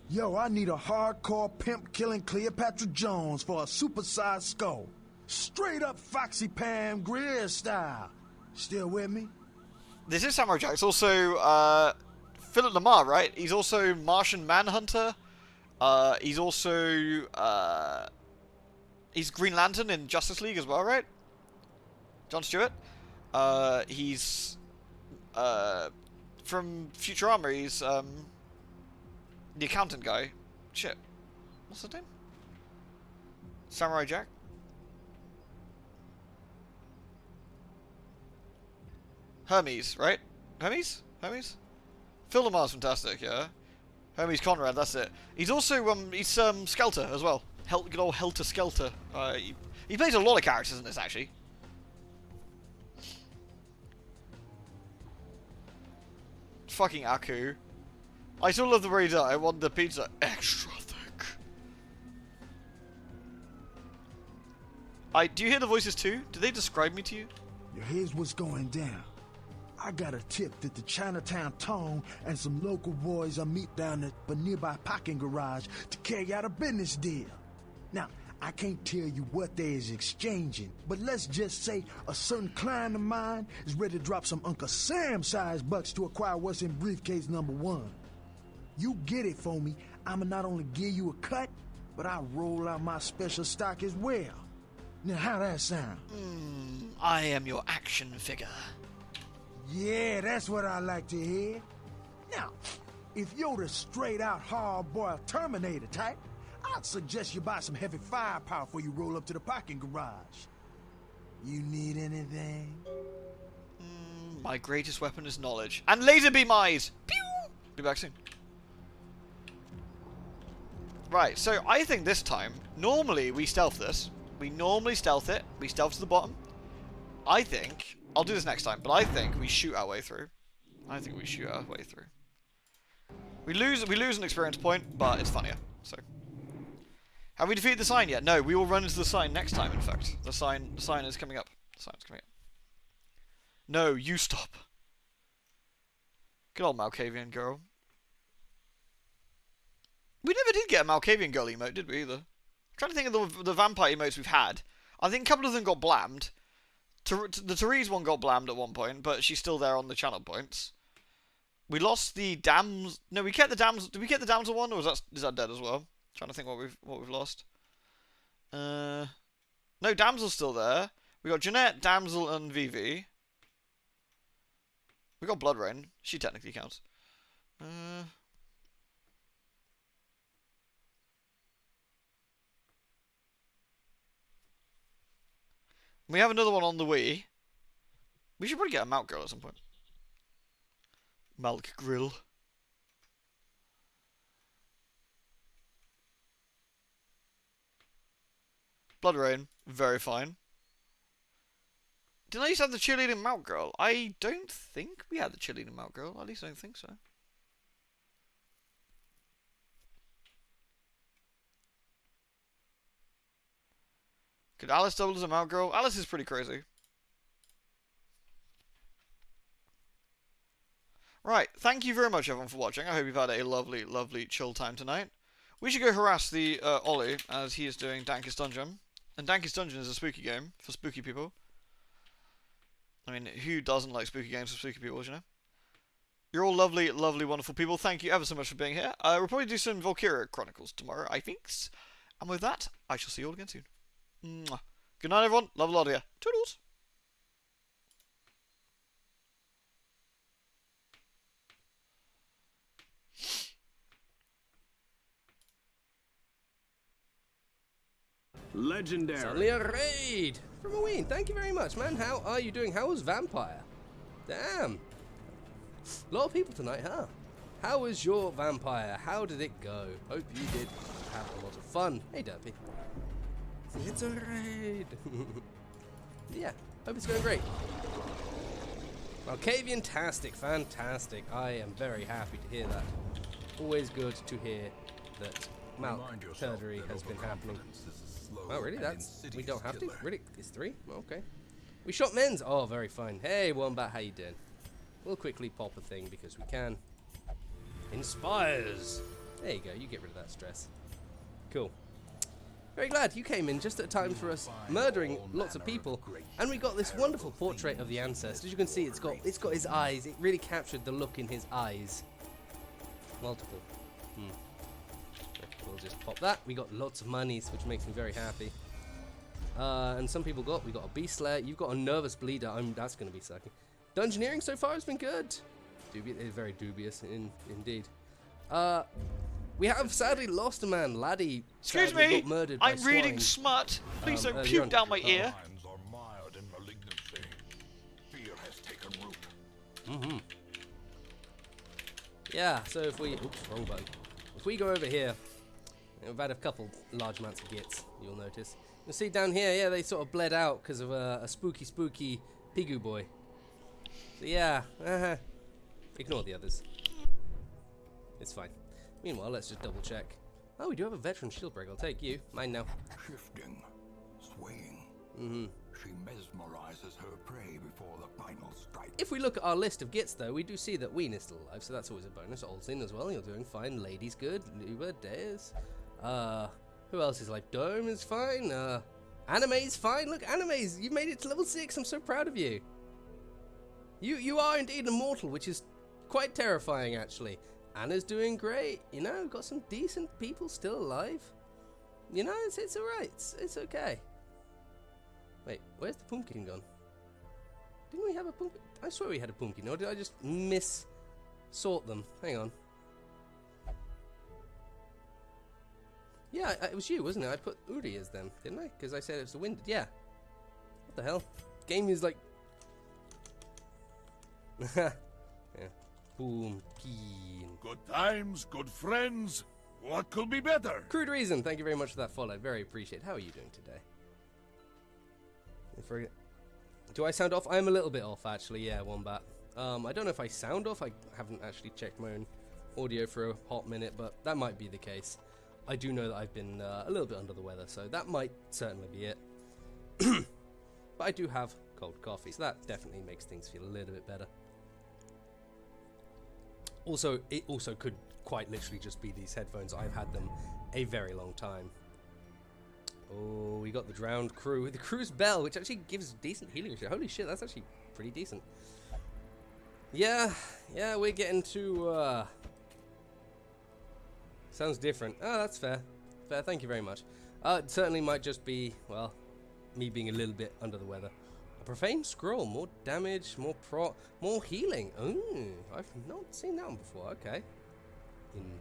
Yo, I need a hardcore pimp killing Cleopatra Jones for a supersized skull. Straight up Foxy Pam Grier style. Still with me?
This is Samurai Jack. It's also Philip Lamar, right? He's also Martian Manhunter. He's also he's Green Lantern in Justice League as well, right? John Stewart. He's from Futurama. He's the accountant guy. Shit. What's his name? Samurai Jack? Hermes, right? Hermes? Phil Lamar's fantastic, yeah. Hermes Conrad, that's it. He's also he's Skelter as well. Good old Helter Skelter. He plays a lot of characters in this actually. Fucking Aku. I still love the way I want the pizza extra thick. Do you hear the voices too? Did they describe me to you?
Here's what's going down. I got a tip that the Chinatown Tone and some local boys are meet down at a nearby parking garage to carry out a business deal. Now, I can't tell you what they is exchanging, but let's just say a certain client of mine is ready to drop some Uncle Sam-sized bucks to acquire what's in briefcase number 1. You get it for me, I'ma not only give you a cut, but I'll roll out my special stock as well. Now, how that sound?
I am your action figure.
Yeah, that's what I like to hear. Now, if you're the straight-out hard-boiled Terminator type, I'd suggest you buy some heavy firepower before you roll up to the parking garage. You need anything?
My greatest weapon is knowledge. And laser beam eyes! Pew! Be back soon. Right, so I think this time, normally we stealth this. We normally stealth it. We stealth to the bottom. I think... I'll do this next time, but I think we shoot our way through. We lose an experience point, but it's funnier. So, have we defeated the sign yet? No, we will run into the sign next time. In fact, the sign is coming up. No, you stop. Good old Malkavian girl. We never did get a Malkavian girl emote, did we? Either. I'm trying to think of the vampire emotes we've had. I think a couple of them got blammed. The Therese one got blammed at one point, but she's still there on the channel points. We lost the damsel. No, we kept the damsel. Did we get the damsel one, or is that dead as well? Trying to think what we've lost. No, damsel's still there. We got Jeanette, damsel, and Vivi. We got Blood Rain. She technically counts. We have another one on the Wii. We should probably get a Malk girl at some point. Malk grill. Blood Rain, very fine. Didn't I used to have the cheerleading Malk girl? I don't think we had the cheerleading Malk girl. At least I don't think so. Could Alice double as a Malk girl? Alice is pretty crazy. Right, thank you very much everyone for watching. I hope you've had a lovely, lovely chill time tonight. We should go harass the Ollie, as he is doing Dankus Dungeon. And Dankus Dungeon is a spooky game for spooky people. I mean, who doesn't like spooky games for spooky people, you know? You're all lovely, lovely, wonderful people. Thank you ever so much for being here. We'll probably do some Valkyria Chronicles tomorrow, I think. And with that, I shall see you all again soon. Mwah. Good night, everyone. Love a lot of you. Toodles.
Legendary.
Suddenly a raid from a ween. Thank you very much, man. How are you doing? How was Vampire? Damn. A lot of people tonight, huh? How was your Vampire? How did it go? Hope you did have a lot of fun. Hey, Derpy. It's a raid. Yeah, hope it's going great. Malkavian-tastic, fantastic. I am very happy to hear that. Always good to hear that Malk surgery has been happening. Oh, really? We don't have to? Really? It's 3? Okay. We shot men's. Oh, very fine. Hey, Wombat, how you doing? We'll quickly pop a thing because we can. Inspires. There you go. You get rid of that stress. Cool. Very glad you came in just at a time for us murdering lots of people, and we got this wonderful portrait of the ancestor. As you can see, it's got his eyes. It really captured the look in his eyes. Multiple. We'll just pop that. We got lots of monies, which makes me very happy. And some people we got a beast slayer. You've got a nervous bleeder. That's going to be sucky. Dungeoneering so far has been good. Very dubious indeed. We have sadly lost a man. Laddie
Excuse me,
got murdered by
I'm reading
swine.
smut. Please don't puke down my ear.
Yeah, so if we... Oops, wrong button. If we go over here, we've had a couple large amounts of gits, you'll notice. You'll see down here, yeah, they sort of bled out because of a spooky Pigu boy. So yeah, ignore the others. It's fine. Meanwhile, let's just double check. Oh, we do have a veteran shield break. I'll take you. Mine now.
Shifting, swaying. She mesmerizes her prey before the final strike.
If we look at our list of gits, though, we do see that Ween is still alive, so that's always a bonus. Olsen as well, you're doing fine. Lady's good. Luba, Dares. Who else is alive? Dome is fine. Anime's fine. Look, Anime's, you made it to level 6. I'm so proud of you. You are indeed immortal, which is quite terrifying, actually. Anna's doing great. You know, got some decent people still alive. You know, it's alright. It's okay. Wait, where's the pumpkin gone? Didn't we have a pumpkin? I swear we had a pumpkin, or did I just sort them? Hang on. Yeah, it was you, wasn't it? I put Uri as them, didn't I? Because I said it was the wind. Yeah. What the hell? Game is like... yeah. Pumpkin.
Good times, good friends. What could be better?
Crude Reason, thank you very much for that follow. Very appreciate. How are you doing today? Do I sound off? I'm a little bit off, actually. Yeah, Wombat. I don't know if I sound off. I haven't actually checked my own audio for a hot minute, but that might be the case. I do know that I've been a little bit under the weather, so that might certainly be it. But I do have cold coffee, so that definitely makes things feel a little bit better. Also, it also could quite literally just be these headphones. I've had them a very long time. Oh, we got the drowned crew with the crew's bell, which actually gives decent healing. Holy shit, that's actually pretty decent. Yeah, we're getting to, sounds different. Oh, that's fair. Fair, thank you very much. It certainly might just be, well, me being a little bit under the weather. A profane scroll, more damage, more healing. Ooh, I've not seen that one before. Okay.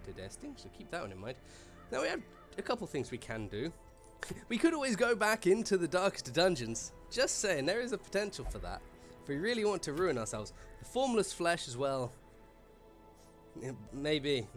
Interesting, so keep that one in mind. Now we have a couple things we can do. We could always go back into the darkest dungeons. Just saying, there is a potential for that. If we really want to ruin ourselves. The formless flesh as well. Maybe.